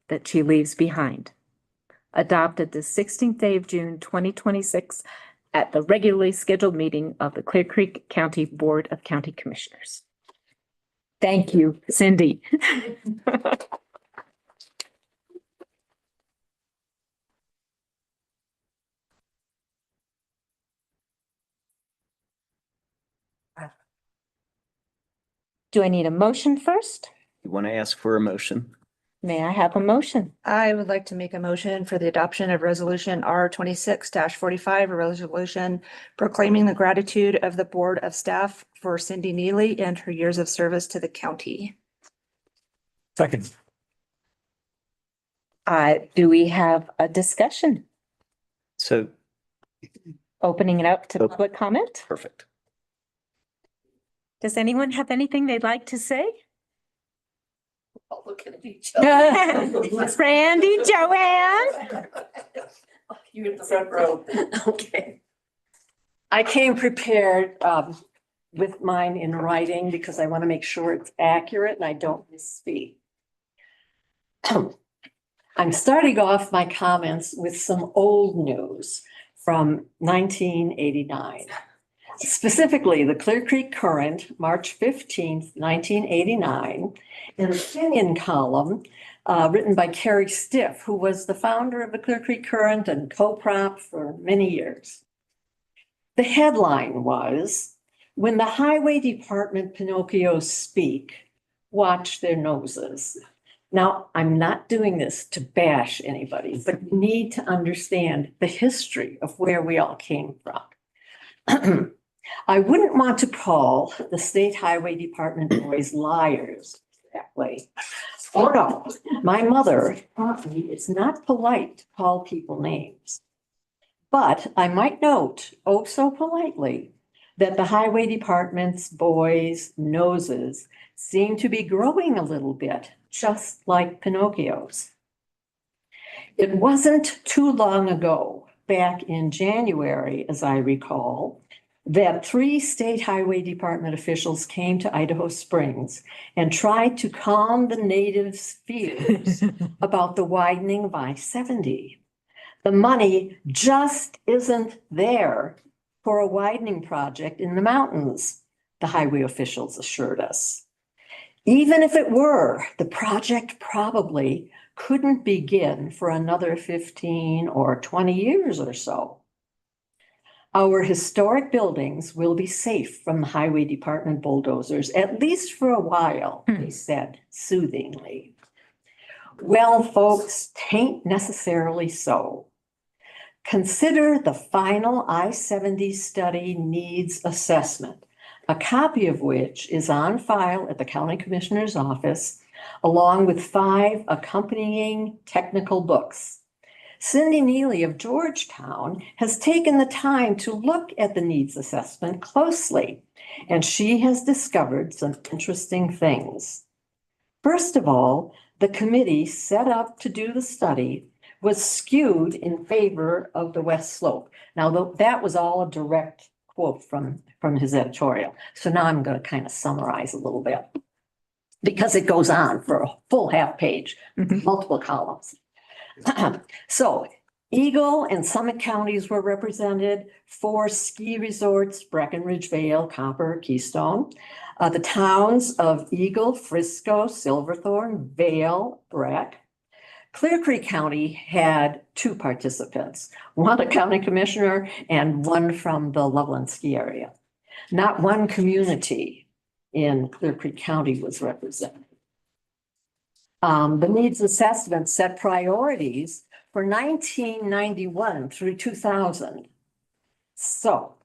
that she leaves behind. Adopted the 16th day of June, 2026, at the regularly scheduled meeting of the Clear Creek County Board of County Commissioners. Thank you, Cindy. Do I need a motion first? You want to ask for a motion? May I have a motion? I would like to make a motion for the adoption of resolution R 26-45, a resolution proclaiming the gratitude of the Board of Staff for Cindy Neely and her years of service to the county. Second. Do we have a discussion? So, Opening it up to public comment? perfect. Does anyone have anything they'd like to say? Looking at each Randy, Joanne? You're in the front row. Okay. I came prepared with mine in writing because I want to make sure it's accurate and I don't misspeak. I'm starting off my comments with some old news from 1989. Specifically, the Clear Creek Current, March 15th, 1989, an opinion column written by Carrie Stiff, who was the founder of the Clear Creek Current and co-prop for many years. The headline was, "When the Highway Department Pinocchios speak, watch their noses." Now, I'm not doing this to bash anybody, but you need to understand the history of where we all came from. I wouldn't want to call the State Highway Department boys liars that way. Oh, no, my mother taught me it's not polite to call people names. But I might note, oh so politely, that the Highway Department's boys' noses seem to be growing a little bit, just like Pinocchio's. It wasn't too long ago, back in January, as I recall, that 3 State Highway Department officials came to Idaho Springs and tried to calm the natives' fears about the widening of I-70. The money just isn't there for a widening project in the mountains, the highway officials assured us. Even if it were, the project probably couldn't begin for another 15 or 20 years or so. Our historic buildings will be safe from the highway department bulldozers, at least for a while, they said soothingly. Well, folks, tain't necessarily so. Consider the final I-70 study needs assessment, a copy of which is on file at the county commissioner's office, along with 5 accompanying technical books. Cindy Neely of Georgetown has taken the time to look at the needs assessment closely, and she has discovered some interesting things. First of all, the committee set up to do the study was skewed in favor of the west slope. Now, that was all a direct quote from his editorial. So now I'm going to kind of summarize a little bit because it goes on for a full half page, multiple columns. So Eagle and Summit counties were represented, 4 ski resorts, Breckenridge Vale, Copper, Keystone. The towns of Eagle, Frisco, Silverthorne, Vale, Breck. Clear Creek County had 2 participants, one a county commissioner and one from the Loveland ski area. Not one community in Clear Creek County was represented. The needs assessment set priorities for 1991 through 2000. So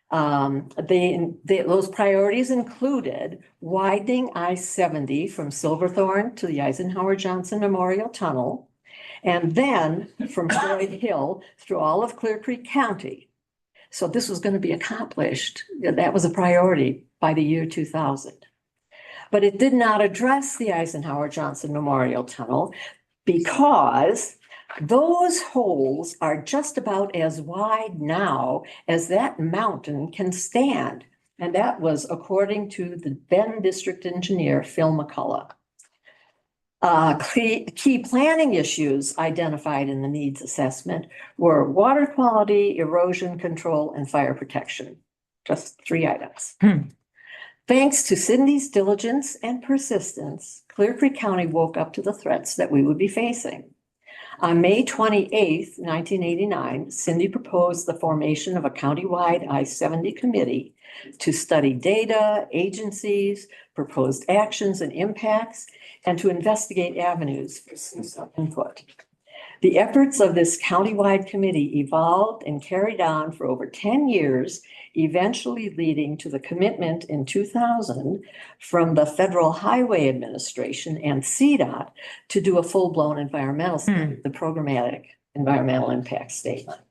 those priorities included widening I-70 from Silverthorne to the Eisenhower Johnson Memorial Tunnel, and then from Floyd Hill through all of Clear Creek County. So this was going to be accomplished. That was a priority by the year 2000. But it did not address the Eisenhower Johnson Memorial Tunnel because those holes are just about as wide now as that mountain can stand. And that was according to the Bend District Engineer, Phil McCullough. Key planning issues identified in the needs assessment were water quality, erosion control, and fire protection. Just 3 items. Thanks to Cindy's diligence and persistence, Clear Creek County woke up to the threats that we would be facing. On May 28th, 1989, Cindy proposed the formation of a countywide I-70 committee to study data, agencies, proposed actions and impacts, and to investigate avenues for citizen input. The efforts of this countywide committee evolved and carried on for over 10 years, eventually leading to the commitment in 2000 from the Federal Highway Administration and CDOT to do a full-blown environmental study, the programmatic environmental impact statement.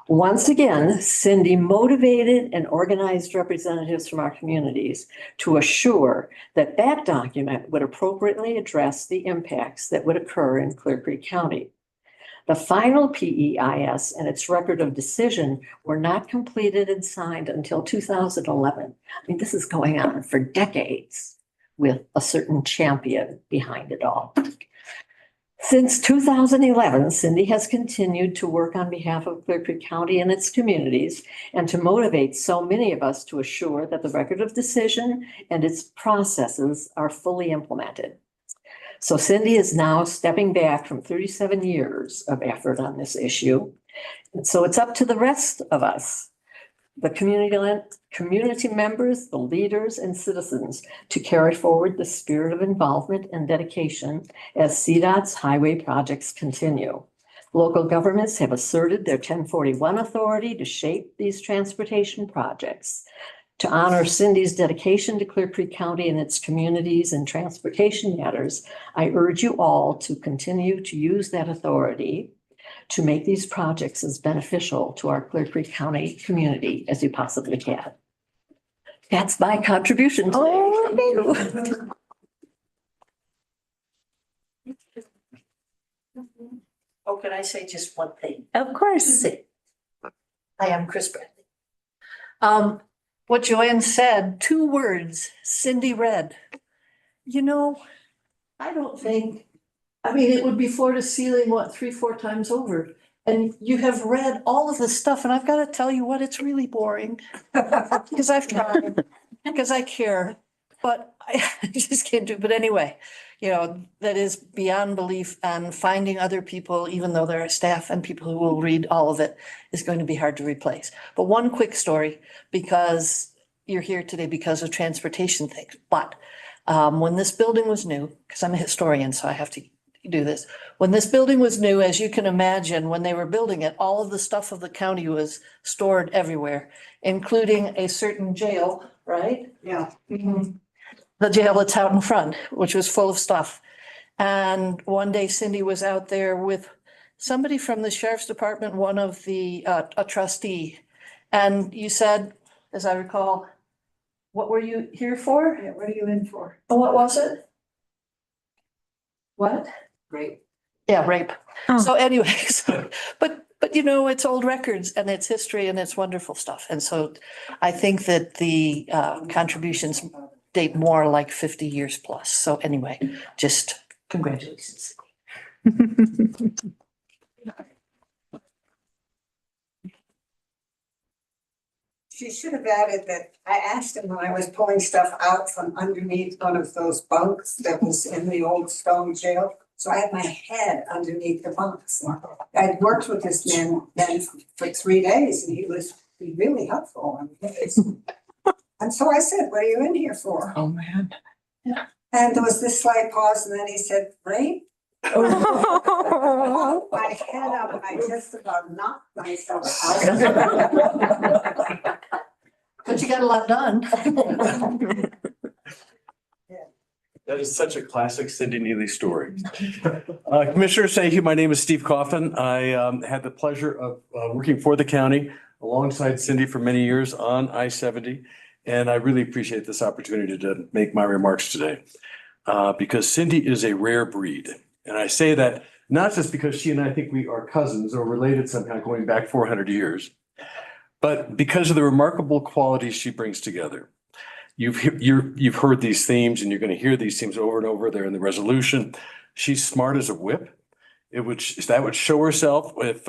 Once again, Cindy motivated and organized representatives from our communities to assure that that document would appropriately address the impacts that would occur in Clear Creek County. The final PEIS and its record of decision were not completed and signed until 2011. I mean, this is going on for decades with a certain champion behind it all. Since 2011, Cindy has continued to work on behalf of Clear Creek County and its communities and to motivate so many of us to assure that the record of decision and its processes are fully implemented. So Cindy is now stepping back from 37 years of effort on this issue. And so it's up to the rest of us, the community members, the leaders and citizens to carry forward the spirit of involvement and dedication as CDOT's highway projects continue. Local governments have asserted their 1041 authority to shape these transportation projects. To honor Cindy's dedication to Clear Creek County and its communities and transportation matters, I urge you all to continue to use that authority to make these projects as beneficial to our Clear Creek County community as you possibly can. That's my contribution today. Oh, can I say just one thing? Of course. I am Chris Bradley. What Joanne said, 2 words, Cindy read. You know, I don't think, I mean, it would be floor to ceiling, what, 3-4 times over. And you have read all of this stuff, and I've got to tell you what, it's really boring. Because I've tried, because I care, but I just can't do it. But anyway, you know, that is beyond belief, and finding other people, even though there are staff and people who will read all of it, is going to be hard to replace. But one quick story, because you're here today because of transportation things. But when this building was new, because I'm a historian, so I have to do this. When this building was new, as you can imagine, when they were building it, all of the stuff of the county was stored everywhere, including a certain jail, right? Yeah. Mhm. The jail that's out in front, which was full of stuff. And one day Cindy was out there with somebody from the sheriff's department, one of the, a trustee. And you said, as I recall, what were you here for? Yeah, what are you in for? Oh, what was it? What? Great. Yeah, rape. Oh. So anyway, but you know, it's old records and it's history and it's wonderful stuff. And so I think that the contributions date more like 50 years plus. So anyway, just congratulations. She should have added that I asked him when I was pulling stuff out from underneath one of those bunks that was in the old stone jail. So I had my head underneath the bunks. I'd worked with this man then for 3 days and he was really helpful. And so I said, what are you in here for? Oh, man. Yeah. And there was this slight pause and then he said, rape? My head up and I just about knocked myself out. But you got a lot done. That is such a classic Cindy Neely story. Commissioners, thank you. My name is Steve Coffin. I had the pleasure of working for the county alongside Cindy for many years on I-70. And I really appreciate this opportunity to make my remarks today because Cindy is a rare breed. And I say that not just because she and I think we are cousins or related somehow going back 400 years, but because of the remarkable qualities she brings together. You've heard these themes and you're going to hear these themes over and over there in the resolution. She's smart as a whip. That would show herself if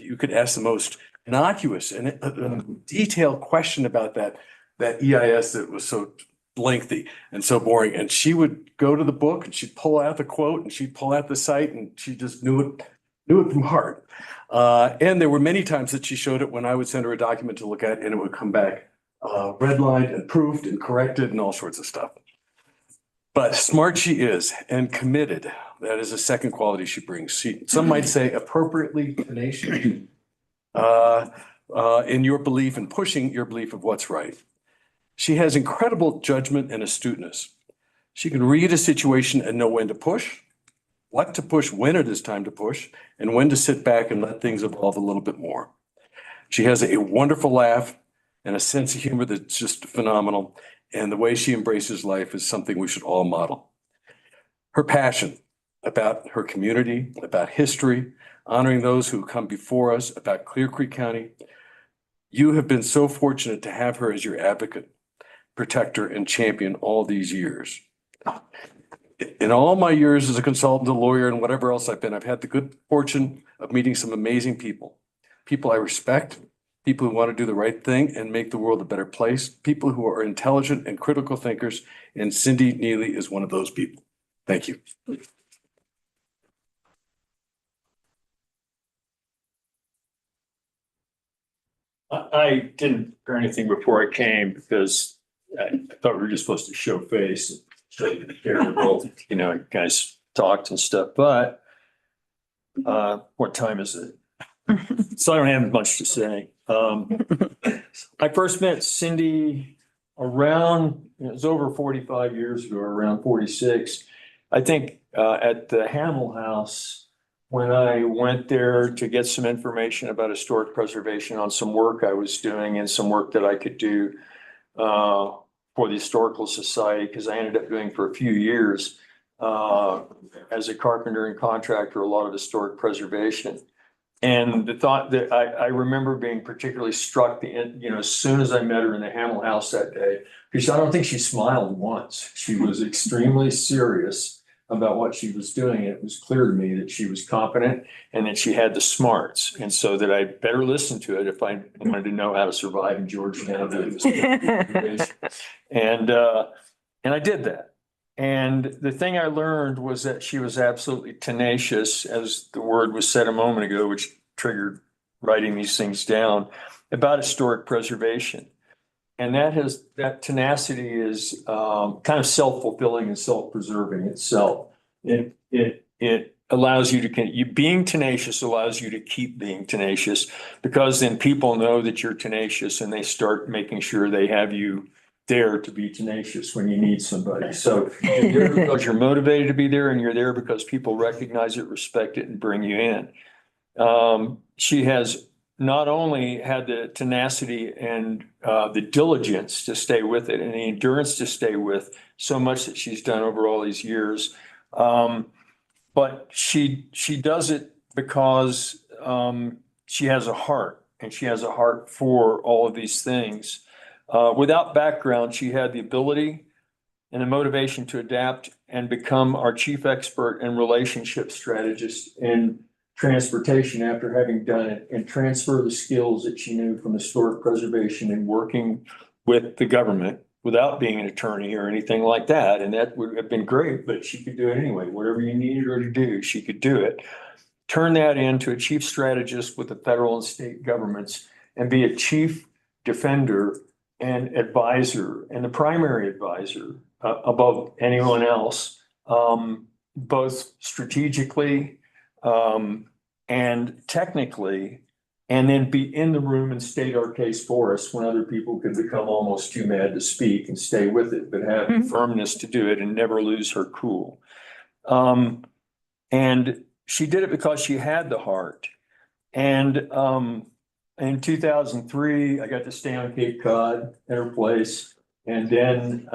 you could ask the most innocuous and detailed question about that EIS that was so lengthy and so boring. And she would go to the book and she'd pull out the quote and she'd pull out the site and she just knew it from heart. And there were many times that she showed it when I would send her a document to look at and it would come back redlined and proofed and corrected and all sorts of stuff. But smart she is and committed. That is a second quality she brings. Some might say appropriately tenacious in your belief and pushing your belief of what's right. She has incredible judgment and astuteness. She can read a situation and know when to push, what to push, when it is time to push, and when to sit back and let things evolve a little bit more. She has a wonderful laugh and a sense of humor that's just phenomenal. And the way she embraces life is something we should all model. Her passion about her community, about history, honoring those who come before us, about Clear Creek County. You have been so fortunate to have her as your advocate, protector, and champion all these years. In all my years as a consultant, a lawyer, and whatever else I've been, I've had the good fortune of meeting some amazing people. People I respect, people who want to do the right thing and make the world a better place, people who are intelligent and critical thinkers, and Cindy Neely is one of those people. Thank you. I didn't hear anything before I came because I thought we were just supposed to show face and show you the character, you know, guys talked and stuff, but what time is it? So I don't have much to say. I first met Cindy around, it was over 45 years ago, around 46. I think at the Hamill House, when I went there to get some information about historic preservation on some work I was doing and some work that I could do for the Historical Society, because I ended up doing for a few years as a carpenter and contractor, a lot of historic preservation. And the thought that I remember being particularly struck, you know, as soon as I met her in the Hamill House that day, because I don't think she smiled once. She was extremely serious about what she was doing. It was clear to me that she was competent and that she had the smarts. And so that I better listen to it if I wanted to know how to survive in Georgetown. And I did that. And the thing I learned was that she was absolutely tenacious, as the word was said a moment ago, which triggered writing these things down, about historic preservation. And that tenacity is kind of self-fulfilling and self-preserving itself. It allows you to, being tenacious allows you to keep being tenacious, because then people know that you're tenacious and they start making sure they have you there to be tenacious when you need somebody. So you're there because you're motivated to be there, and you're there because people recognize it, respect it, and bring you in. She has not only had the tenacity and the diligence to stay with it and the endurance to stay with so much that she's done over all these years, but she does it because she has a heart, and she has a heart for all of these things. Without background, she had the ability and the motivation to adapt and become our chief expert and relationship strategist in transportation after having done it, and transfer the skills that she knew from historic preservation and working with the government without being an attorney or anything like that. And that would have been great, but she could do it anyway. Whatever you needed her to do, she could do it. Turn that into a chief strategist with the federal and state governments, and be a chief defender and advisor, and the primary advisor above anyone else, both strategically and technically, and then be in the room and state our case for us when other people could become almost too mad to speak, and stay with it, but have firmness to do it and never lose her cool. And she did it because she had the heart. And in 2003, I got to stay on Cape Cod at her place. And then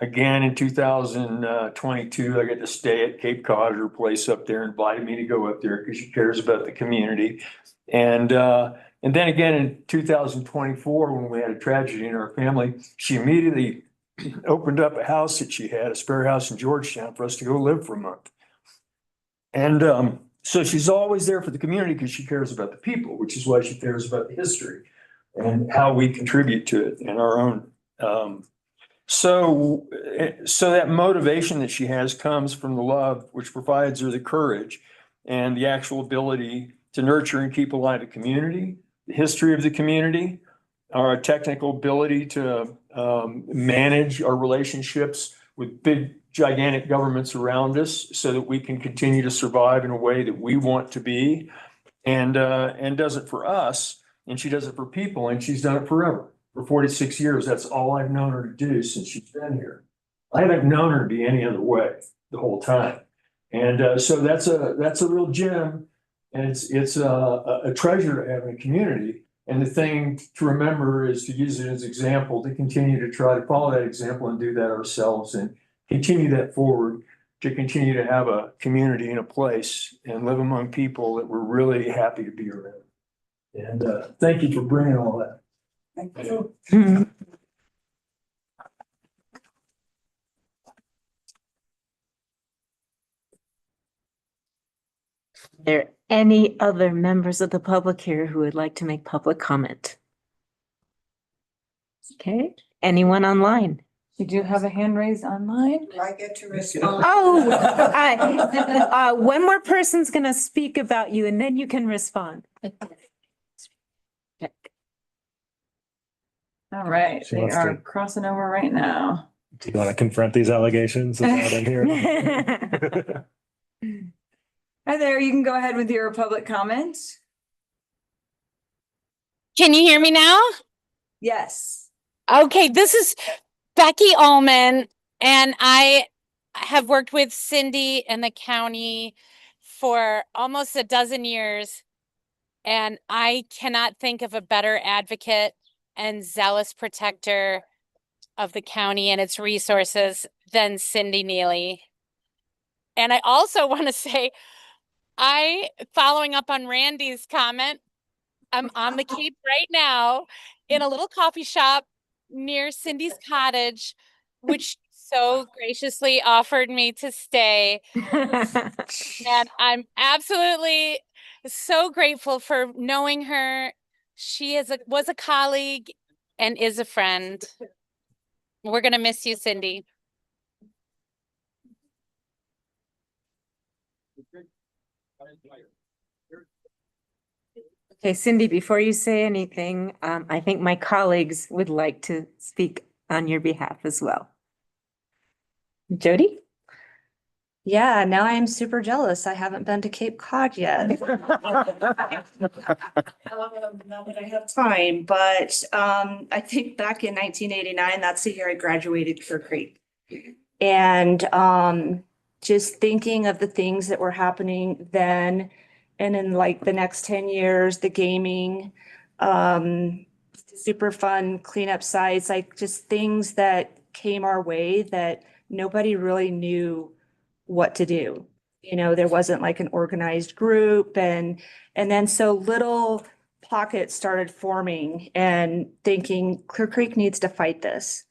again in 2022, I got to stay at Cape Cod at her place up there, invited me to go up there because she cares about the community. And then again in 2024, when we had a tragedy in our family, she immediately opened up a house that she had, a spare house in Georgetown, for us to go live for a month. And so she's always there for the community because she cares about the people, which is why she cares about the history and how we contribute to it in our own So, so that motivation that she has comes from the love, which provides her the courage and the actual ability to nurture and keep alive the community, the history of the community, our technical ability to manage our relationships with big, gigantic governments around us so that we can continue to survive in a way that we want to be, and does it for us, and she does it for people, and she's done it forever. For 46 years, that's all I've known her to do since she's been here. I haven't known her to be any other way the whole time. And so that's a real gem, and it's a treasure to have in a community. And the thing to remember is to use it as example, to continue to try to follow that example and do that ourselves and continue that forward, to continue to have a community and a place and live among people that we're really happy to be around. And thank you for bringing all that. Thank you. There any other members of the public here who would like to make public comment? Okay, anyone online? You do have a hand raised online? Do I get to respond? Oh, one more person's gonna speak about you and then you can respond. All right, She they wants are to- crossing over right now. Do you want to confront these allegations without in here? Hi there, you can go ahead with your public comment. Can you hear me now? Yes. Okay, this is Becky Ullman, and I have worked with Cindy and the county for almost a dozen years, and I cannot think of a better advocate and zealous protector of the county and its resources than Cindy Neely. And I also want to say, following up on Randy's comment, I'm on the Cape right now in a little coffee shop near Cindy's cottage, which she so graciously offered me to stay. And I'm absolutely so grateful for knowing her. She was a colleague and is a friend. We're going to miss you, Cindy. Okay, Cindy, before you say anything, I think my colleagues would like to speak on your behalf as well. Jody? Yeah, now I'm super jealous. I haven't been to Cape Cod yet. Not that I have time, but I think back in 1989, that's the year I graduated Clear Creek. And just thinking of the things that were happening then and in like the next 10 years, the gaming, super fun cleanup sites, like just things that came our way that nobody really knew what to do. You know, there wasn't like an organized group and then so little pockets started forming and thinking Clear Creek needs to fight this.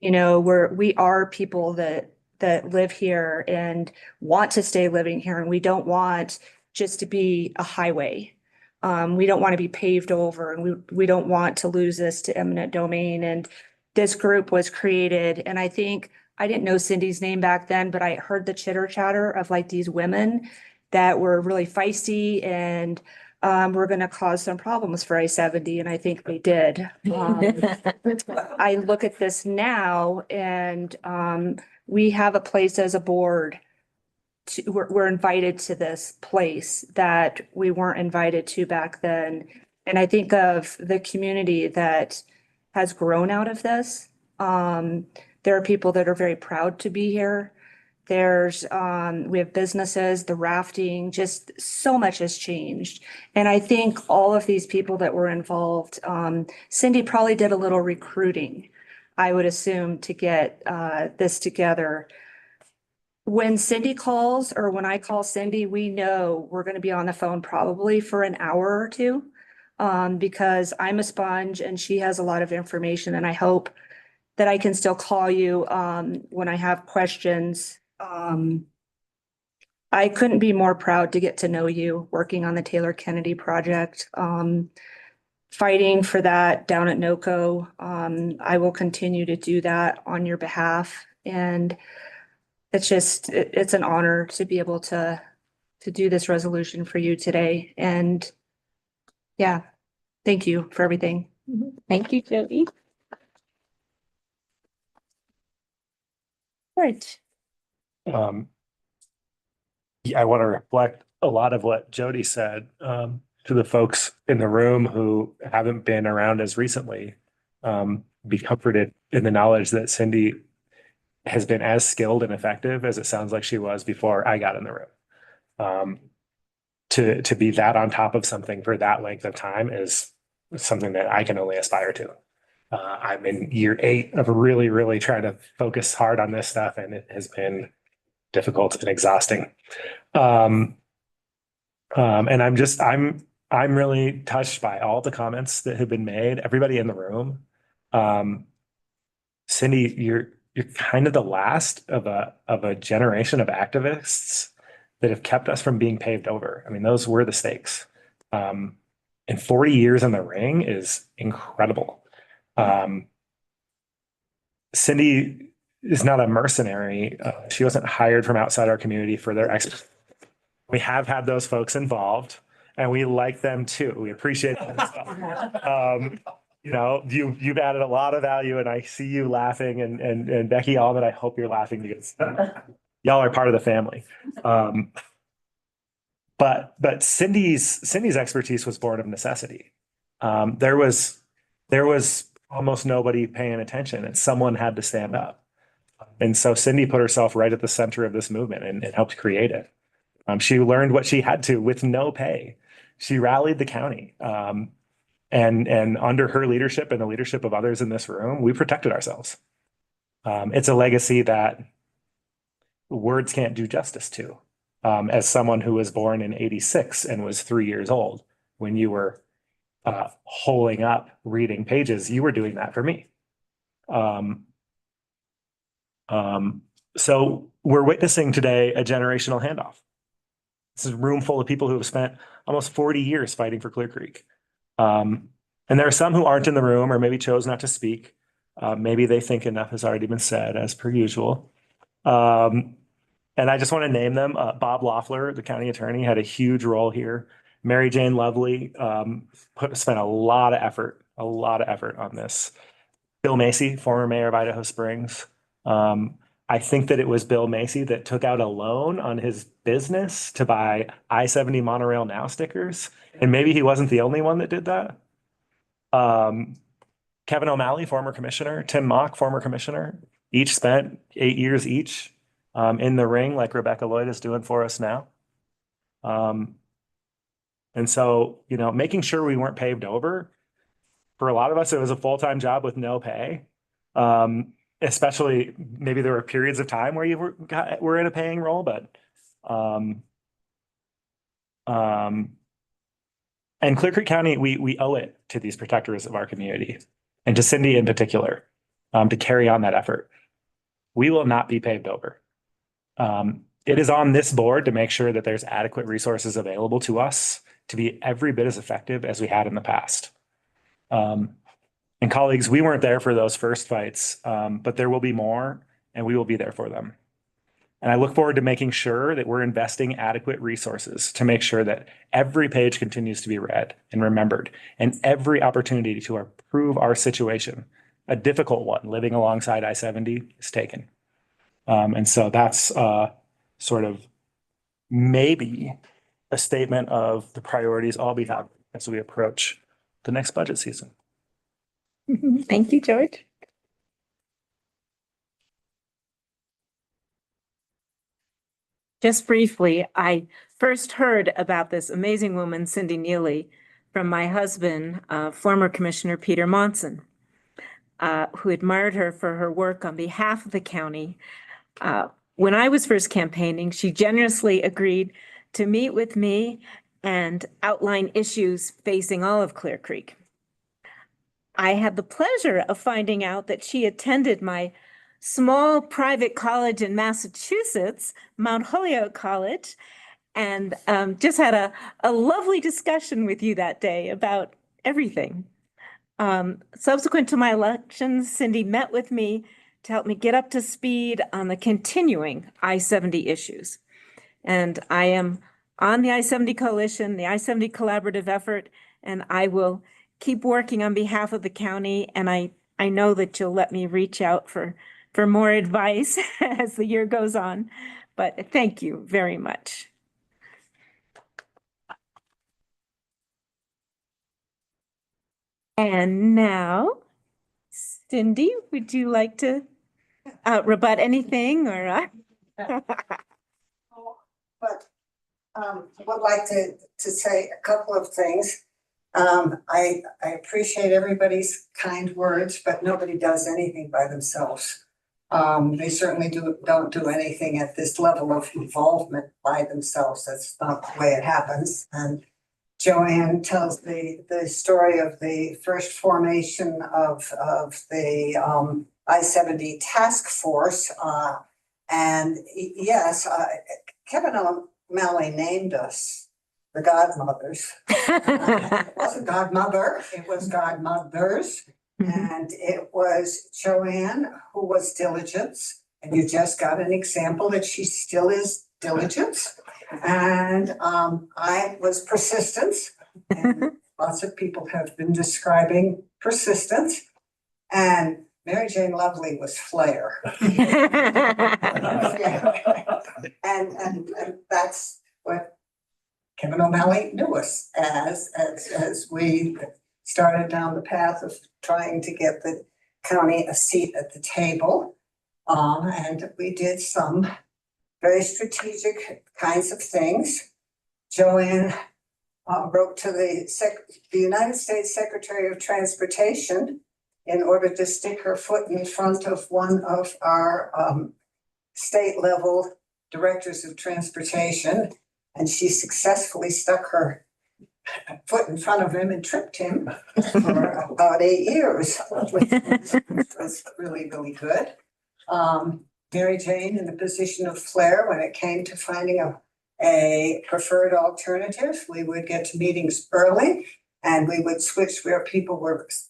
You know, we are people that live here and want to stay living here, and we don't want just to be a highway. We don't want to be paved over, and we don't want to lose this to eminent domain. And this group was created, and I think I didn't know Cindy's name back then, but I heard the chitter chatter of like these women that were really feisty and were going to cause some problems for I-70, and I think they did. I look at this now, and we have a place as a board. We're invited to this place that we weren't invited to back then. And I think of the community that has grown out of this. There are people that are very proud to be here. We have businesses, the rafting, just so much has changed. And I think all of these people that were involved, Cindy probably did a little recruiting, I would assume, to get this together. When Cindy calls or when I call Cindy, we know we're going to be on the phone probably for an hour or two, because I'm a sponge and she has a lot of information, and I hope that I can still call you when I have questions. I couldn't be more proud to get to know you working on the Taylor Kennedy project. fighting for that down at NOCO. I will continue to do that on your behalf. And it's an honor to be able to do this resolution for you today. And yeah, thank you for everything. Thank you, Jody. Right. Yeah, I want to reflect a lot of what Jody said to the folks in the room who haven't been around as recently. Be comforted in the knowledge that Cindy has been as skilled and effective as it sounds like she was before I got in the room. To be that on top of something for that length of time is something that I can only aspire to. I'm in year 8 of really, really trying to focus hard on this stuff, and it has been difficult and exhausting. And I'm really touched by all the comments that have been made, everybody in the room. Cindy, you're kind of the last of a generation of activists that have kept us from being paved over. I mean, those were the stakes. And 40 years in the ring is incredible. Cindy is not a mercenary. She wasn't hired from outside our community for their expertise. We have had those folks involved, and we like them too. We appreciate them as well. You know, you've added a lot of value, and I see you laughing, and Becky Allman, I hope you're laughing because y'all are part of the family. But Cindy's expertise was born of necessity. There was almost nobody paying attention, and someone had to stand up. And so Cindy put herself right at the center of this movement and helped create it. She learned what she had to with no pay. She rallied the county. And under her leadership and the leadership of others in this room, we protected ourselves. It's a legacy that words can't do justice to. As someone who was born in 86 and was 3 years old, when you were holding up reading pages, you were doing that for me. So we're witnessing today a generational handoff. This is a room full of people who have spent almost 40 years fighting for Clear Creek. And there are some who aren't in the room or maybe chose not to speak. Maybe they think enough has already been said, as per usual. And I just want to name them. Bob Loeffler, the county attorney, had a huge role here. Mary Jane Lovely spent a lot of effort on this. Bill Macy, former mayor of Idaho Springs. I think that it was Bill Macy that took out a loan on his business to buy I-70 Monorail Now stickers. And maybe he wasn't the only one that did that. Kevin O'Malley, former commissioner, Tim Mock, former commissioner, each spent 8 years each in the ring like Rebecca Lloyd is doing for us now. And so, you know, making sure we weren't paved over, for a lot of us, it was a full-time job with no pay. Especially maybe there were periods of time where you were in a paying role, but and Clear Creek County, we owe it to these protectors of our community, and to Cindy in particular, to carry on that effort. We will not be paved over. It is on this board to make sure that there's adequate resources available to us to be every bit as effective as we had in the past. And colleagues, we weren't there for those first fights, but there will be more, and we will be there for them. And I look forward to making sure that we're investing adequate resources to make sure that every page continues to be read and remembered, and every opportunity to improve our situation, a difficult one, living alongside I-70, is taken. And so that's sort of maybe a statement of the priorities I'll be having as we approach the next budget season. Thank you, George. Just briefly, I first heard about this amazing woman, Cindy Neely, from my husband, former Commissioner Peter Monson, who admired her for her work on behalf of the county. When I was first campaigning, she generously agreed to meet with me and outline issues facing all of Clear Creek. I had the pleasure of finding out that she attended my small private college in Massachusetts, Mount Holyoke College, and just had a lovely discussion with you that day about everything. Subsequent to my election, Cindy met with me to help me get up to speed on the continuing I-70 issues. And I am on the I-70 Coalition, the I-70 collaborative effort, and I will keep working on behalf of the county. And I know that you'll let me reach out for more advice as the year goes on. But thank you very much. And now, Cindy, would you like to rebut anything or? But would like to say a couple of things. I appreciate everybody's kind words, but nobody does anything by themselves. They certainly don't do anything at this level of involvement by themselves. That's not the way it happens. And Joanne tells the story of the first formation of the I-70 task force. And yes, Kevin O'Malley named us the godmothers. It wasn't godmother, it was godmothers. And it was Joanne who was diligence. And you just got an example that she still is diligence. And I was persistence. And lots of people have been describing persistence. And Mary Jane Lovely was flair. And that's what Kevin O'Malley knew us as we started down the path of trying to get the county a seat at the table. And we did some very strategic kinds of things. Joanne wrote to the United States Secretary of Transportation in order to stick her foot in front of one of our state level directors of transportation. And she successfully stuck her foot in front of him and tripped him for about 8 years, which was really, really good. Mary Jane in the position of flair when it came to finding a preferred alternative. We would get to meetings early and we would switch where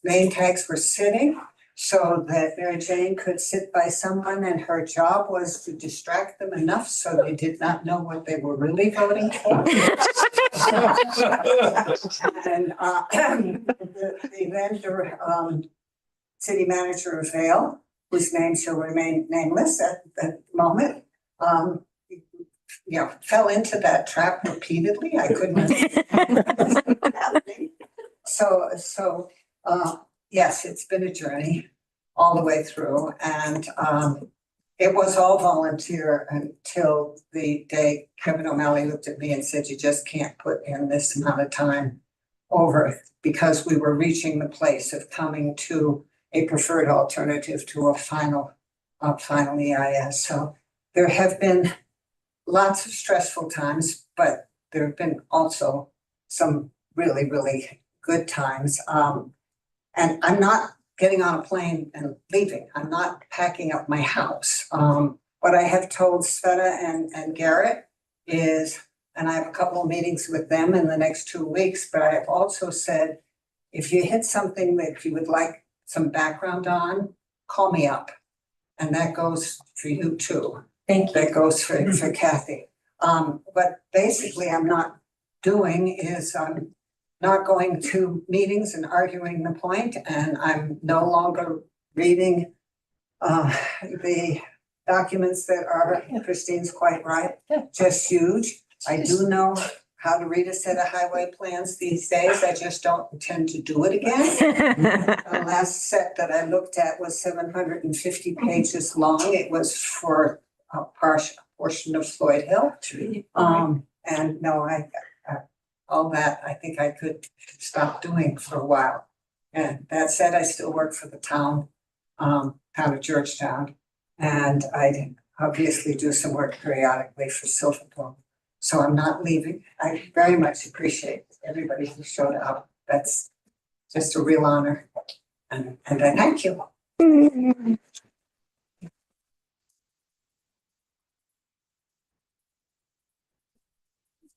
name tags were sitting so that Mary Jane could sit by someone and her job was to distract them enough so they did not know what they were really voting for. And the then city manager of Vail, whose name shall remain nameless at the moment, fell into that trap repeatedly. I couldn't understand. So yes, it's been a journey all the way through, and it was all volunteer until the day Kevin O'Malley looked at me and said, "You just can't put in this amount of time over," because we were reaching the place of coming to a preferred alternative to a final EIS. So there have been lots of stressful times, but there have been also some really, really good times. And I'm not getting on a plane and leaving. I'm not packing up my house. What I have told Sveta and Garrett is, and I have a couple of meetings with them in the next 2 weeks, but I've also said, if you hit something that you would like some background on, call me up. And that goes for you too. Thank you. That goes for Kathy. But basically I'm not doing is I'm not going to meetings and arguing the point, and I'm no longer reading the documents that are, Christine's quite right, just huge. I do know how to read a set of highway plans these days. I just don't intend to do it again. The last set that I looked at was 750 pages long. It was for a portion of Floyd Hill. And no, all that I think I could stop doing for a while. And that said, I still work for the town of Georgetown. And I obviously do some work periodically for Silverthorne. So I'm not leaving. I very much appreciate everybody who showed up. That's just a real honor. And I thank you.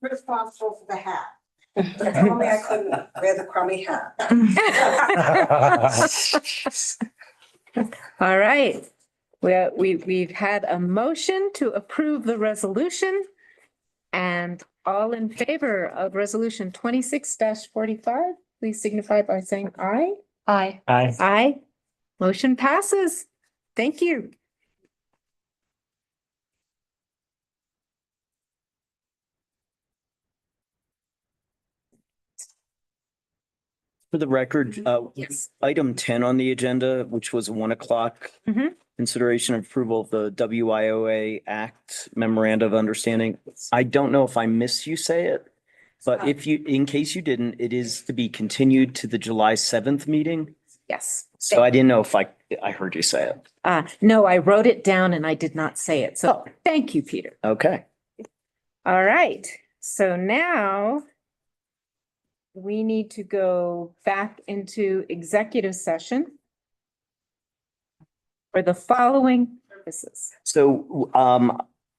Responsible for the hat. They told me I couldn't wear the crummy hat. All right. We've had a motion to approve the resolution. And all in favor of resolution 26-45, please signify by saying aye. Aye. Aye. Aye. Motion passes. Thank you. For the record, Yes. item 10 on the agenda, which was 1 o'clock. Mhm. Consideration of approval of the WIOA Act Memoranda of Understanding. I don't know if I miss you say it, but if you, in case you didn't, it is to be continued to the July 7th meeting. Yes. So I didn't know if I heard you say it. No, I wrote it down and I did not say it. So thank you, Peter. Okay. All right. So now we need to go back into executive session for the following purposes. So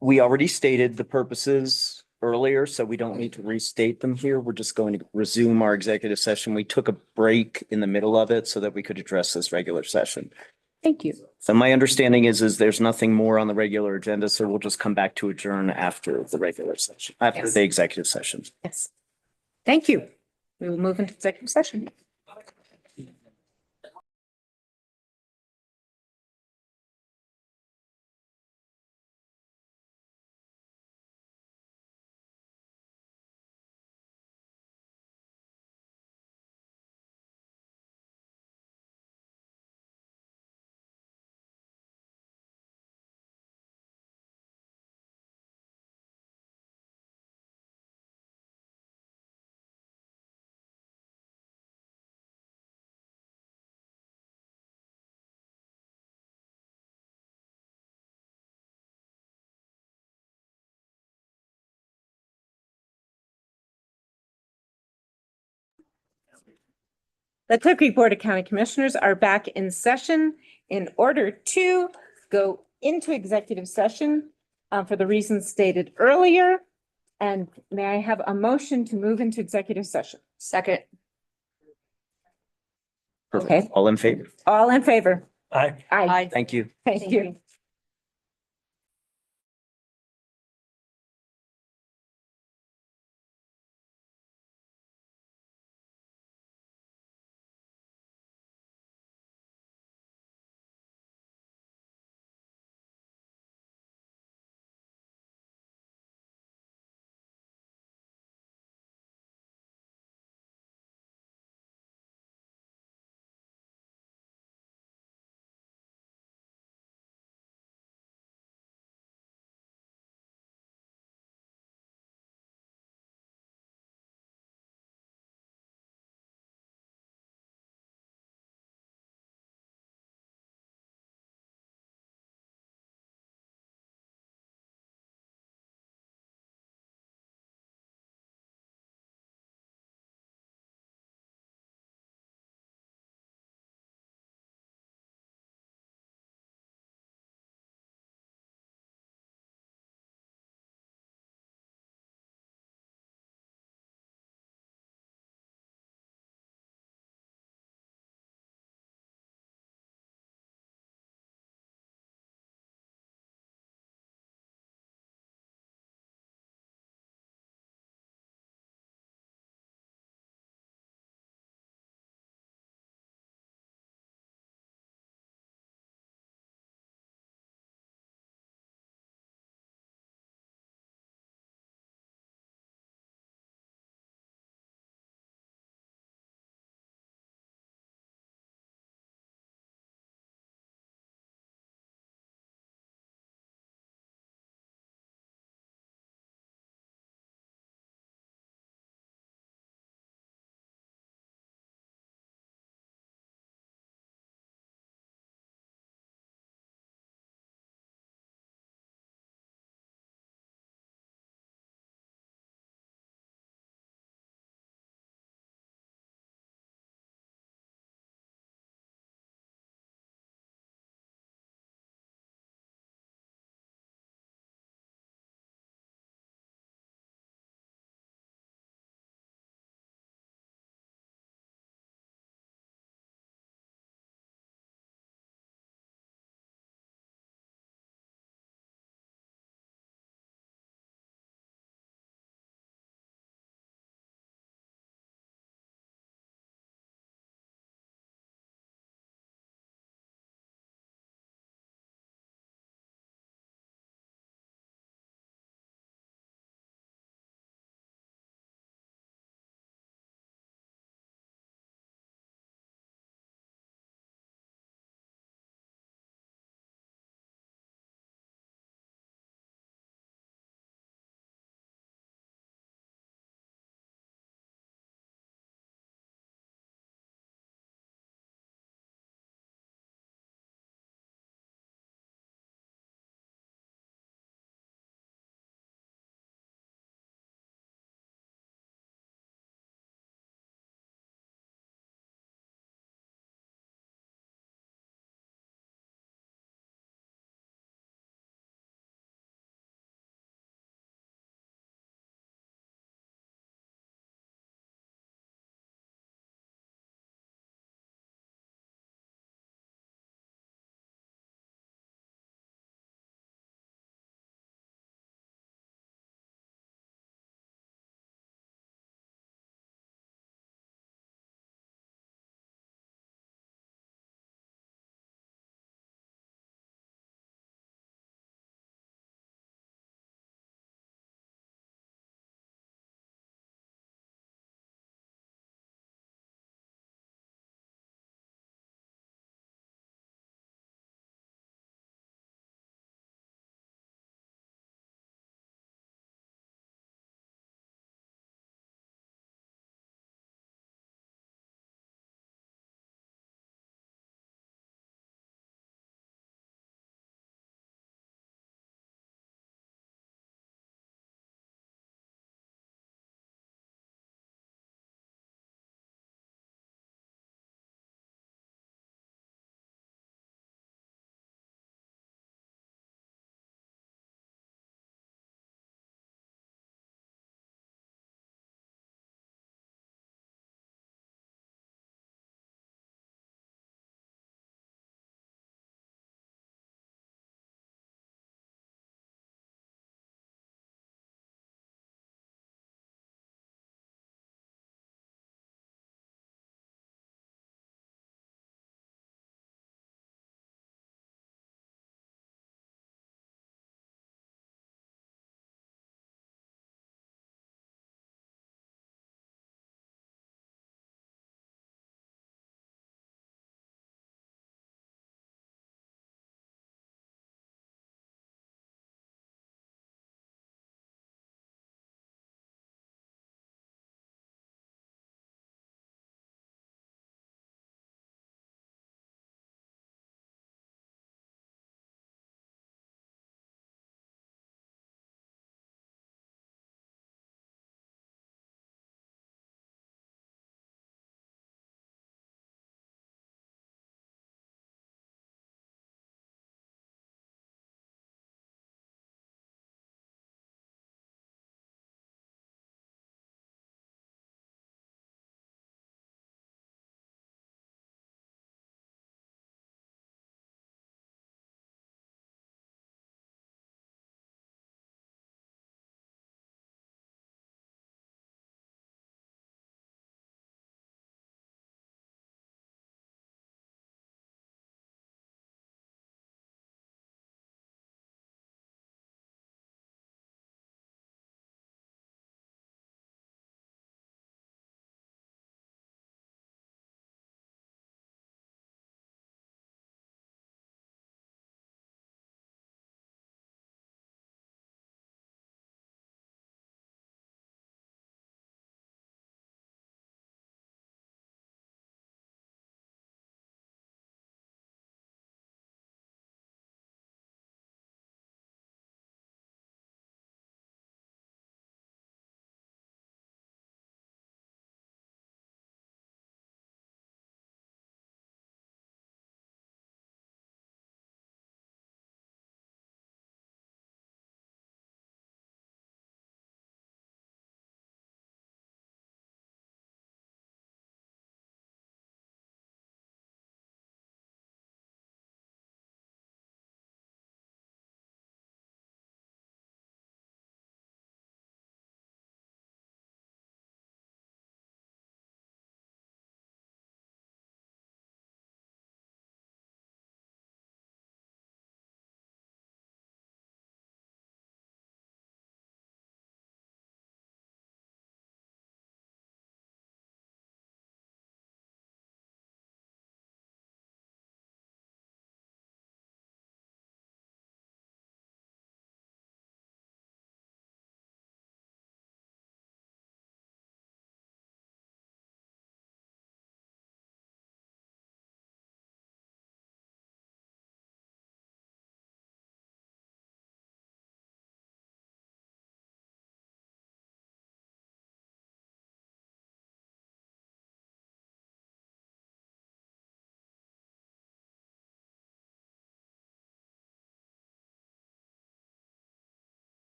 we already stated the purposes earlier, so we don't need to restate them here. We're just going to resume our executive session. We took a break in the middle of it so that we could address this regular session. Thank you. So my understanding is there's nothing more on the regular agenda, so we'll just come back to adjourn after the regular session, after Yes. the executive session. Yes. Thank you. We will move into executive session. The Clear Creek Board of County Commissioners are back in session in order to go into executive session for the reasons stated earlier. And may I have a motion to move into executive session? Second. Perfect. Okay. All in favor? All in favor? Aye. Aye. Thank you. Thank you.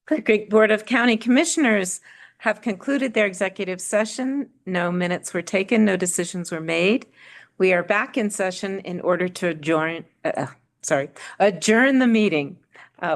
Clear Creek Board of County Commissioners have concluded their executive session. No minutes were taken, no decisions were made. We are back in session in order to adjourn the meeting.